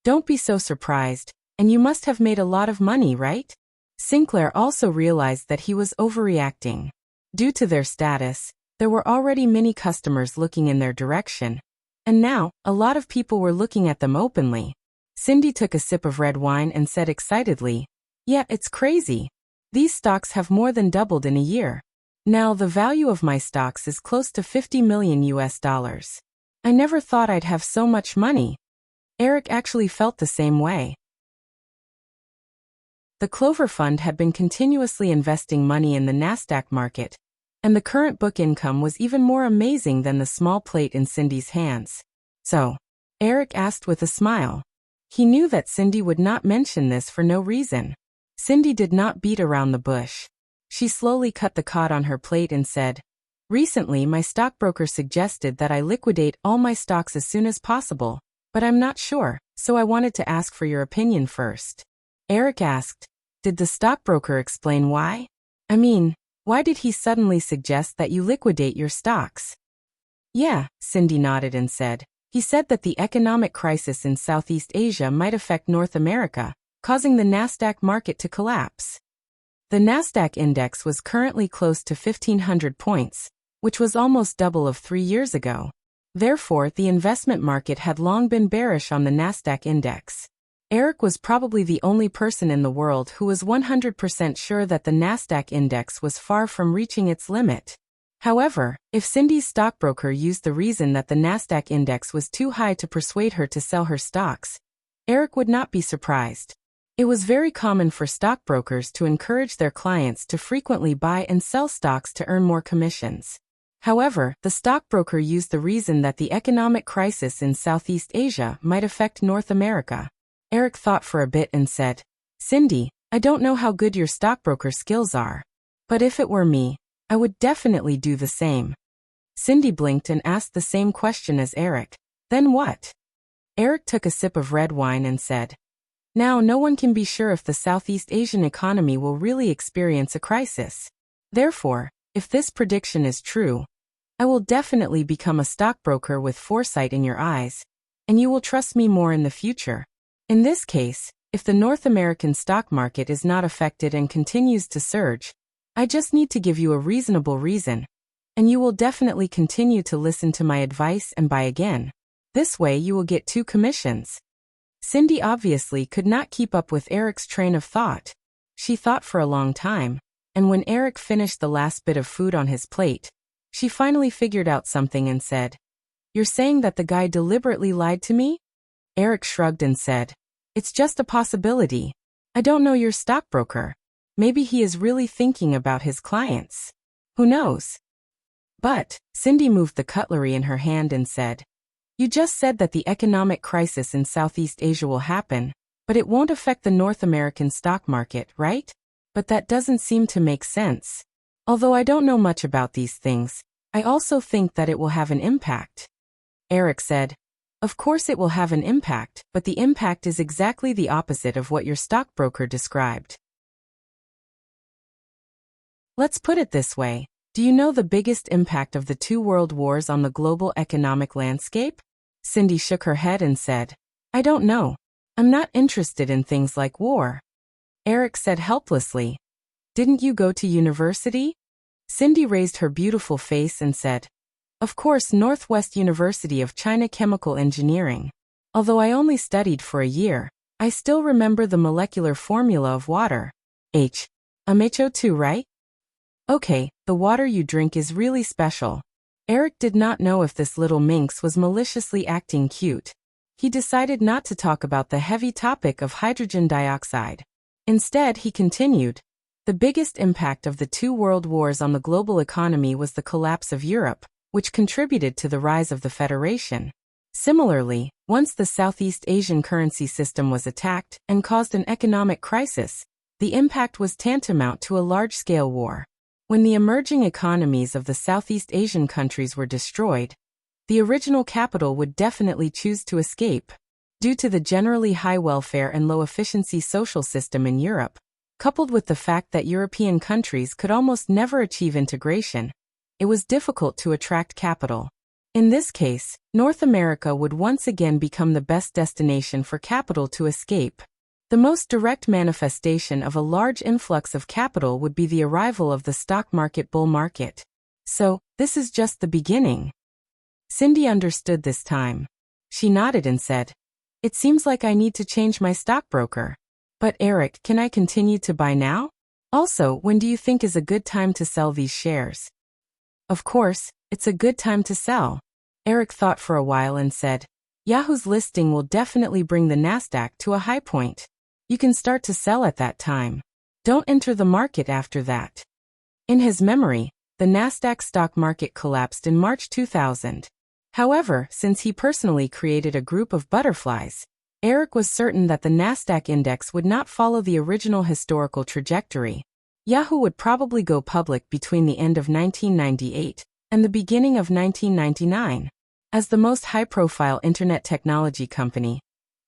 "Don't be so surprised, and you must have made a lot of money, right?" Sinclair also realized that he was overreacting. Due to their status, there were already many customers looking in their direction, and now, a lot of people were looking at them openly. Cindy took a sip of red wine and said excitedly, "Yeah, it's crazy. These stocks have more than doubled in a year. Now the value of my stocks is close to $50 million. I never thought I'd have so much money." Eric actually felt the same way. The Clover Fund had been continuously investing money in the Nasdaq market, and the current book income was even more amazing than the small plate in Cindy's hands. "So?" Eric asked with a smile. He knew that Cindy would not mention this for no reason. Cindy did not beat around the bush. She slowly cut the cod on her plate and said, "Recently my stockbroker suggested that I liquidate all my stocks as soon as possible, but I'm not sure, so I wanted to ask for your opinion first." Eric asked, "Did the stockbroker explain why? I mean, why did he suddenly suggest that you liquidate your stocks?" "Yeah," Cindy nodded and said, "he said that the economic crisis in Southeast Asia might affect North America, causing the Nasdaq market to collapse." The Nasdaq index was currently close to 1,500 points, which was almost double of 3 years ago. Therefore, the investment market had long been bearish on the Nasdaq index. Eric was probably the only person in the world who was 100% sure that the Nasdaq index was far from reaching its limit. However, if Cindy's stockbroker used the reason that the Nasdaq index was too high to persuade her to sell her stocks, Eric would not be surprised. It was very common for stockbrokers to encourage their clients to frequently buy and sell stocks to earn more commissions. However, the stockbroker used the reason that the economic crisis in Southeast Asia might affect North America. Eric thought for a bit and said, "Cindy, I don't know how good your stockbroker skills are, but if it were me, I would definitely do the same." Cindy blinked and asked the same question as Eric. "Then what?" Eric took a sip of red wine and said, "Now no one can be sure if the Southeast Asian economy will really experience a crisis. Therefore, if this prediction is true, I will definitely become a stockbroker with foresight in your eyes, and you will trust me more in the future. In this case, if the North American stock market is not affected and continues to surge, I just need to give you a reasonable reason, and you will definitely continue to listen to my advice and buy again. This way you will get 2 commissions." Cindy obviously could not keep up with Eric's train of thought. She thought for a long time, and when Eric finished the last bit of food on his plate, she finally figured out something and said, "You're saying that the guy deliberately lied to me?" Eric shrugged and said, "It's just a possibility. I don't know your stockbroker. Maybe he is really thinking about his clients. Who knows?" "But," Cindy moved the cutlery in her hand and said, "You just said that the economic crisis in Southeast Asia will happen, but it won't affect the North American stock market, right? But that doesn't seem to make sense. Although I don't know much about these things, I also think that it will have an impact." Eric said, "Of course it will have an impact, but the impact is exactly the opposite of what your stockbroker described. Let's put it this way. Do you know the biggest impact of the two world wars on the global economic landscape? Cindy shook her head and said, I don't know. I'm not interested in things like war. Eric said helplessly, Didn't you go to university? Cindy raised her beautiful face and said, Of course, Northwest University of China Chemical Engineering. Although I only studied for a year, I still remember the molecular formula of water. HMHO2, right? Okay, the water you drink is really special. Eric did not know if this little minx was maliciously acting cute. He decided not to talk about the heavy topic of hydrogen dioxide. Instead, he continued, The biggest impact of the two world wars on the global economy was the collapse of Europe, which contributed to the rise of the Federation. Similarly, once the Southeast Asian currency system was attacked and caused an economic crisis, the impact was tantamount to a large-scale war. When the emerging economies of the Southeast Asian countries were destroyed, the original capital would definitely choose to escape. Due to the generally high welfare and low-efficiency social system in Europe, coupled with the fact that European countries could almost never achieve integration, it was difficult to attract capital. In this case, North America would once again become the best destination for capital to escape. The most direct manifestation of a large influx of capital would be the arrival of the stock market bull market. So, this is just the beginning. Cindy understood this time. She nodded and said, It seems like I need to change my stockbroker. But Eric, can I continue to buy now? Also, when do you think is a good time to sell these shares? Of course, it's a good time to sell. Eric thought for a while and said, Yahoo's listing will definitely bring the Nasdaq to a high point. You can start to sell at that time. Don't enter the market after that. In his memory, the Nasdaq stock market collapsed in March 2000. However, since he personally created a group of butterflies, Eric was certain that the Nasdaq index would not follow the original historical trajectory. Yahoo would probably go public between the end of 1998 and the beginning of 1999. As the most high-profile internet technology company,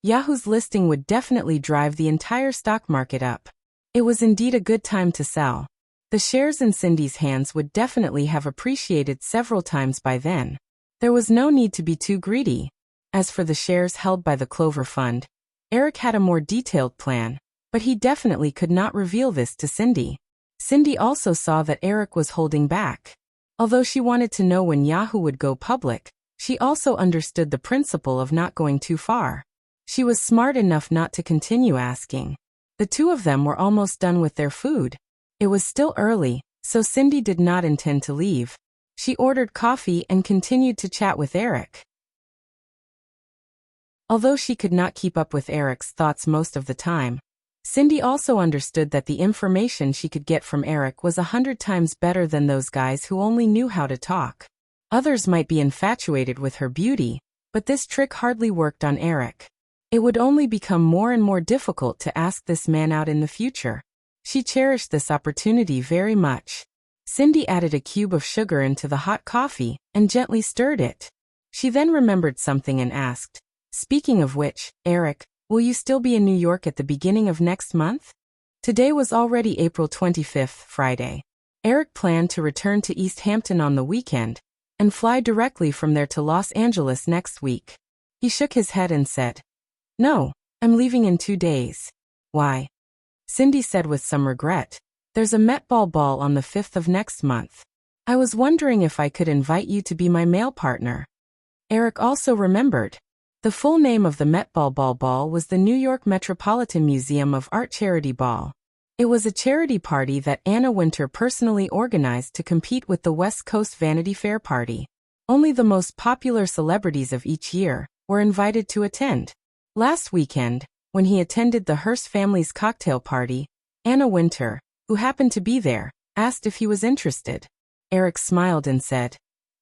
Yahoo's listing would definitely drive the entire stock market up. It was indeed a good time to sell. The shares in Cindy's hands would definitely have appreciated several times by then. There was no need to be too greedy. As for the shares held by the Clover Fund, Eric had a more detailed plan, but he definitely could not reveal this to Cindy. Cindy also saw that Eric was holding back. Although she wanted to know when Yahoo would go public, she also understood the principle of not going too far. She was smart enough not to continue asking. The two of them were almost done with their food. It was still early, so Cindy did not intend to leave. She ordered coffee and continued to chat with Eric. Although she could not keep up with Eric's thoughts most of the time, Cindy also understood that the information she could get from Eric was 100 times better than those guys who only knew how to talk. Others might be infatuated with her beauty, but this trick hardly worked on Eric. It would only become more and more difficult to ask this man out in the future. She cherished this opportunity very much. Cindy added a cube of sugar into the hot coffee and gently stirred it. She then remembered something and asked, Speaking of which, Eric, will you still be in New York at the beginning of next month? Today was already April 25th, Friday. Eric planned to return to East Hampton on the weekend and fly directly from there to Los Angeles next week. He shook his head and said, No, I'm leaving in 2 days. Why? Cindy said with some regret, There's a Met Ball on the 5th of next month. I was wondering if I could invite you to be my male partner. Eric also remembered. The full name of the Met Ball was the New York Metropolitan Museum of Art Charity Ball. It was a charity party that Anna Wintour personally organized to compete with the West Coast Vanity Fair party. Only the most popular celebrities of each year were invited to attend. Last weekend, when he attended the Hearst family's cocktail party, Anna Wintour, who happened to be there, asked if he was interested. Eric smiled and said,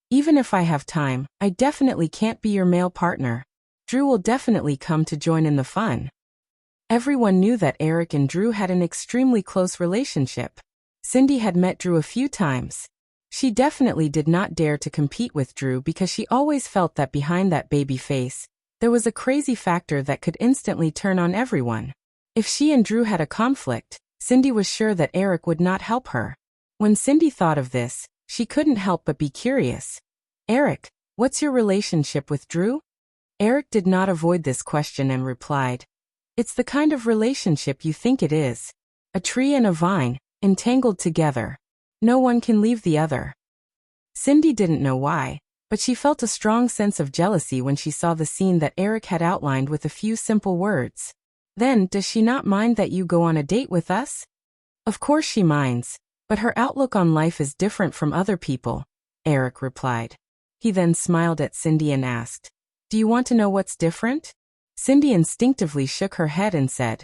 Even if I have time, I definitely can't be your male partner. Drew will definitely come to join in the fun. Everyone knew that Eric and Drew had an extremely close relationship. Cindy had met Drew a few times. She definitely did not dare to compete with Drew because she always felt that behind that baby face, there was a crazy factor that could instantly turn on everyone. If she and Drew had a conflict, Cindy was sure that Eric would not help her. When Cindy thought of this, She couldn't help but be curious. Eric, what's your relationship with Drew? Eric did not avoid this question and replied, it's the kind of relationship you think it is. A tree and a vine, entangled together. No one can leave the other. Cindy didn't know why, but she felt a strong sense of jealousy when she saw the scene that Eric had outlined with a few simple words. Then, does she not mind that you go on a date with us? Of course she minds, but her outlook on life is different from other people, Eric replied. He then smiled at Cindy and asked, do you want to know what's different? Cindy instinctively shook her head and said,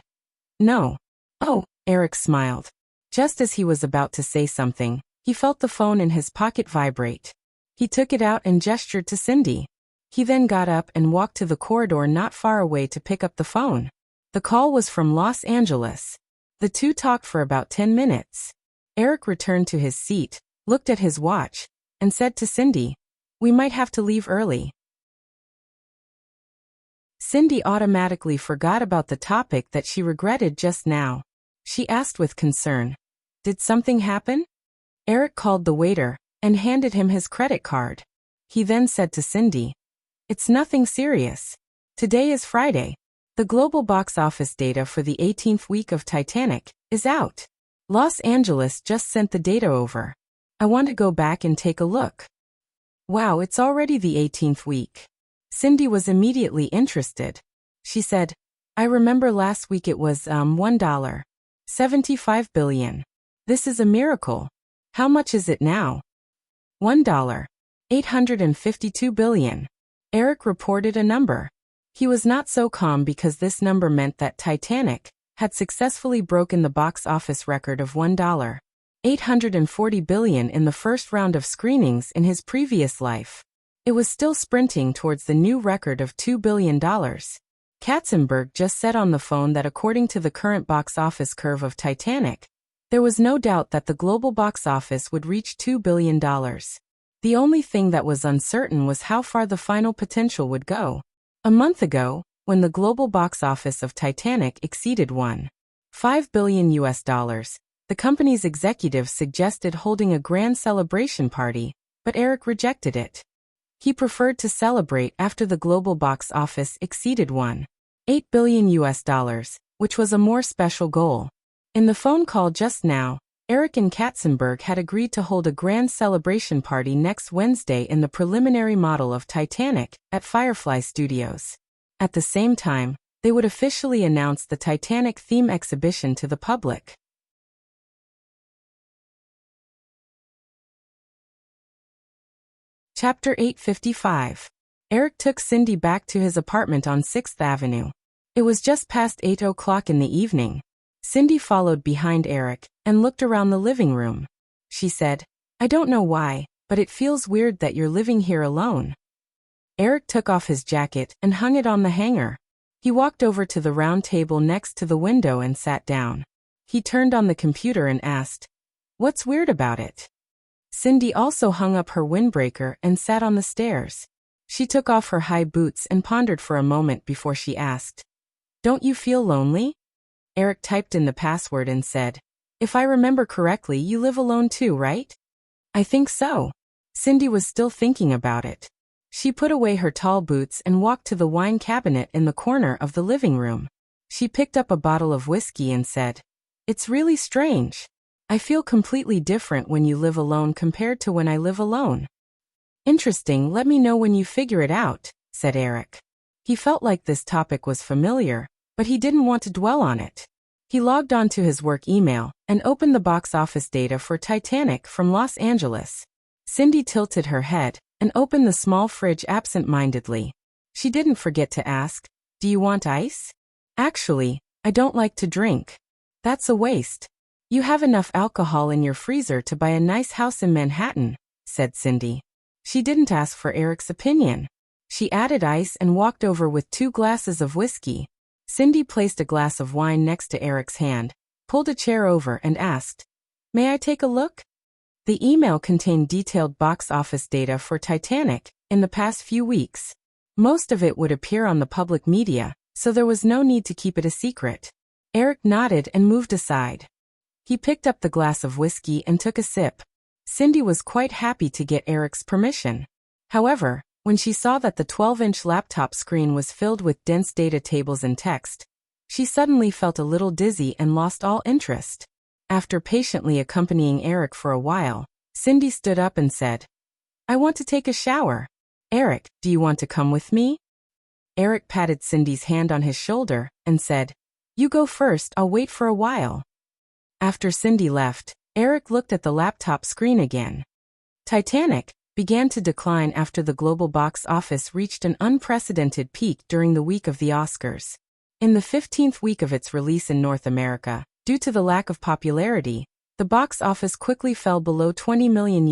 no. Oh, Eric smiled. Just as he was about to say something, he felt the phone in his pocket vibrate. He took it out and gestured to Cindy. He then got up and walked to the corridor not far away to pick up the phone. The call was from Los Angeles. The two talked for about 10 minutes. Eric returned to his seat, looked at his watch, and said to Cindy, we might have to leave early. Cindy automatically forgot about the topic that she regretted just now. She asked with concern, did something happen? Eric called the waiter and handed him his credit card. He then said to Cindy, it's nothing serious. Today is Friday. The global box office data for the 18th week of Titanic is out. Los Angeles just sent the data over. I want to go back and take a look. Wow, it's already the 18th week. Cindy was immediately interested. She said, I remember last week it was $1.75 billion. This is a miracle. How much is it now? $1.852 billion. Eric reported a number. He was not so calm because this number meant that Titanic had successfully broken the box office record of $1.840 billion in the first round of screenings in his previous life. It was still sprinting towards the new record of $2 billion. Katzenberg just said on the phone that according to the current box office curve of Titanic, there was no doubt that the global box office would reach $2 billion. The only thing that was uncertain was how far the final potential would go. A month ago, when the global box office of Titanic exceeded $1.5 billion, the company's executives suggested holding a grand celebration party, but Eric rejected it. He preferred to celebrate after the global box office exceeded $1.8 billion, which was a more special goal. In the phone call just now, Eric and Katzenberg had agreed to hold a grand celebration party next Wednesday in the preliminary model of Titanic at Firefly Studios. At the same time, they would officially announce the Titanic theme exhibition to the public. Chapter 855. Eric took Cindy back to his apartment on 6th Avenue. It was just past 8 o'clock in the evening. Cindy followed behind Eric and looked around the living room. She said, I don't know why, but it feels weird that you're living here alone. Eric took off his jacket and hung it on the hanger. He walked over to the round table next to the window and sat down. He turned on the computer and asked, what's weird about it? Cindy also hung up her windbreaker and sat on the stairs. She took off her high boots and pondered for a moment before she asked, don't you feel lonely? Eric typed in the password and said, if I remember correctly, you live alone too, right? I think so. Cindy was still thinking about it. She put away her tall boots and walked to the wine cabinet in the corner of the living room. She picked up a bottle of whiskey and said, it's really strange. I feel completely different when you live alone compared to when I live alone. Interesting, let me know when you figure it out, said Eric. He felt like this topic was familiar, but he didn't want to dwell on it. He logged on to his work email and opened the box office data for Titanic from Los Angeles. Cindy tilted her head and opened the small fridge absent-mindedly. She didn't forget to ask, do you want ice? Actually, I don't like to drink. That's a waste. You have enough alcohol in your freezer to buy a nice house in Manhattan, said Cindy. She didn't ask for Eric's opinion. She added ice and walked over with 2 glasses of whiskey. Cindy placed a glass of wine next to Eric's hand, pulled a chair over and asked, may I take a look? The email contained detailed box office data for Titanic in the past few weeks. Most of it would appear on the public media, so there was no need to keep it a secret. Eric nodded and moved aside. He picked up the glass of whiskey and took a sip. Cindy was quite happy to get Eric's permission. However, when she saw that the 12-inch laptop screen was filled with dense data tables and text, she suddenly felt a little dizzy and lost all interest. After patiently accompanying Eric for a while, Cindy stood up and said, "I want to take a shower. Eric, do you want to come with me?" Eric patted Cindy's hand on his shoulder and said, "You go first, I'll wait for a while." After Cindy left, Eric looked at the laptop screen again. Titanic began to decline after the global box office reached an unprecedented peak during the week of the Oscars. In the 15th week of its release in North America, due to the lack of popularity, the box office quickly fell below $20 million,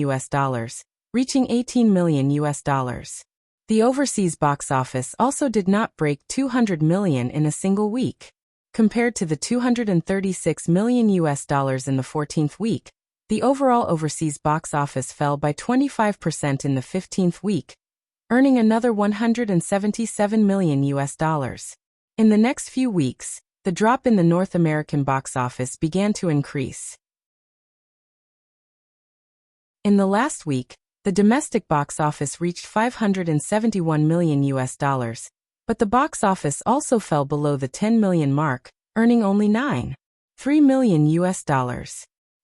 reaching $18 million. The overseas box office also did not break $200 million in a single week. Compared to the $236 million in the 14th week, the overall overseas box office fell by 25% in the 15th week, earning another $177 million. In the next few weeks, the drop in the North American box office began to increase. In the last week, the domestic box office reached $571 million, but the box office also fell below the $10 million mark, earning only $9.3 million.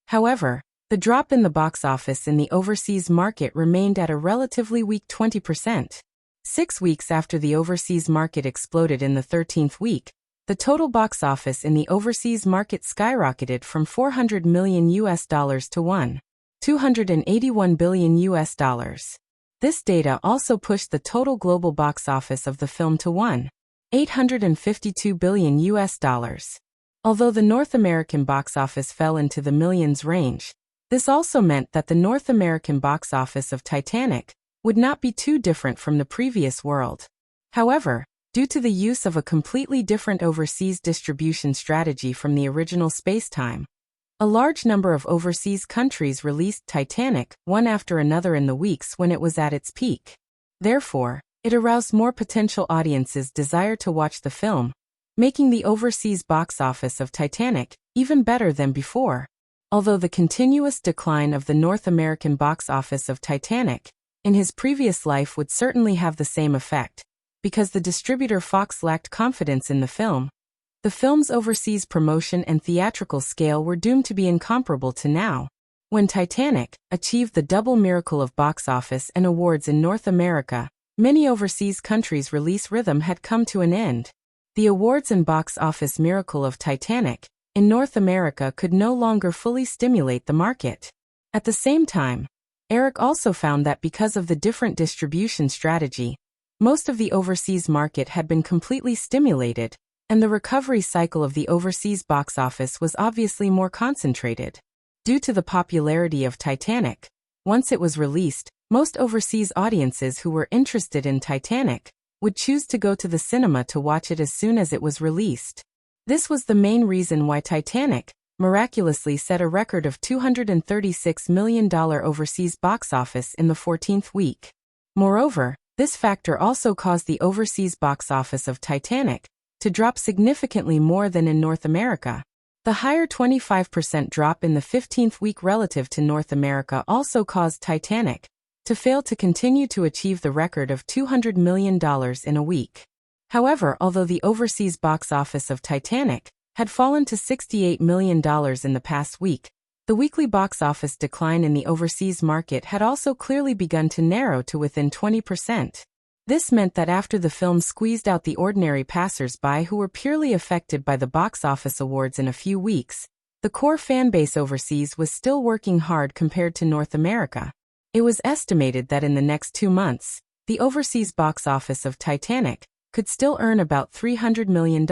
However, the drop in the box office in the overseas market remained at a relatively weak 20%. 6 weeks after the overseas market exploded in the 13th week, the total box office in the overseas market skyrocketed from $400 million to $281 billion. This data also pushed the total global box office of the film to $852 billion. Although the North American box office fell into the millions range, this also meant that the North American box office of Titanic would not be too different from the previous world. However, due to the use of a completely different overseas distribution strategy from the original space-time, a large number of overseas countries released Titanic one after another in the weeks when it was at its peak. Therefore, it aroused more potential audiences' desire to watch the film, making the overseas box office of Titanic even better than before. Although the continuous decline of the North American box office of Titanic in his previous life would certainly have the same effect, because the distributor Fox lacked confidence in the film's overseas promotion and theatrical scale were doomed to be incomparable to now. When Titanic achieved the double miracle of box office and awards in North America, many overseas countries' release rhythm had come to an end. The awards and box office miracle of Titanic in North America could no longer fully stimulate the market. At the same time, Eric also found that because of the different distribution strategy, most of the overseas market had been completely stimulated, and the recovery cycle of the overseas box office was obviously more concentrated. Due to the popularity of Titanic, once it was released, most overseas audiences who were interested in Titanic would choose to go to the cinema to watch it as soon as it was released. This was the main reason why Titanic miraculously set a record of $236 million overseas box office in the 14th week. Moreover, this factor also caused the overseas box office of Titanic to drop significantly more than in North America. The higher 25% drop in the 15th week relative to North America also caused Titanic to fail to continue to achieve the record of $200 million in a week. However, although the overseas box office of Titanic had fallen to $68 million in the past week, the weekly box office decline in the overseas market had also clearly begun to narrow to within 20%. This meant that after the film squeezed out the ordinary passers-by who were purely affected by the box office awards in a few weeks, the core fanbase overseas was still working hard compared to North America. It was estimated that in the next 2 months, the overseas box office of Titanic could still earn about $300 million.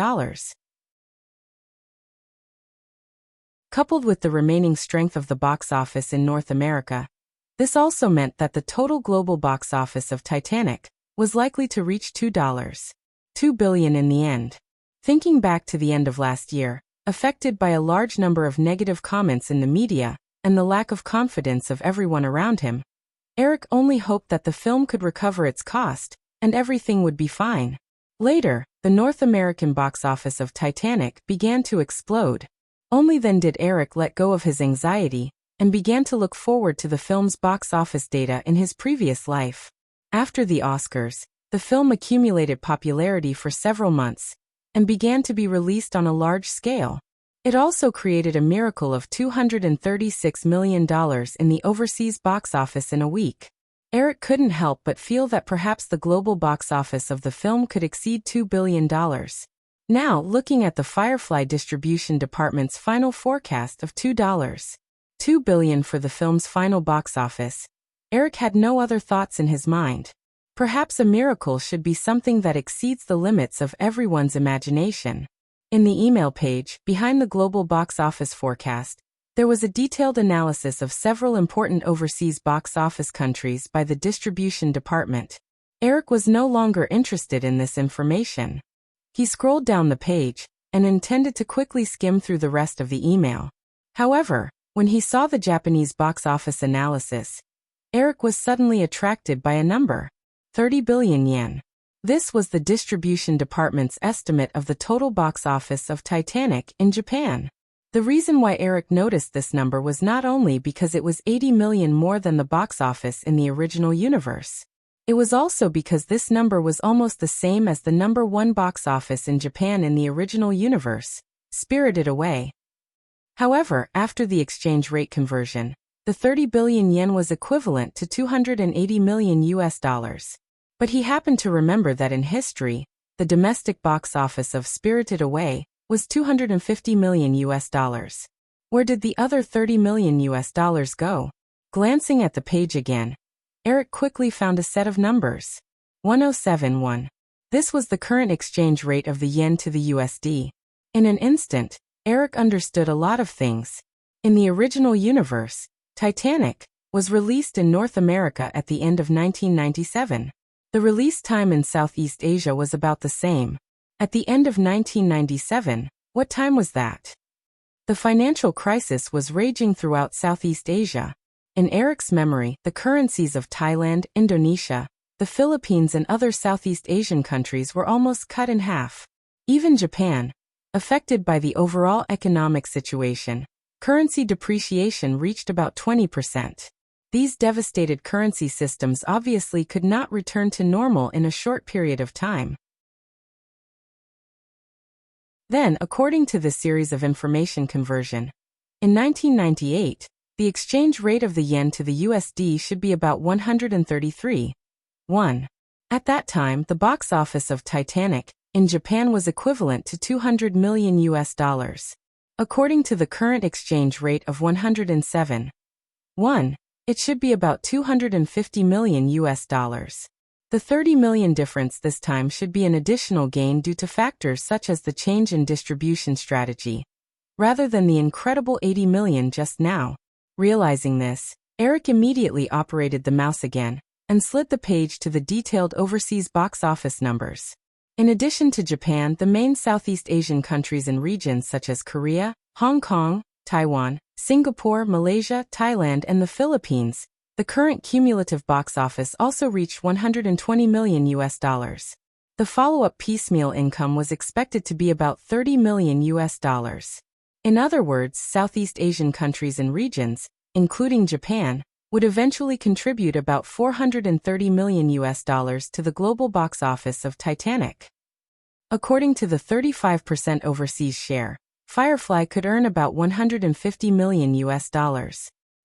Coupled with the remaining strength of the box office in North America, this also meant that the total global box office of Titanic was likely to reach $2 billion in the end. Thinking back to the end of last year, affected by a large number of negative comments in the media and the lack of confidence of everyone around him, Eric only hoped that the film could recover its cost and everything would be fine. Later, the North American box office of Titanic began to explode. Only then did Eric let go of his anxiety and began to look forward to the film's box office data in his previous life. After the Oscars, the film accumulated popularity for several months and began to be released on a large scale. It also created a miracle of $236 million in the overseas box office in a week. Eric couldn't help but feel that perhaps the global box office of the film could exceed $2 billion. Now, looking at the Firefly Distribution Department's final forecast of $2.2 billion for the film's final box office, Eric had no other thoughts in his mind. Perhaps a miracle should be something that exceeds the limits of everyone's imagination. In the email page, behind the global box office forecast, there was a detailed analysis of several important overseas box office countries by the distribution department. Eric was no longer interested in this information. He scrolled down the page and intended to quickly skim through the rest of the email. However, when he saw the Japanese box office analysis, Eric was suddenly attracted by a number: 30 billion yen. This was the distribution department's estimate of the total box office of Titanic in Japan. The reason why Eric noticed this number was not only because it was 80 million more than the box office in the original universe. It was also because this number was almost the same as the #1 box office in Japan in the original universe, Spirited Away. However, after the exchange rate conversion, the 30 billion yen was equivalent to $280 million. But he happened to remember that in history, the domestic box office of Spirited Away was $250 million. Where did the other $30 million go? Glancing at the page again, Eric quickly found a set of numbers. 1071. This was the current exchange rate of the yen to the USD. In an instant, Eric understood a lot of things. In the original universe, Titanic was released in North America at the end of 1997. The release time in Southeast Asia was about the same. At the end of 1997, what time was that? The financial crisis was raging throughout Southeast Asia. In Eric's memory, the currencies of Thailand, Indonesia, the Philippines and other Southeast Asian countries were almost cut in half. Even Japan, affected by the overall economic situation, currency depreciation reached about 20%. These devastated currency systems obviously could not return to normal in a short period of time. Then, according to the series of information conversion, in 1998, the exchange rate of the yen to the USD should be about 133.1. At that time, the box office of Titanic in Japan was equivalent to $200 million. According to the current exchange rate of 107.1, it should be about $250 million. The 30 million difference this time should be an additional gain due to factors such as the change in distribution strategy, rather than the incredible 80 million just now. Realizing this, Eric immediately operated the mouse again and slid the page to the detailed overseas box office numbers. In addition to Japan, the main Southeast Asian countries and regions such as Korea, Hong Kong, Taiwan, Singapore, Malaysia, Thailand, and the Philippines, the current cumulative box office also reached $120 million. The follow-up piecemeal income was expected to be about $30 million. In other words, Southeast Asian countries and regions, including Japan, would eventually contribute about $430 million to the global box office of Titanic. According to the 35% overseas share, Firefly could earn about $150 million.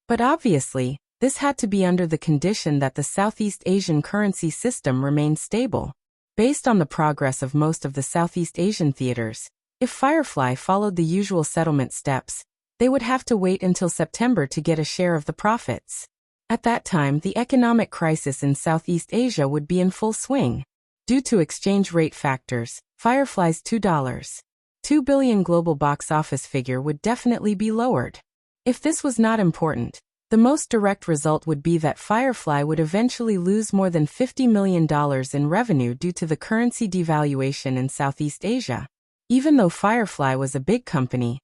But obviously, this had to be under the condition that the Southeast Asian currency system remained stable. Based on the progress of most of the Southeast Asian theaters, if Firefly followed the usual settlement steps, they would have to wait until September to get a share of the profits. At that time, the economic crisis in Southeast Asia would be in full swing. Due to exchange rate factors, Firefly's $2 billion global box office figure would definitely be lowered. If this was not important, the most direct result would be that Firefly would eventually lose more than $50 million in revenue due to the currency devaluation in Southeast Asia. Even though Firefly was a big company,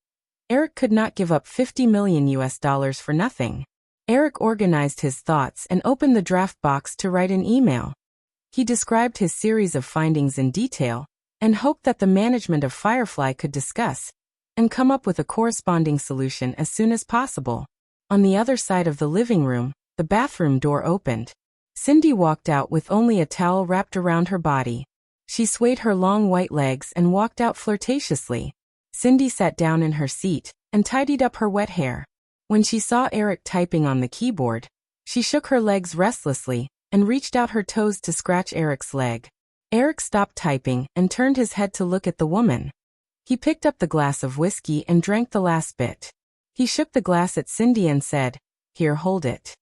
Eric could not give up $50 million for nothing. Eric organized his thoughts and opened the draft box to write an email. He described his series of findings in detail and hoped that the management of Firefly could discuss and come up with a corresponding solution as soon as possible. On the other side of the living room, the bathroom door opened. Cindy walked out with only a towel wrapped around her body. She swayed her long white legs and walked out flirtatiously. Cindy sat down in her seat and tidied up her wet hair. When she saw Eric typing on the keyboard, she shook her legs restlessly and reached out her toes to scratch Eric's leg. Eric stopped typing and turned his head to look at the woman. He picked up the glass of whiskey and drank the last bit. He shook the glass at Cindy and said, "Here, hold it."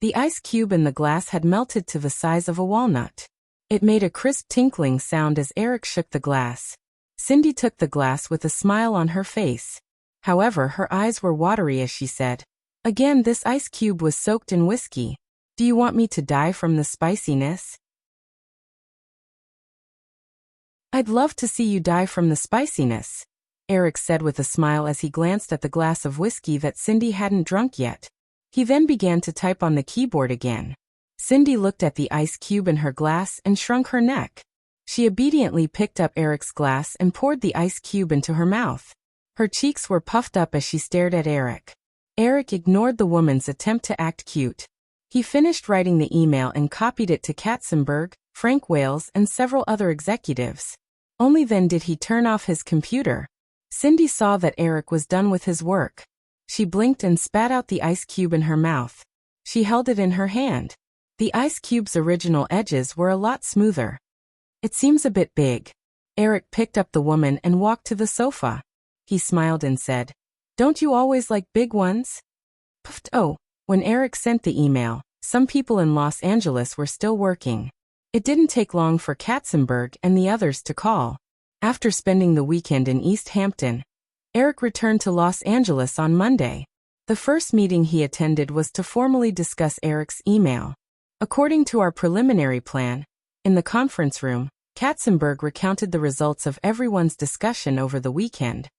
The ice cube in the glass had melted to the size of a walnut. It made a crisp tinkling sound as Eric shook the glass. Cindy took the glass with a smile on her face. However, her eyes were watery as she said, "Again, this ice cube was soaked in whiskey. Do you want me to die from the spiciness?" "I'd love to see you die from the spiciness," Eric said with a smile as he glanced at the glass of whiskey that Cindy hadn't drunk yet. He then began to type on the keyboard again. Cindy looked at the ice cube in her glass and shrunk her neck. She obediently picked up Eric's glass and poured the ice cube into her mouth. Her cheeks were puffed up as she stared at Eric. Eric ignored the woman's attempt to act cute. He finished writing the email and copied it to Katzenberg, Frank Wales, and several other executives. Only then did he turn off his computer. Cindy saw that Eric was done with his work. She blinked and spat out the ice cube in her mouth. She held it in her hand. The ice cube's original edges were a lot smoother. "It seems a bit big." Eric picked up the woman and walked to the sofa. He smiled and said, "Don't you always like big ones?" Puffed. Oh, when Eric sent the email, some people in Los Angeles were still working. It didn't take long for Katzenberg and the others to call. After spending the weekend in East Hampton, Eric returned to Los Angeles on Monday. The first meeting he attended was to formally discuss Eric's email. According to our preliminary plan, in the conference room, Katzenberg recounted the results of everyone's discussion over the weekend.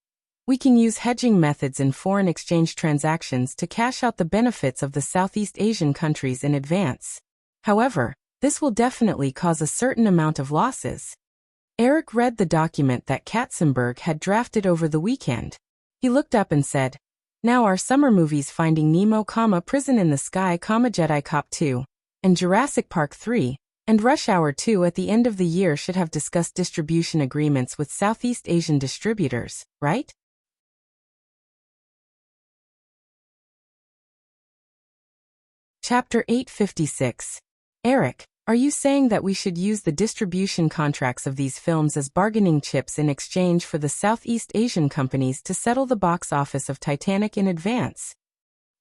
"We can use hedging methods in foreign exchange transactions to cash out the benefits of the Southeast Asian countries in advance. However, this will definitely cause a certain amount of losses." Eric read the document that Katzenberg had drafted over the weekend. He looked up and said, "Now our summer movies Finding Nemo, Prison in the Sky, Jedi Cop 2, and Jurassic Park 3, and Rush Hour 2 at the end of the year should have discussed distribution agreements with Southeast Asian distributors, right?" Chapter 856. Eric, are you saying that we should use the distribution contracts of these films as bargaining chips in exchange for the Southeast Asian companies to settle the box office of Titanic in advance?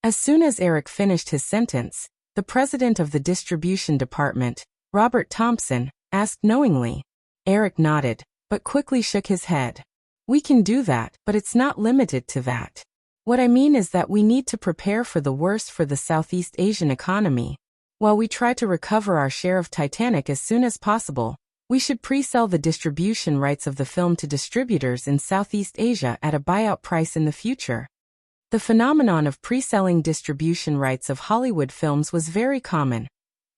As soon as Eric finished his sentence, the president of the distribution department, Robert Thompson, asked knowingly. Eric nodded, but quickly shook his head. "We can do that, but it's not limited to that. What I mean is that we need to prepare for the worst for the Southeast Asian economy. While we try to recover our share of Titanic as soon as possible, we should pre-sell the distribution rights of the film to distributors in Southeast Asia at a buyout price in the future." The phenomenon of pre-selling distribution rights of Hollywood films was very common,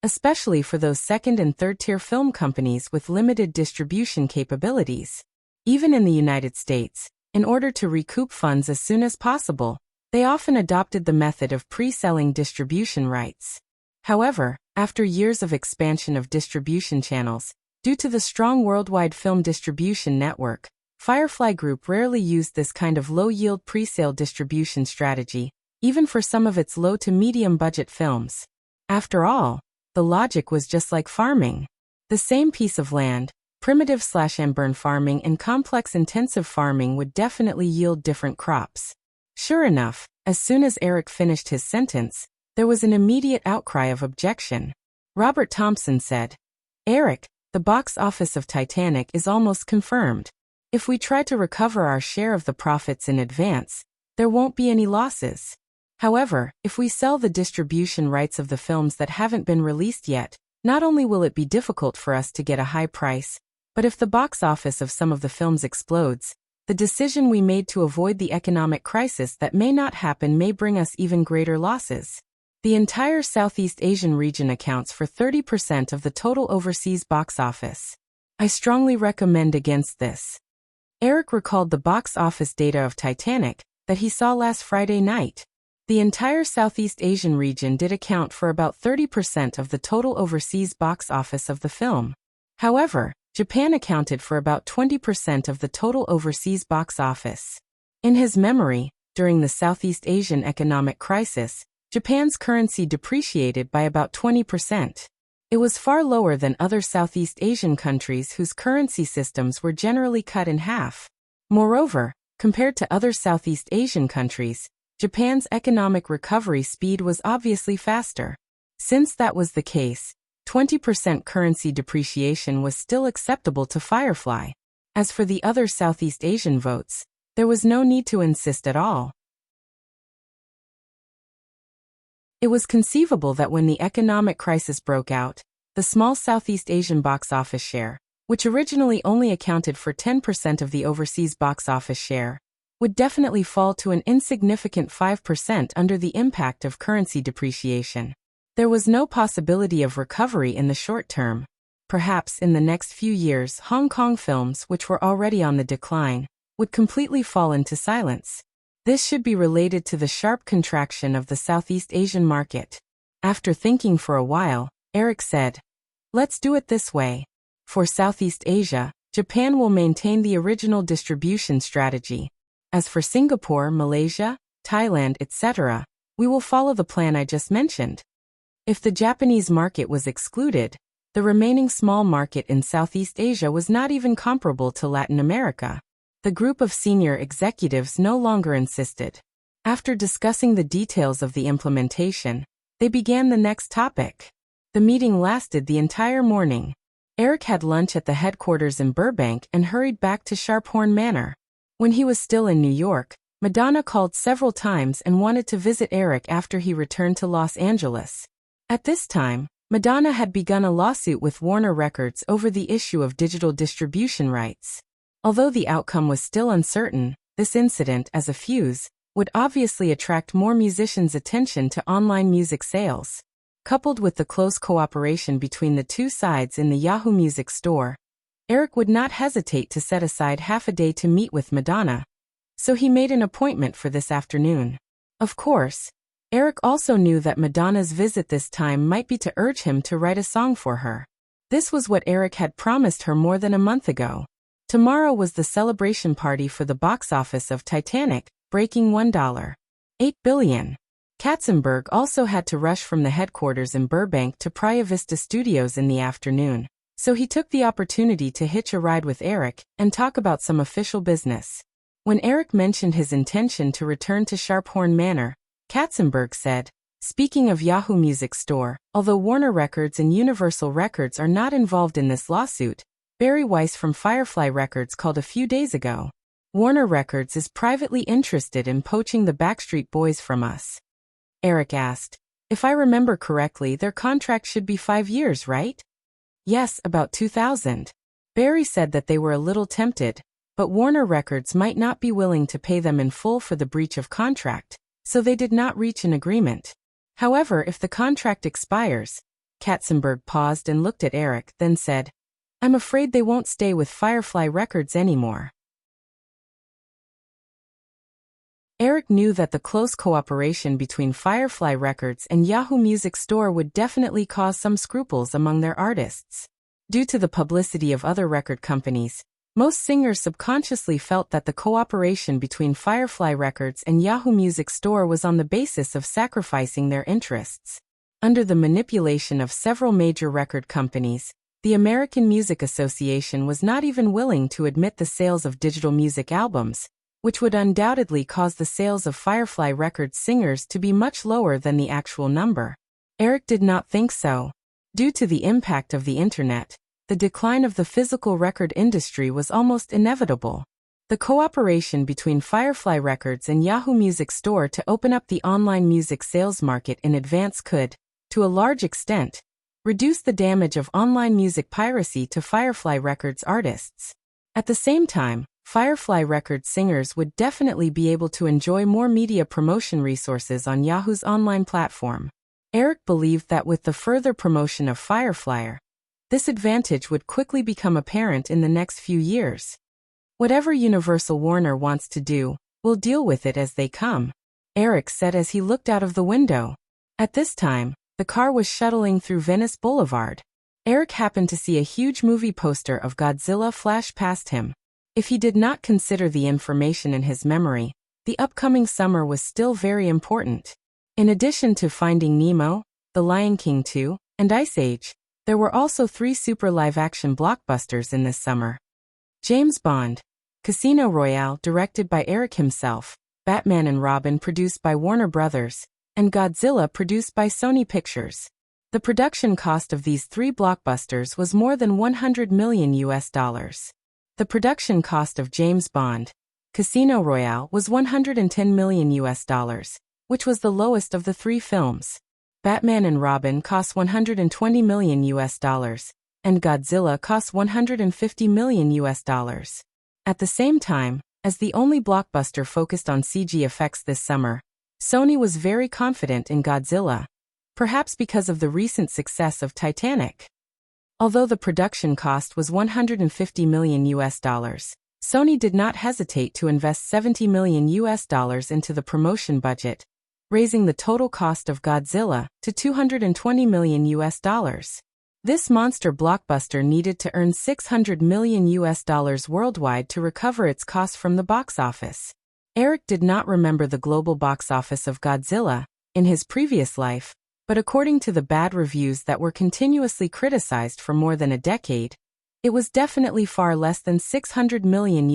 especially for those second- and third-tier film companies with limited distribution capabilities. Even in the United States, in order to recoup funds as soon as possible, they often adopted the method of pre-selling distribution rights. However, after years of expansion of distribution channels, due to the strong worldwide film distribution network, Firefly Group rarely used this kind of low-yield pre-sale distribution strategy, even for some of its low to medium-budget films. After all, the logic was just like farming. The same piece of land, primitive/and-burn farming and complex intensive farming would definitely yield different crops. Sure enough, as soon as Eric finished his sentence, there was an immediate outcry of objection. Robert Thompson said, "Eric, the box office of Titanic is almost confirmed. If we try to recover our share of the profits in advance, there won't be any losses. However, if we sell the distribution rights of the films that haven't been released yet, not only will it be difficult for us to get a high price, but if the box office of some of the films explodes, the decision we made to avoid the economic crisis that may not happen may bring us even greater losses. The entire Southeast Asian region accounts for 30% of the total overseas box office. I strongly recommend against this." Eric recalled the box office data of Titanic that he saw last Friday night. The entire Southeast Asian region did account for about 30% of the total overseas box office of the film. However, Japan accounted for about 20% of the total overseas box office. In his memory, during the Southeast Asian economic crisis, Japan's currency depreciated by about 20%. It was far lower than other Southeast Asian countries whose currency systems were generally cut in half. Moreover, compared to other Southeast Asian countries, Japan's economic recovery speed was obviously faster. Since that was the case, 20% currency depreciation was still acceptable to Firefly. As for the other Southeast Asian votes, there was no need to insist at all. It was conceivable that when the economic crisis broke out, the small Southeast Asian box office share, which originally only accounted for 10% of the overseas box office share, would definitely fall to an insignificant 5% under the impact of currency depreciation. There was no possibility of recovery in the short term. Perhaps in the next few years, Hong Kong films, which were already on the decline, would completely fall into silence. This should be related to the sharp contraction of the Southeast Asian market. After thinking for a while, Eric said, "Let's do it this way. For Southeast Asia, Japan will maintain the original distribution strategy. As for Singapore, Malaysia, Thailand, etc., we will follow the plan I just mentioned." If the Japanese market was excluded, the remaining small market in Southeast Asia was not even comparable to Latin America. The group of senior executives no longer insisted. After discussing the details of the implementation, they began the next topic. The meeting lasted the entire morning. Eric had lunch at the headquarters in Burbank and hurried back to Sharphorn Manor. When he was still in New York, Madonna called several times and wanted to visit Eric after he returned to Los Angeles. At this time, Madonna had begun a lawsuit with Warner Records over the issue of digital distribution rights. Although the outcome was still uncertain, this incident, as a fuse, would obviously attract more musicians' attention to online music sales. Coupled with the close cooperation between the two sides in the Yahoo Music Store, Eric would not hesitate to set aside half a day to meet with Madonna. So he made an appointment for this afternoon. Of course, Eric also knew that Madonna's visit this time might be to urge him to write a song for her. This was what Eric had promised her more than a month ago. Tomorrow was the celebration party for the box office of Titanic, breaking $1.8 billion. Katzenberg also had to rush from the headquarters in Burbank to Praia Vista Studios in the afternoon, so he took the opportunity to hitch a ride with Eric and talk about some official business. When Eric mentioned his intention to return to Sharphorn Manor, Katzenberg said, "Speaking of Yahoo Music Store, although Warner Records and Universal Records are not involved in this lawsuit, Barry Weiss from Firefly Records called a few days ago. Warner Records is privately interested in poaching the Backstreet Boys from us." Eric asked, "If I remember correctly, their contract should be 5 years, right?" "Yes, about 2000. Barry said that they were a little tempted, but Warner Records might not be willing to pay them in full for the breach of contract, so they did not reach an agreement. However, if the contract expires..." Katzenberg paused and looked at Eric, then said, "I'm afraid they won't stay with Firefly Records anymore." Eric knew that the close cooperation between Firefly Records and Yahoo Music Store would definitely cause some scruples among their artists. Due to the publicity of other record companies, most singers subconsciously felt that the cooperation between Firefly Records and Yahoo Music Store was on the basis of sacrificing their interests. Under the manipulation of several major record companies, the American Music Association was not even willing to admit the sales of digital music albums, which would undoubtedly cause the sales of Firefly Records singers to be much lower than the actual number. Eric did not think so. Due to the impact of the internet, the decline of the physical record industry was almost inevitable. The cooperation between Firefly Records and Yahoo Music Store to open up the online music sales market in advance could, to a large extent, reduce the damage of online music piracy to Firefly Records artists. At the same time, Firefly Records singers would definitely be able to enjoy more media promotion resources on Yahoo's online platform. Eric believed that with the further promotion of Firefly, this advantage would quickly become apparent in the next few years. Whatever Universal Warner wants to do, we'll deal with it as they come. Eric said as he looked out of the window. At this time, the car was shuttling through Venice Boulevard. Eric happened to see a huge movie poster of Godzilla flash past him. If he did not consider the information in his memory, the upcoming summer was still very important. In addition to Finding Nemo, The Lion King 2, and Ice Age, there were also 3 super live-action blockbusters in this summer. James Bond, Casino Royale directed by Eric himself, Batman and Robin produced by Warner Brothers, and Godzilla produced by Sony Pictures. The production cost of these 3 blockbusters was more than $100 million. The production cost of James Bond, Casino Royale was $110 million, which was the lowest of the 3 films. Batman and Robin cost $120 million, and Godzilla cost $150 million. At the same time, as the only blockbuster focused on CG effects this summer, Sony was very confident in Godzilla, perhaps because of the recent success of Titanic. Although the production cost was $150 million, Sony did not hesitate to invest $70 million into the promotion budget, raising the total cost of Godzilla to $220 million. This monster blockbuster needed to earn $600 million worldwide to recover its cost from the box office. Eric did not remember the global box office of Godzilla in his previous life, but according to the bad reviews that were continuously criticized for more than a decade, it was definitely far less than $600 million.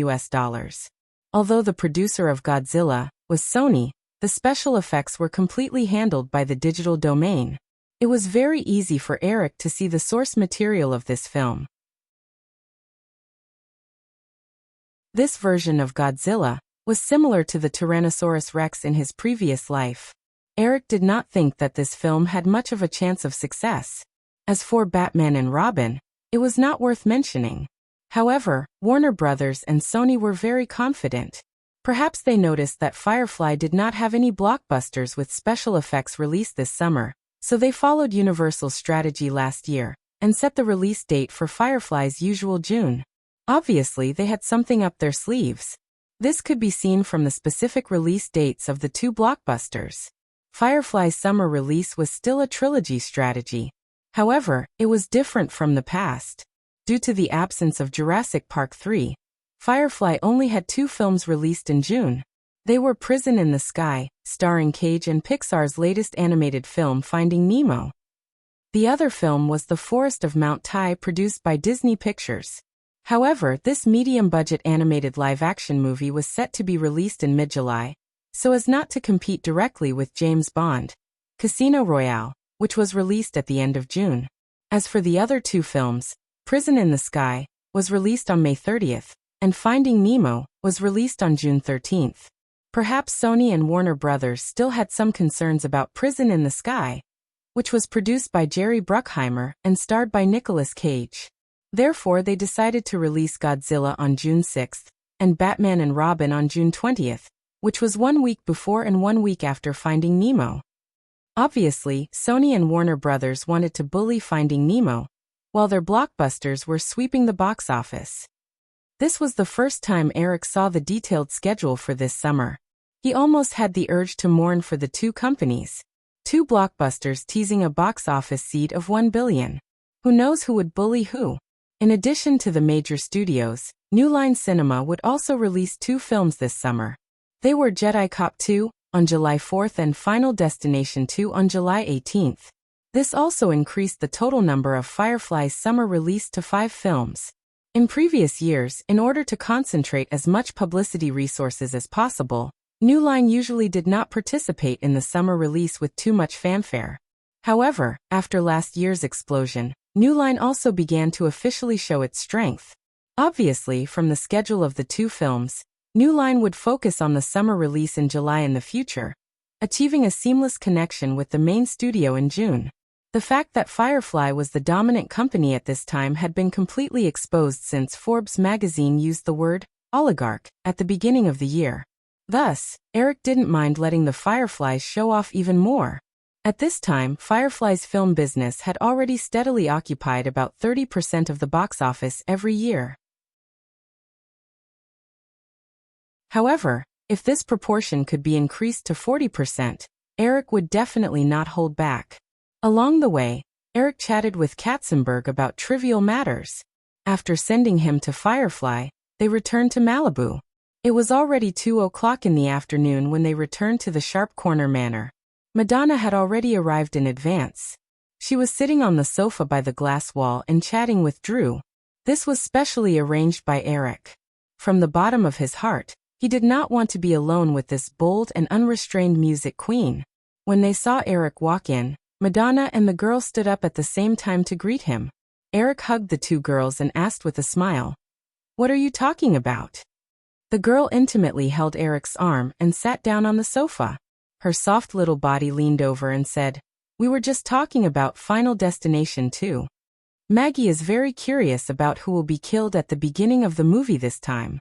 Although the producer of Godzilla was Sony, the special effects were completely handled by the digital domain. It was very easy for Eric to see the source material of this film. This version of Godzilla was similar to the Tyrannosaurus Rex in his previous life. Eric did not think that this film had much of a chance of success. As for Batman and Robin, it was not worth mentioning. However, Warner Brothers and Sony were very confident. Perhaps they noticed that Firefly did not have any blockbusters with special effects released this summer, so they followed Universal's strategy last year and set the release date for Firefly's usual June. Obviously, they had something up their sleeves. This could be seen from the specific release dates of the 2 blockbusters. Firefly's summer release was still a trilogy strategy. However, it was different from the past. Due to the absence of Jurassic Park 3, Firefly only had 2 films released in June. They were Prison in the Sky, starring Cage, and Pixar's latest animated film Finding Nemo. The other film was The Forest of Mount Tai, produced by Disney Pictures. However, this medium-budget animated live-action movie was set to be released in mid-July, so as not to compete directly with James Bond, Casino Royale, which was released at the end of June. As for the other 2 films, Prison in the Sky was released on May 30th, and Finding Nemo was released on June 13th. Perhaps Sony and Warner Brothers still had some concerns about Prison in the Sky, which was produced by Jerry Bruckheimer and starred by Nicolas Cage. Therefore, they decided to release Godzilla on June 6th and Batman and Robin on June 20th, which was 1 week before and 1 week after Finding Nemo. Obviously, Sony and Warner Brothers wanted to bully Finding Nemo, while their blockbusters were sweeping the box office. This was the first time Eric saw the detailed schedule for this summer. He almost had the urge to mourn for the 2 companies. 2 blockbusters teasing a box office seed of $1 billion. Who knows who would bully who? In addition to the major studios, New Line Cinema would also release 2 films this summer. They were Jedi Cop 2 on July 4th and Final Destination 2 on July 18th. This also increased the total number of Firefly's summer release to 5 films. In previous years, in order to concentrate as much publicity resources as possible, New Line usually did not participate in the summer release with too much fanfare. However, after last year's explosion, New Line also began to officially show its strength. Obviously, from the schedule of the 2 films, New Line would focus on the summer release in July in the future, achieving a seamless connection with the main studio in June. The fact that Firefly was the dominant company at this time had been completely exposed since Forbes magazine used the word oligarch at the beginning of the year. Thus, Eric didn't mind letting the Fireflies show off even more. At this time, Firefly's film business had already steadily occupied about 30% of the box office every year. However, If this proportion could be increased to 40%, Eric would definitely not hold back. Along the way, Eric chatted with Katzenberg about trivial matters. After sending him to Firefly, they returned to Malibu. It was already 2 o'clock in the afternoon when they returned to the Sharp Corner Manor. Madonna had already arrived in advance. She was sitting on the sofa by the glass wall and chatting with Drew. This was specially arranged by Eric. From the bottom of his heart, he did not want to be alone with this bold and unrestrained music queen. When they saw Eric walk in, Madonna and the girl stood up at the same time to greet him. Eric hugged the two girls and asked with a smile, "What are you talking about?" The girl intimately held Eric's arm and sat down on the sofa. Her soft little body leaned over and said, "We were just talking about Final Destination 2. Maggie is very curious about who will be killed at the beginning of the movie this time."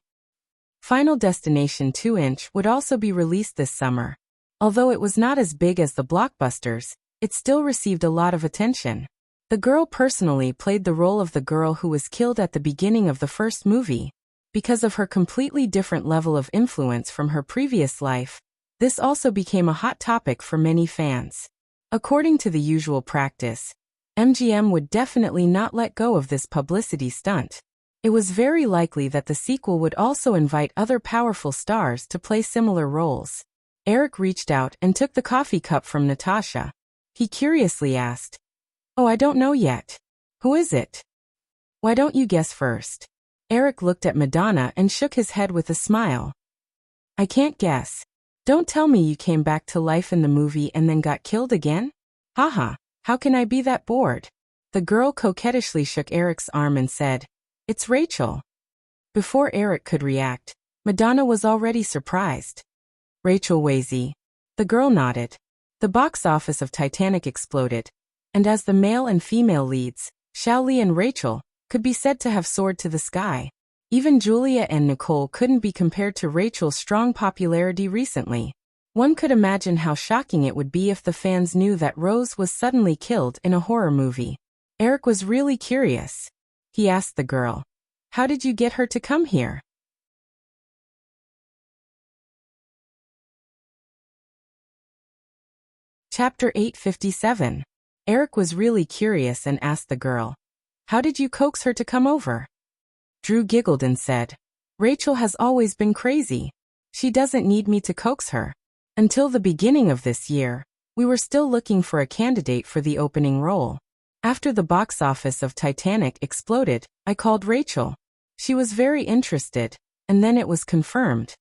Final Destination 2" would also be released this summer. Although it was not as big as the blockbusters, it still received a lot of attention. The girl personally played the role of the girl who was killed at the beginning of the first movie. Because of her completely different level of influence from her previous life, this also became a hot topic for many fans. According to the usual practice, MGM would definitely not let go of this publicity stunt. It was very likely that the sequel would also invite other powerful stars to play similar roles. Eric reached out and took the coffee cup from Natasha. He curiously asked, "Oh, I don't know yet. Who is it?" "Why don't you guess first?" Eric looked at Madonna and shook his head with a smile. "I can't guess. Don't tell me you came back to life in the movie and then got killed again? Haha, how can I be that bored?" The girl coquettishly shook Eric's arm and said, "It's Rachel." Before Eric could react, Madonna was already surprised. "Rachel Weisz." The girl nodded. The box office of Titanic exploded, and as the male and female leads, Xiaoli and Rachel, could be said to have soared to the sky. Even Julia and Nicole couldn't be compared to Rachel's strong popularity recently. One could imagine how shocking it would be if the fans knew that Rose was suddenly killed in a horror movie. Eric was really curious. He asked the girl, "How did you get her to come here?" Chapter 857. Eric was really curious and asked the girl, "How did you coax her to come over?" Drew giggled and said, "Rachel has always been crazy. She doesn't need me to coax her. Until the beginning of this year, we were still looking for a candidate for the opening role. After the box office of Titanic exploded, I called Rachel. She was very interested, and then it was confirmed."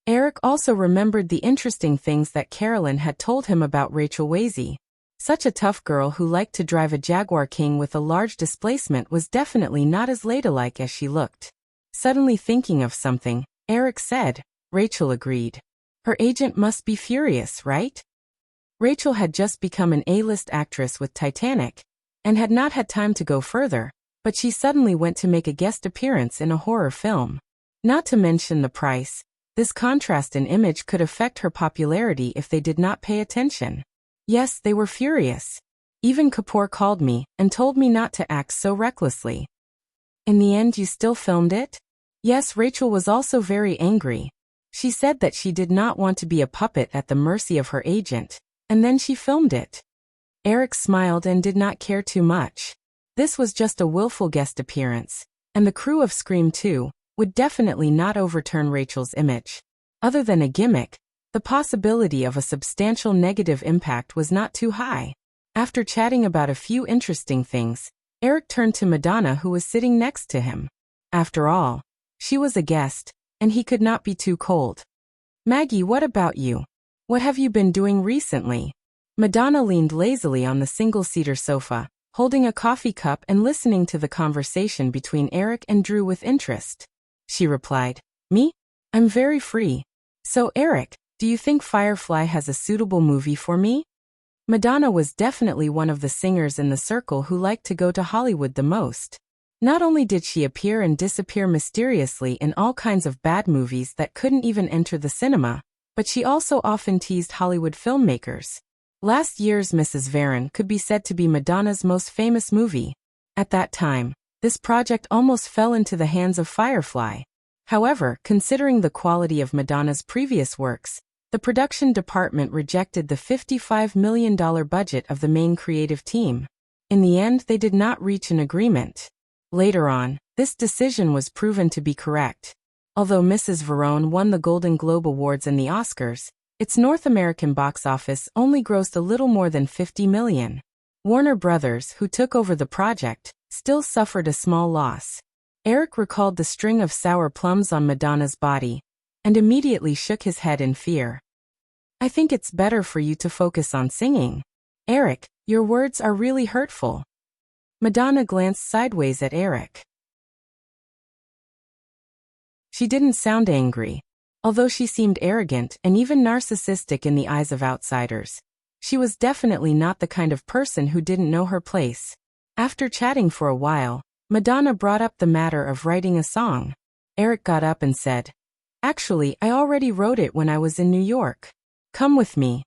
Eric also remembered the interesting things that Carolyn had told him about Rachel Weisz. Such a tough girl who liked to drive a Jaguar King with a large displacement was definitely not as ladylike as she looked. Suddenly thinking of something, Eric said, "Rachel agreed. Her agent must be furious, right?" Rachel had just become an A-list actress with Titanic, and had not had time to go further, but she suddenly went to make a guest appearance in a horror film. Not to mention the price, this contrast in image could affect her popularity if they did not pay attention. Yes, they were furious. Even Kapoor called me and told me not to act so recklessly. "In the end you still filmed it?" Yes, Rachel was also very angry. She said that she did not want to be a puppet at the mercy of her agent, and then she filmed it. Eric smiled and did not care too much. This was just a willful guest appearance, and the crew of Scream 2 would definitely not overturn Rachel's image. Other than a gimmick, the possibility of a substantial negative impact was not too high. After chatting about a few interesting things, Eric turned to Madonna, who was sitting next to him. After all, she was a guest, and he could not be too cold. "Maggie, what about you? What have you been doing recently?" Madonna leaned lazily on the single-seater sofa, holding a coffee cup and listening to the conversation between Eric and Drew with interest. She replied, "Me? I'm very free. So Eric, do you think Firefly has a suitable movie for me?" Madonna was definitely one of the singers in the circle who liked to go to Hollywood the most. Not only did she appear and disappear mysteriously in all kinds of bad movies that couldn't even enter the cinema, but she also often teased Hollywood filmmakers. Last year's Mrs. Varon could be said to be Madonna's most famous movie. At that time, this project almost fell into the hands of Firefly. However, considering the quality of Madonna's previous works, the production department rejected the $55 million budget of the main creative team. In the end, they did not reach an agreement. Later on, this decision was proven to be correct. Although Mrs. Verone won the Golden Globe Awards and the Oscars, its North American box office only grossed a little more than $50 million. Warner Brothers, who took over the project, still suffered a small loss. Eric recalled the string of sour plums on Madonna's body and immediately shook his head in fear. I think it's better for you to focus on singing. Eric, your words are really hurtful. Madonna glanced sideways at Eric. She didn't sound angry. Although she seemed arrogant and even narcissistic in the eyes of outsiders, she was definitely not the kind of person who didn't know her place. After chatting for a while, Madonna brought up the matter of writing a song. Eric got up and said, "Actually, I already wrote it when I was in New York. Come with me."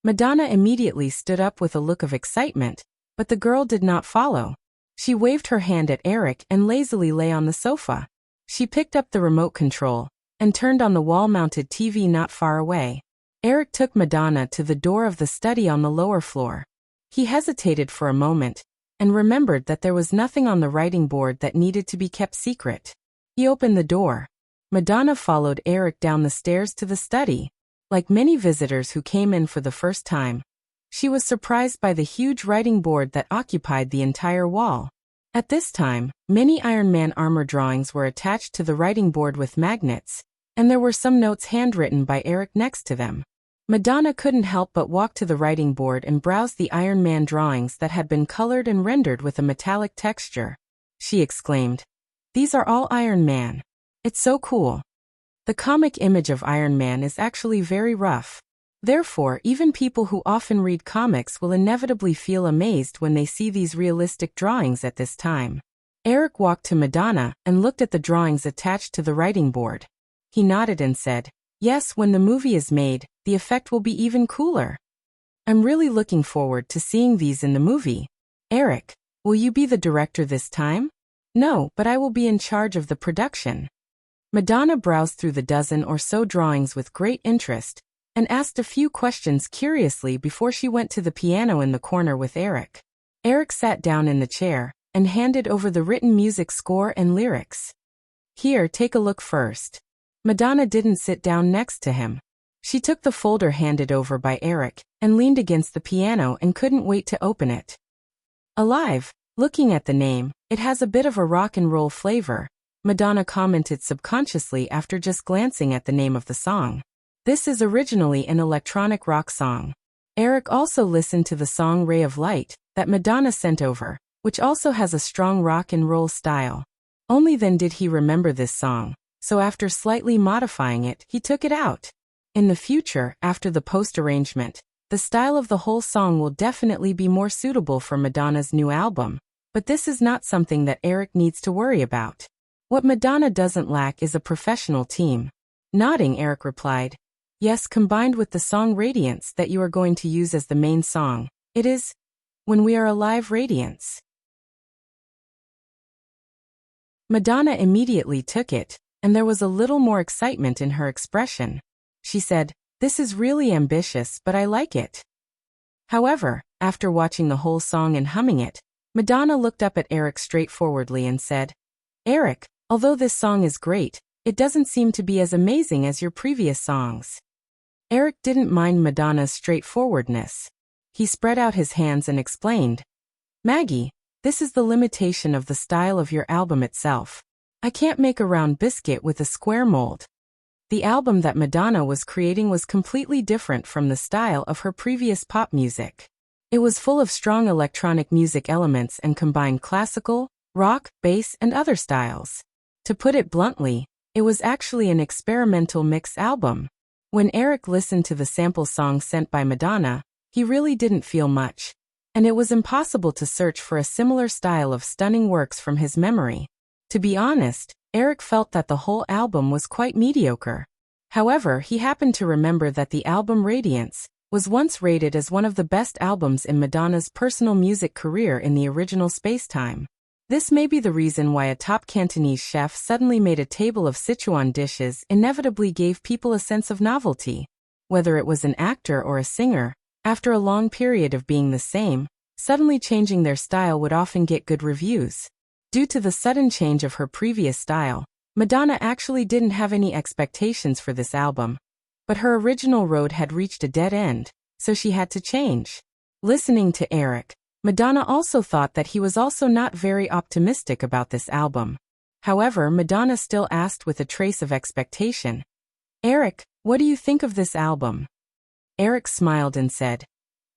Madonna immediately stood up with a look of excitement, but the girl did not follow. She waved her hand at Eric and lazily lay on the sofa. She picked up the remote control and turned on the wall-mounted TV not far away. Eric took Madonna to the door of the study on the lower floor. He hesitated for a moment and remembered that there was nothing on the writing board that needed to be kept secret. He opened the door. Madonna followed Eric down the stairs to the study. Like many visitors who came in for the first time, she was surprised by the huge writing board that occupied the entire wall. At this time, many Iron Man armor drawings were attached to the writing board with magnets, and there were some notes handwritten by Eric next to them. Madonna couldn't help but walk to the writing board and browse the Iron Man drawings that had been colored and rendered with a metallic texture. She exclaimed, "These are all Iron Man. It's so cool." The comic image of Iron Man is actually very rough. Therefore, even people who often read comics will inevitably feel amazed when they see these realistic drawings at this time. Eric walked to Madonna and looked at the drawings attached to the writing board. He nodded and said, "Yes, when the movie is made, the effect will be even cooler. I'm really looking forward to seeing these in the movie." "Eric, will you be the director this time?" "No, but I will be in charge of the production." Madonna browsed through the dozen or so drawings with great interest and asked a few questions curiously before she went to the piano in the corner with Eric. Eric sat down in the chair and handed over the written music score and lyrics. "Here, take a look first." Madonna didn't sit down next to him. She took the folder handed over by Eric and leaned against the piano and couldn't wait to open it. "Alive, looking at the name, it has a bit of a rock and roll flavor," Madonna commented subconsciously after just glancing at the name of the song. This is originally an electronic rock song. Eric also listened to the song Ray of Light that Madonna sent over, which also has a strong rock and roll style. Only then did he remember this song, so after slightly modifying it, he took it out. In the future, after the post-arrangement, the style of the whole song will definitely be more suitable for Madonna's new album, but this is not something that Eric needs to worry about. What Madonna doesn't lack is a professional team. Nodding, Eric replied, "Yes, combined with the song Radiance that you are going to use as the main song, it is When We Are Alive Radiance." Madonna immediately took it, and there was a little more excitement in her expression. She said, "This is really ambitious, but I like it." However, after watching the whole song and humming it, Madonna looked up at Eric straightforwardly and said, "Eric, although this song is great, it doesn't seem to be as amazing as your previous songs." Eric didn't mind Madonna's straightforwardness. He spread out his hands and explained, "Maggie, this is the limitation of the style of your album itself. I can't make a round biscuit with a square mold." The album that Madonna was creating was completely different from the style of her previous pop music. It was full of strong electronic music elements and combined classical, rock, bass, and other styles. To put it bluntly, it was actually an experimental mix album. When Eric listened to the sample song sent by Madonna, he really didn't feel much, and it was impossible to search for a similar style of stunning works from his memory. To be honest, Eric felt that the whole album was quite mediocre. However, he happened to remember that the album Radiance was once rated as one of the best albums in Madonna's personal music career in the original Spacetime. This may be the reason why a top Cantonese chef suddenly made a table of Sichuan dishes inevitably gave people a sense of novelty. Whether it was an actor or a singer, after a long period of being the same, suddenly changing their style would often get good reviews. Due to the sudden change of her previous style, Madonna actually didn't have any expectations for this album. But her original road had reached a dead end, so she had to change. Listening to Eric, Madonna also thought that he was also not very optimistic about this album. However, Madonna still asked with a trace of expectation, "Eric, what do you think of this album?" Eric smiled and said,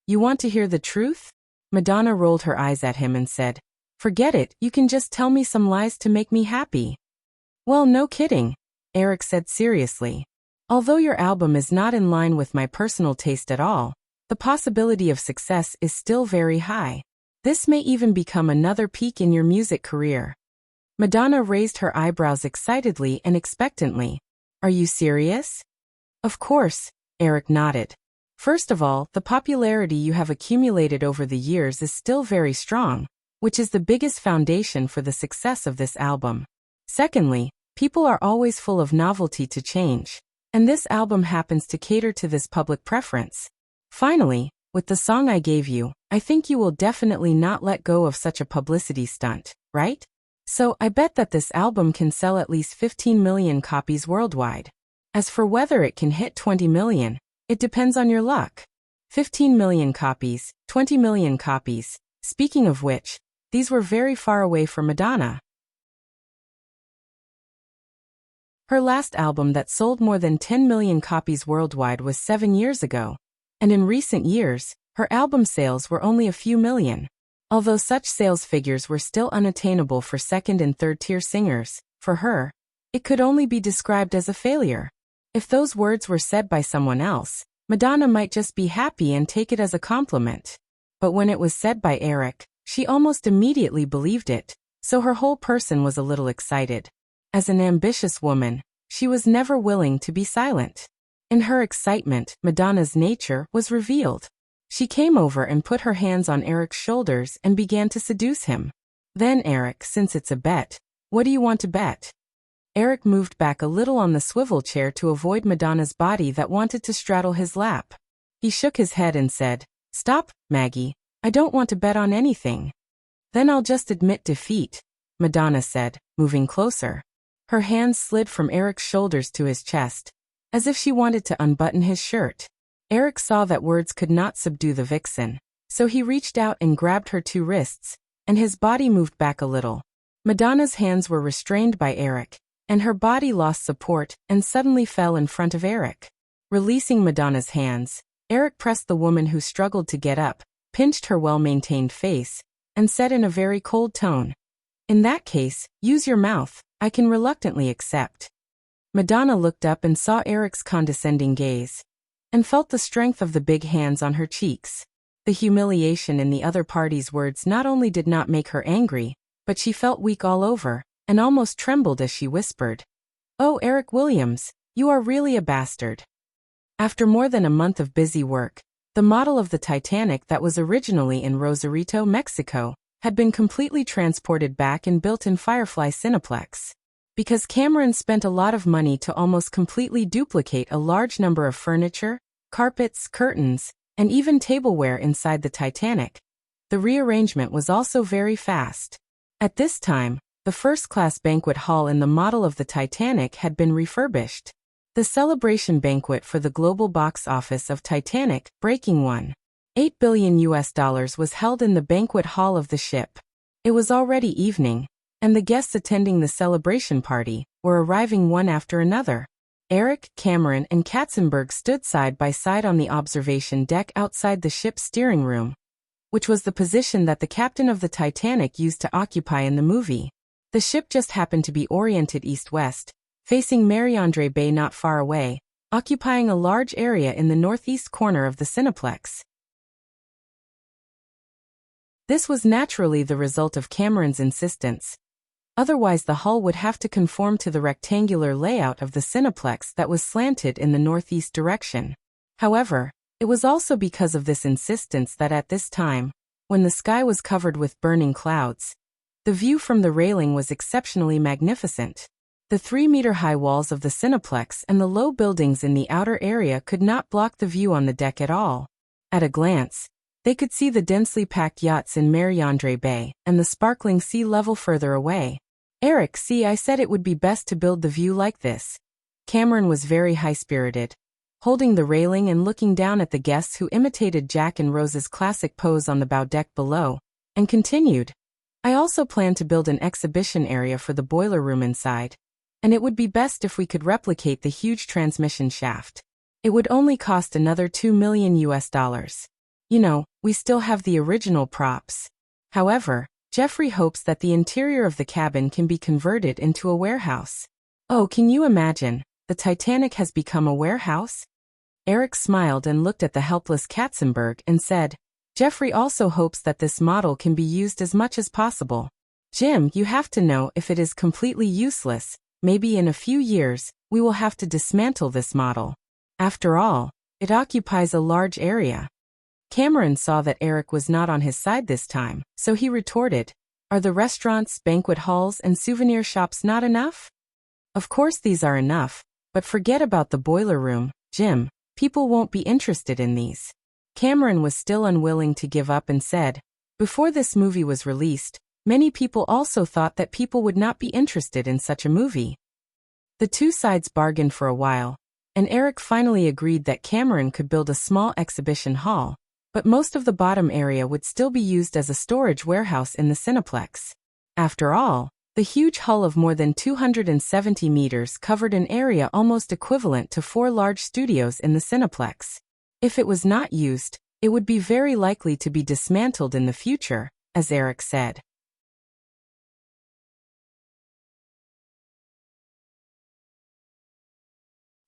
"You want to hear the truth?" Madonna rolled her eyes at him and said, "Forget it, you can just tell me some lies to make me happy." "Well, no kidding," Eric said seriously. "Although your album is not in line with my personal taste at all, the possibility of success is still very high. This may even become another peak in your music career." Madonna raised her eyebrows excitedly and expectantly. "Are you serious?" "Of course," Eric nodded. "First of all, the popularity you have accumulated over the years is still very strong, which is the biggest foundation for the success of this album. Secondly, people are always full of novelty to change, and this album happens to cater to this public preference. Finally, with the song I gave you, I think you will definitely not let go of such a publicity stunt, right? So I bet that this album can sell at least 15 million copies worldwide. As for whether it can hit 20 million, it depends on your luck. 15 million copies, 20 million copies. Speaking of which, these were very far away from Madonna. Her last album that sold more than 10 million copies worldwide was 7 years ago. And in recent years, her album sales were only a few million. Although such sales figures were still unattainable for second and third-tier singers, for her, it could only be described as a failure. If those words were said by someone else, Madonna might just be happy and take it as a compliment. But when it was said by Eric, she almost immediately believed it, so her whole person was a little excited. As an ambitious woman, she was never willing to be silent. In her excitement, Madonna's nature was revealed. She came over and put her hands on Eric's shoulders and began to seduce him. "Then Eric, since it's a bet, what do you want to bet?" Eric moved back a little on the swivel chair to avoid Madonna's body that wanted to straddle his lap. He shook his head and said, "Stop, Maggie, I don't want to bet on anything." "Then I'll just admit defeat," Madonna said, moving closer. Her hands slid from Eric's shoulders to his chest, as if she wanted to unbutton his shirt. Eric saw that words could not subdue the vixen, so he reached out and grabbed her two wrists, and his body moved back a little. Madonna's hands were restrained by Eric, and her body lost support and suddenly fell in front of Eric. Releasing Madonna's hands, Eric pressed the woman who struggled to get up, pinched her well-maintained face, and said in a very cold tone, "In that case, use your mouth, I can reluctantly accept." Madonna looked up and saw Eric's condescending gaze, and felt the strength of the big hands on her cheeks. The humiliation in the other party's words not only did not make her angry, but she felt weak all over, and almost trembled as she whispered, "Oh, Eric Williams, you are really a bastard." After more than a month of busy work, the model of the Titanic that was originally in Rosarito, Mexico, had been completely transported back and built in Firefly Cineplex. Because Cameron spent a lot of money to almost completely duplicate a large number of furniture, carpets, curtains, and even tableware inside the Titanic, the rearrangement was also very fast. At this time, the first-class banquet hall in the model of the Titanic had been refurbished. The celebration banquet for the global box office of Titanic, breaking $1.8 billion was held in the banquet hall of the ship. It was already evening, and the guests attending the celebration party were arriving one after another. Eric, Cameron, and Katzenberg stood side by side on the observation deck outside the ship's steering room, which was the position that the captain of the Titanic used to occupy in the movie. The ship just happened to be oriented east-west, facing Mariandre Bay not far away, occupying a large area in the northeast corner of the Cineplex. This was naturally the result of Cameron's insistence. Otherwise the hull would have to conform to the rectangular layout of the Cineplex that was slanted in the northeast direction. However, it was also because of this insistence that at this time, when the sky was covered with burning clouds, The view from the railing was exceptionally magnificent. The 3-meter-high walls of the Cineplex and the low buildings in the outer area could not block the view on the deck at all. At a glance, they could see the densely packed yachts in Mariandre Bay and the sparkling sea level further away. Eric, see, I said it would be best to build the view like this. Cameron was very high-spirited, holding the railing and looking down at the guests who imitated Jack and Rose's classic pose on the bow deck below, and continued, I also plan to build an exhibition area for the boiler room inside, and it would be best if we could replicate the huge transmission shaft. It would only cost another $2 million. You know, we still have the original props. However, Jeffrey hopes that the interior of the cabin can be converted into a warehouse. Oh, can you imagine? The Titanic has become a warehouse? Eric smiled and looked at the helpless Katzenberg and said, Jeffrey also hopes that this model can be used as much as possible. Jim, you have to know, if it is completely useless, maybe in a few years, we will have to dismantle this model. After all, it occupies a large area. Cameron saw that Eric was not on his side this time, so he retorted, Are the restaurants, banquet halls, and souvenir shops not enough? Of course these are enough, but forget about the boiler room, Jim. People won't be interested in these. Cameron was still unwilling to give up and said, Before this movie was released, many people also thought that people would not be interested in such a movie. The two sides bargained for a while, and Eric finally agreed that Cameron could build a small exhibition hall, but most of the bottom area would still be used as a storage warehouse in the Cineplex. After all, the huge hull of more than 270 meters covered an area almost equivalent to 4 large studios in the Cineplex. If it was not used, it would be very likely to be dismantled in the future, as Eric said.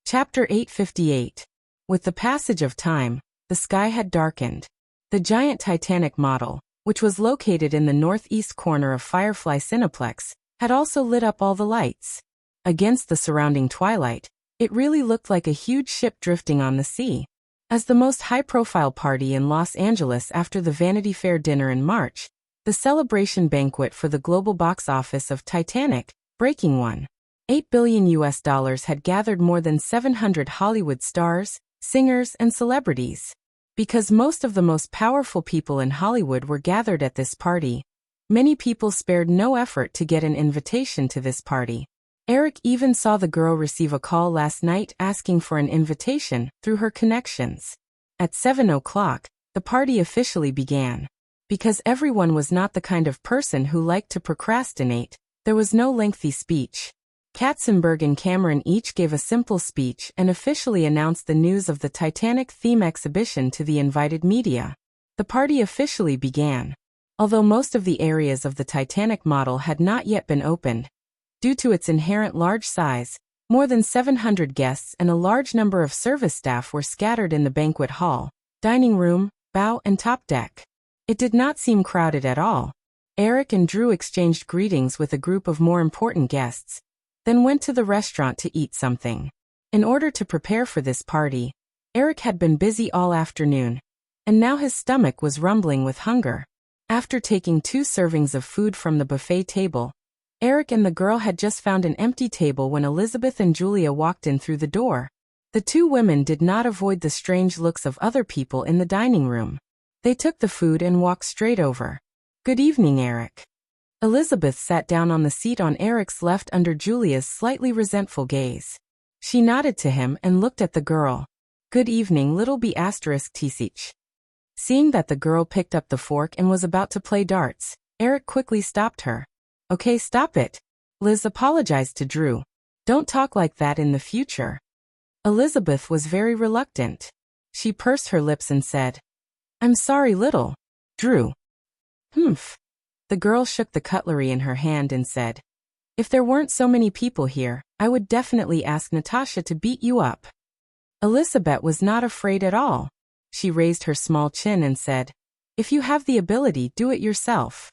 Chapter 858. With the passage of time, the sky had darkened. The giant Titanic model, which was located in the northeast corner of Firefly Cineplex, had also lit up all the lights. Against the surrounding twilight, it really looked like a huge ship drifting on the sea. As the most high-profile party in Los Angeles after the Vanity Fair dinner in March, the celebration banquet for the global box office of Titanic, breaking $1.8 billion had gathered more than 700 Hollywood stars, singers, and celebrities. Because most of the most powerful people in Hollywood were gathered at this party, many people spared no effort to get an invitation to this party. Eric even saw the girl receive a call last night asking for an invitation through her connections. At 7 o'clock, the party officially began. Because everyone was not the kind of person who liked to procrastinate, there was no lengthy speech. Katzenberg and Cameron each gave a simple speech and officially announced the news of the Titanic theme exhibition to the invited media. The party officially began. Although most of the areas of the Titanic model had not yet been opened, due to its inherent large size, more than 700 guests and a large number of service staff were scattered in the banquet hall, dining room, bow, and top deck. It did not seem crowded at all. Eric and Drew exchanged greetings with a group of more important guests, then went to the restaurant to eat something. In order to prepare for this party, Eric had been busy all afternoon, and now his stomach was rumbling with hunger. After taking 2 servings of food from the buffet table, Eric and the girl had just found an empty table when Elizabeth and Julia walked in through the door. The 2 women did not avoid the strange looks of other people in the dining room. They took the food and walked straight over. Good evening, Eric. Elizabeth sat down on the seat on Eric's left under Julia's slightly resentful gaze. She nodded to him and looked at the girl. Good evening, little B***Tisich. Seeing that the girl picked up the fork and was about to play darts, Eric quickly stopped her. Okay, stop it. Liz apologized to Drew. Don't talk like that in the future. Elizabeth was very reluctant. She pursed her lips and said, I'm sorry, little Drew. Humph. The girl shook the cutlery in her hand and said, If there weren't so many people here, I would definitely ask Natasha to beat you up. Elizabeth was not afraid at all. She raised her small chin and said, If you have the ability, do it yourself.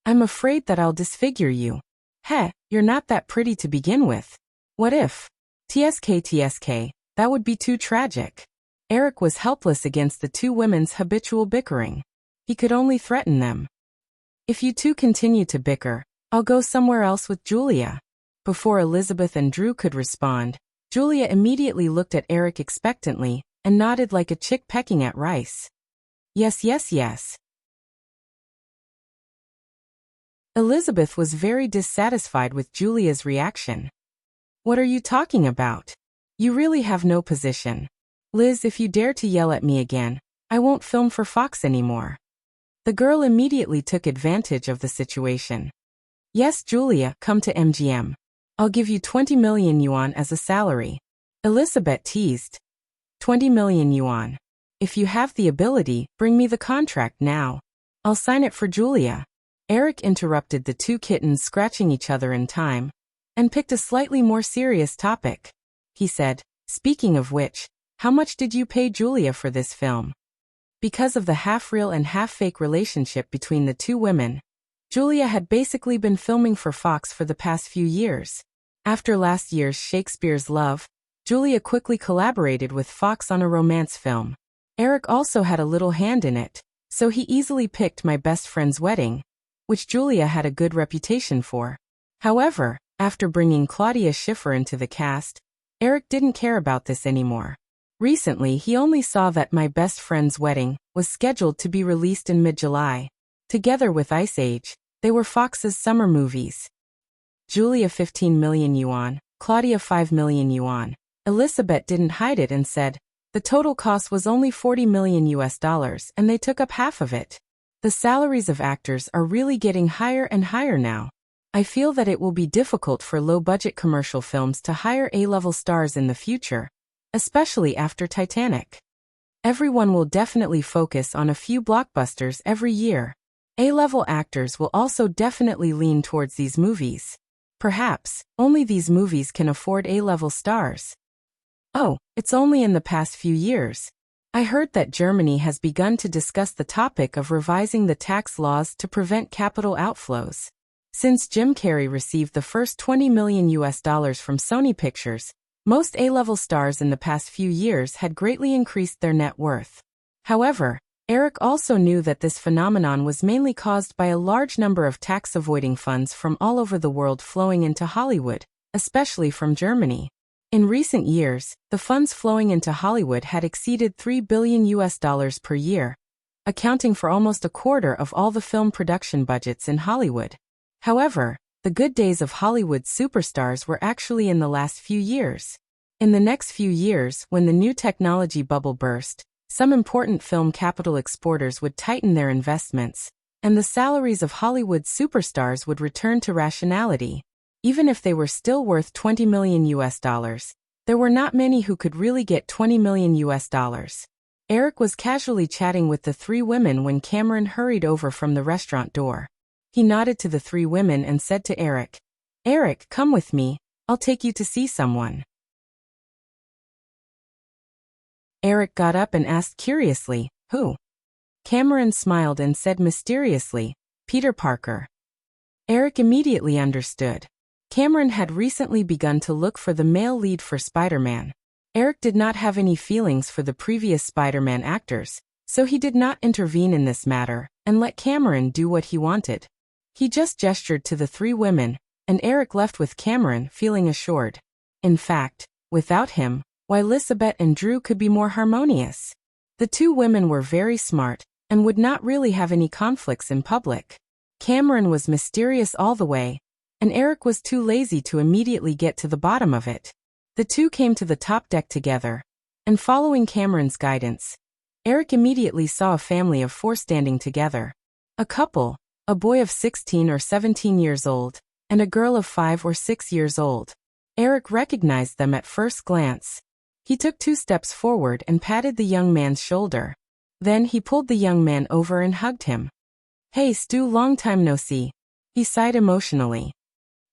I'm afraid that I'll disfigure you. Heh, you're not that pretty to begin with. What if? TSK, that would be too tragic. Eric was helpless against the 2 women's habitual bickering. He could only threaten them. If you two continue to bicker, I'll go somewhere else with Julia. Before Elizabeth and Drew could respond, Julia immediately looked at Eric expectantly and nodded like a chick pecking at rice. Yes, yes, yes. Elizabeth was very dissatisfied with Julia's reaction. What are you talking about? You really have no position. Liz, if you dare to yell at me again, I won't film for Fox anymore. The girl immediately took advantage of the situation. Yes, Julia, come to MGM. I'll give you 20 million yuan as a salary. Elizabeth teased. 20 million yuan. If you have the ability, bring me the contract now. I'll sign it for Julia. Eric interrupted the two kittens scratching each other in time, and picked a slightly more serious topic. He said, speaking of which, how much did you pay Julia for this film? Because of the half-real and half-fake relationship between the two women, Julia had basically been filming for Fox for the past few years. After last year's Shakespeare's Love, Julia quickly collaborated with Fox on a romance film. Eric also had a little hand in it, so he easily picked My Best Friend's Wedding, which Julia had a good reputation for. However, after bringing Claudia Schiffer into the cast, Eric didn't care about this anymore. Recently, he only saw that My Best Friend's Wedding was scheduled to be released in mid-July. Together with Ice Age, they were Fox's summer movies. Julia 15 million yuan, Claudia 5 million yuan. Elizabeth didn't hide it and said, the total cost was only $40 million and they took up half of it. The salaries of actors are really getting higher and higher now. I feel that it will be difficult for low-budget commercial films to hire A-level stars in the future, especially after Titanic. Everyone will definitely focus on a few blockbusters every year. A-level actors will also definitely lean towards these movies. Perhaps, only these movies can afford A-level stars. Oh, it's only in the past few years. I heard that Germany has begun to discuss the topic of revising the tax laws to prevent capital outflows. Since Jim Carrey received the first $20 million from Sony Pictures, most A-level stars in the past few years had greatly increased their net worth. However, Eric also knew that this phenomenon was mainly caused by a large number of tax-avoiding funds from all over the world flowing into Hollywood, especially from Germany. In recent years, the funds flowing into Hollywood had exceeded $3 billion per year, accounting for almost a quarter of all the film production budgets in Hollywood. However, the good days of Hollywood superstars were actually in the last few years. In the next few years, when the new technology bubble burst, some important film capital exporters would tighten their investments, and the salaries of Hollywood superstars would return to rationality. Even if they were still worth $20 million, there were not many who could really get $20 million. Eric was casually chatting with the three women when Cameron hurried over from the restaurant door. He nodded to the three women and said to Eric, "Eric, come with me, I'll take you to see someone." Eric got up and asked curiously, "Who?" Cameron smiled and said mysteriously, "Peter Parker." Eric immediately understood. Cameron had recently begun to look for the male lead for Spider-Man. Eric did not have any feelings for the previous Spider-Man actors, so he did not intervene in this matter and let Cameron do what he wanted. He just gestured to the three women, and Eric left with Cameron feeling assured. In fact, without him, why Elizabeth and Drew could be more harmonious. The two women were very smart and would not really have any conflicts in public. Cameron was mysterious all the way, and Eric was too lazy to immediately get to the bottom of it. The two came to the top deck together, and following Cameron's guidance, Eric immediately saw a family of four standing together. A couple, a boy of 16 or 17 years old, and a girl of 5 or 6 years old. Eric recognized them at first glance. He took 2 steps forward and patted the young man's shoulder. Then he pulled the young man over and hugged him. "Hey Stu, long time no see." He sighed emotionally.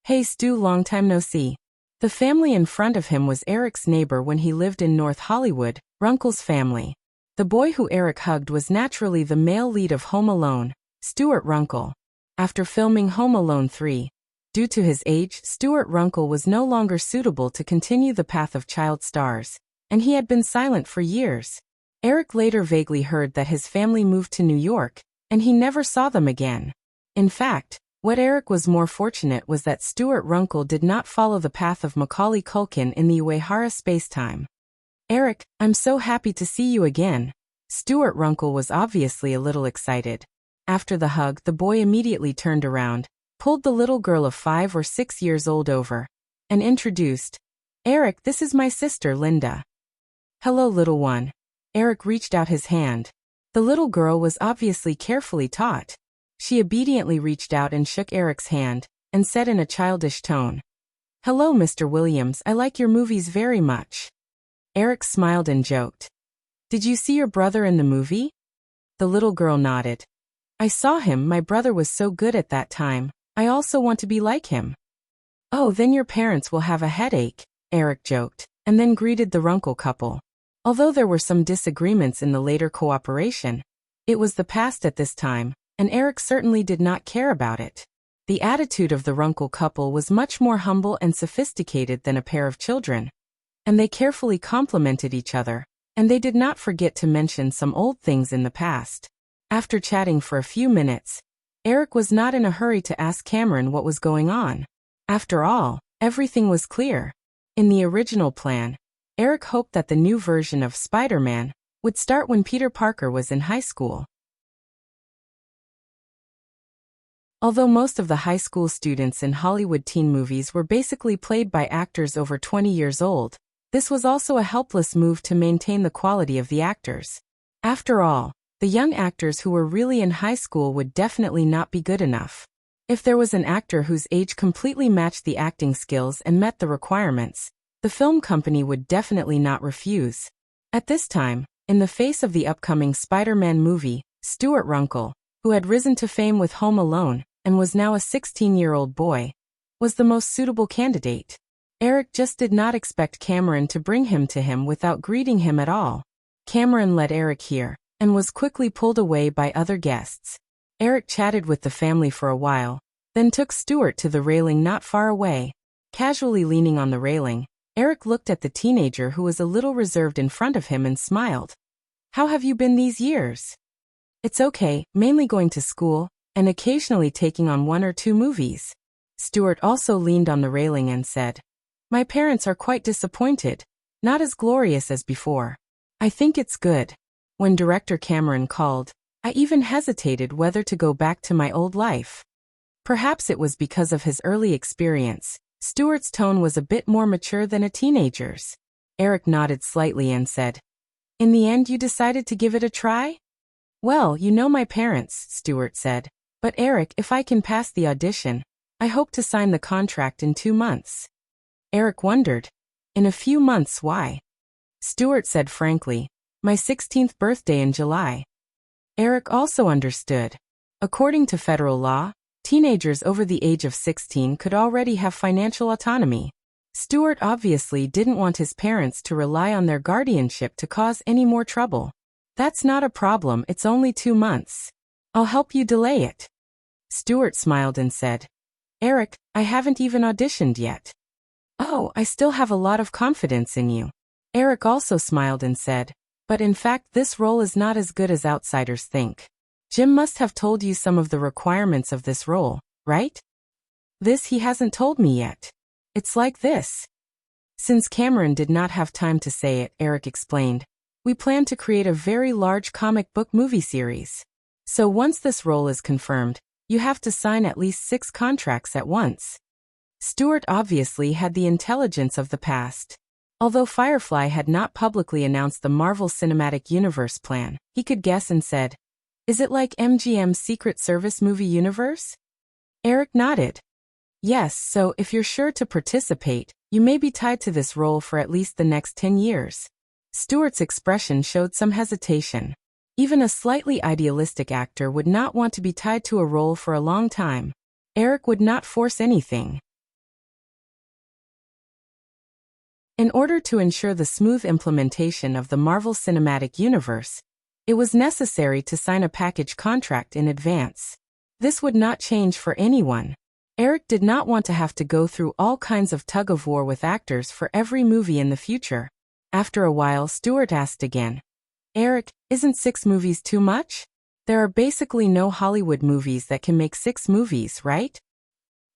"Hey Stu, long time no see." The family in front of him was Eric's neighbor when he lived in North Hollywood, Runkle's family. The boy who Eric hugged was naturally the male lead of Home Alone, Stuart Runkle. After filming Home Alone 3, due to his age, Stuart Runkle was no longer suitable to continue the path of child stars, and he had been silent for years. Eric later vaguely heard that his family moved to New York, and he never saw them again. In fact, what Eric was more fortunate was that Stuart Runkle did not follow the path of Macaulay Culkin in the Uehara spacetime. Eric, I'm so happy to see you again. Stuart Runkle was obviously a little excited. After the hug, the boy immediately turned around, pulled the little girl of 5 or 6 years old over, and introduced, Eric, this is my sister Linda. Hello, little one. Eric reached out his hand. The little girl was obviously carefully taught. She obediently reached out and shook Eric's hand, and said in a childish tone, Hello, Mr. Williams, I like your movies very much. Eric smiled and joked. Did you see your brother in the movie? The little girl nodded. I saw him, my brother was so good at that time. I also want to be like him. Oh, then your parents will have a headache, Eric joked, and then greeted the Runkle couple. Although there were some disagreements in the later cooperation, it was the past at this time, and Eric certainly did not care about it. The attitude of the Runkle couple was much more humble and sophisticated than a pair of children, and they carefully complimented each other, and they did not forget to mention some old things in the past. After chatting for a few minutes, Eric was not in a hurry to ask Cameron what was going on. After all, everything was clear. In the original plan, Eric hoped that the new version of Spider-Man would start when Peter Parker was in high school. Although most of the high school students in Hollywood teen movies were basically played by actors over 20 years old, this was also a helpless move to maintain the quality of the actors. After all, the young actors who were really in high school would definitely not be good enough. If there was an actor whose age completely matched the acting skills and met the requirements, the film company would definitely not refuse. At this time, in the face of the upcoming Spider-Man movie, Stuart Runkle, who had risen to fame with Home Alone and was now a 16-year-old boy, was the most suitable candidate. Eric just did not expect Cameron to bring him to him without greeting him at all. Cameron let Eric hear, and was quickly pulled away by other guests. Eric chatted with the family for a while, then took Stuart to the railing not far away. Casually leaning on the railing, Eric looked at the teenager who was a little reserved in front of him and smiled. How have you been these years? It's okay, mainly going to school, and occasionally taking on 1 or 2 movies. Stuart also leaned on the railing and said, My parents are quite disappointed, not as glorious as before. I think it's good. When director Cameron called, I even hesitated whether to go back to my old life. Perhaps it was because of his early experience. Stuart's tone was a bit more mature than a teenager's. Eric nodded slightly and said, In the end you decided to give it a try? Well, you know my parents, Stuart said. But Eric, if I can pass the audition, I hope to sign the contract in 2 months. Eric wondered. In a few months, why? Stuart said frankly, My 16th birthday in July. Eric also understood. According to federal law, teenagers over the age of 16 could already have financial autonomy. Stuart obviously didn't want his parents to rely on their guardianship to cause any more trouble. That's not a problem, it's only 2 months. I'll help you delay it. Stuart smiled and said, Eric, I haven't even auditioned yet. Oh, I still have a lot of confidence in you. Eric also smiled and said, But in fact this role is not as good as outsiders think. Jim must have told you some of the requirements of this role, right? This he hasn't told me yet. It's like this. Since Cameron did not have time to say it, Eric explained, We plan to create a very large comic book movie series. So once this role is confirmed, you have to sign at least 6 contracts at once. Stuart obviously had the intelligence of the past. Although Firefly had not publicly announced the Marvel Cinematic Universe plan, he could guess and said, Is it like MGM's Secret Service movie universe? Eric nodded. Yes, so if you're sure to participate, you may be tied to this role for at least the next 10 years. Stuart's expression showed some hesitation. Even a slightly idealistic actor would not want to be tied to a role for a long time. Eric would not force anything. In order to ensure the smooth implementation of the Marvel Cinematic Universe, it was necessary to sign a package contract in advance. This would not change for anyone. Eric did not want to have to go through all kinds of tug-of-war with actors for every movie in the future. After a while, Stuart asked again, Eric, isn't 6 movies too much? There are basically no Hollywood movies that can make 6 movies, right?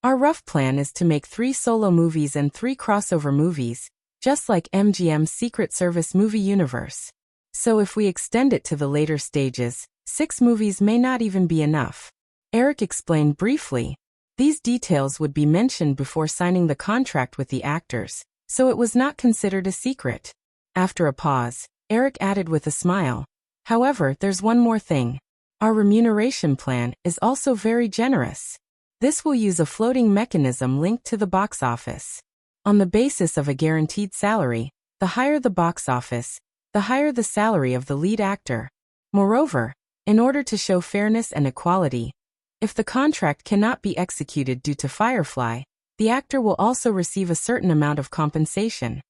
Our rough plan is to make 3 solo movies and 3 crossover movies, just like MGM's Secret Service movie universe. So if we extend it to the later stages, 6 movies may not even be enough. Eric explained briefly. These details would be mentioned before signing the contract with the actors, so it was not considered a secret. After a pause, Eric added with a smile. However, there's one more thing. Our remuneration plan is also very generous. This will use a floating mechanism linked to the box office. On the basis of a guaranteed salary, the higher the box office, the higher the salary of the lead actor. Moreover, in order to show fairness and equality, if the contract cannot be executed due to Firefly, the actor will also receive a certain amount of compensation.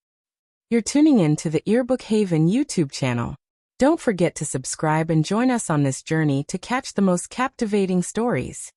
You're tuning in to the Earbook Haven YouTube channel. Don't forget to subscribe and join us on this journey to catch the most captivating stories.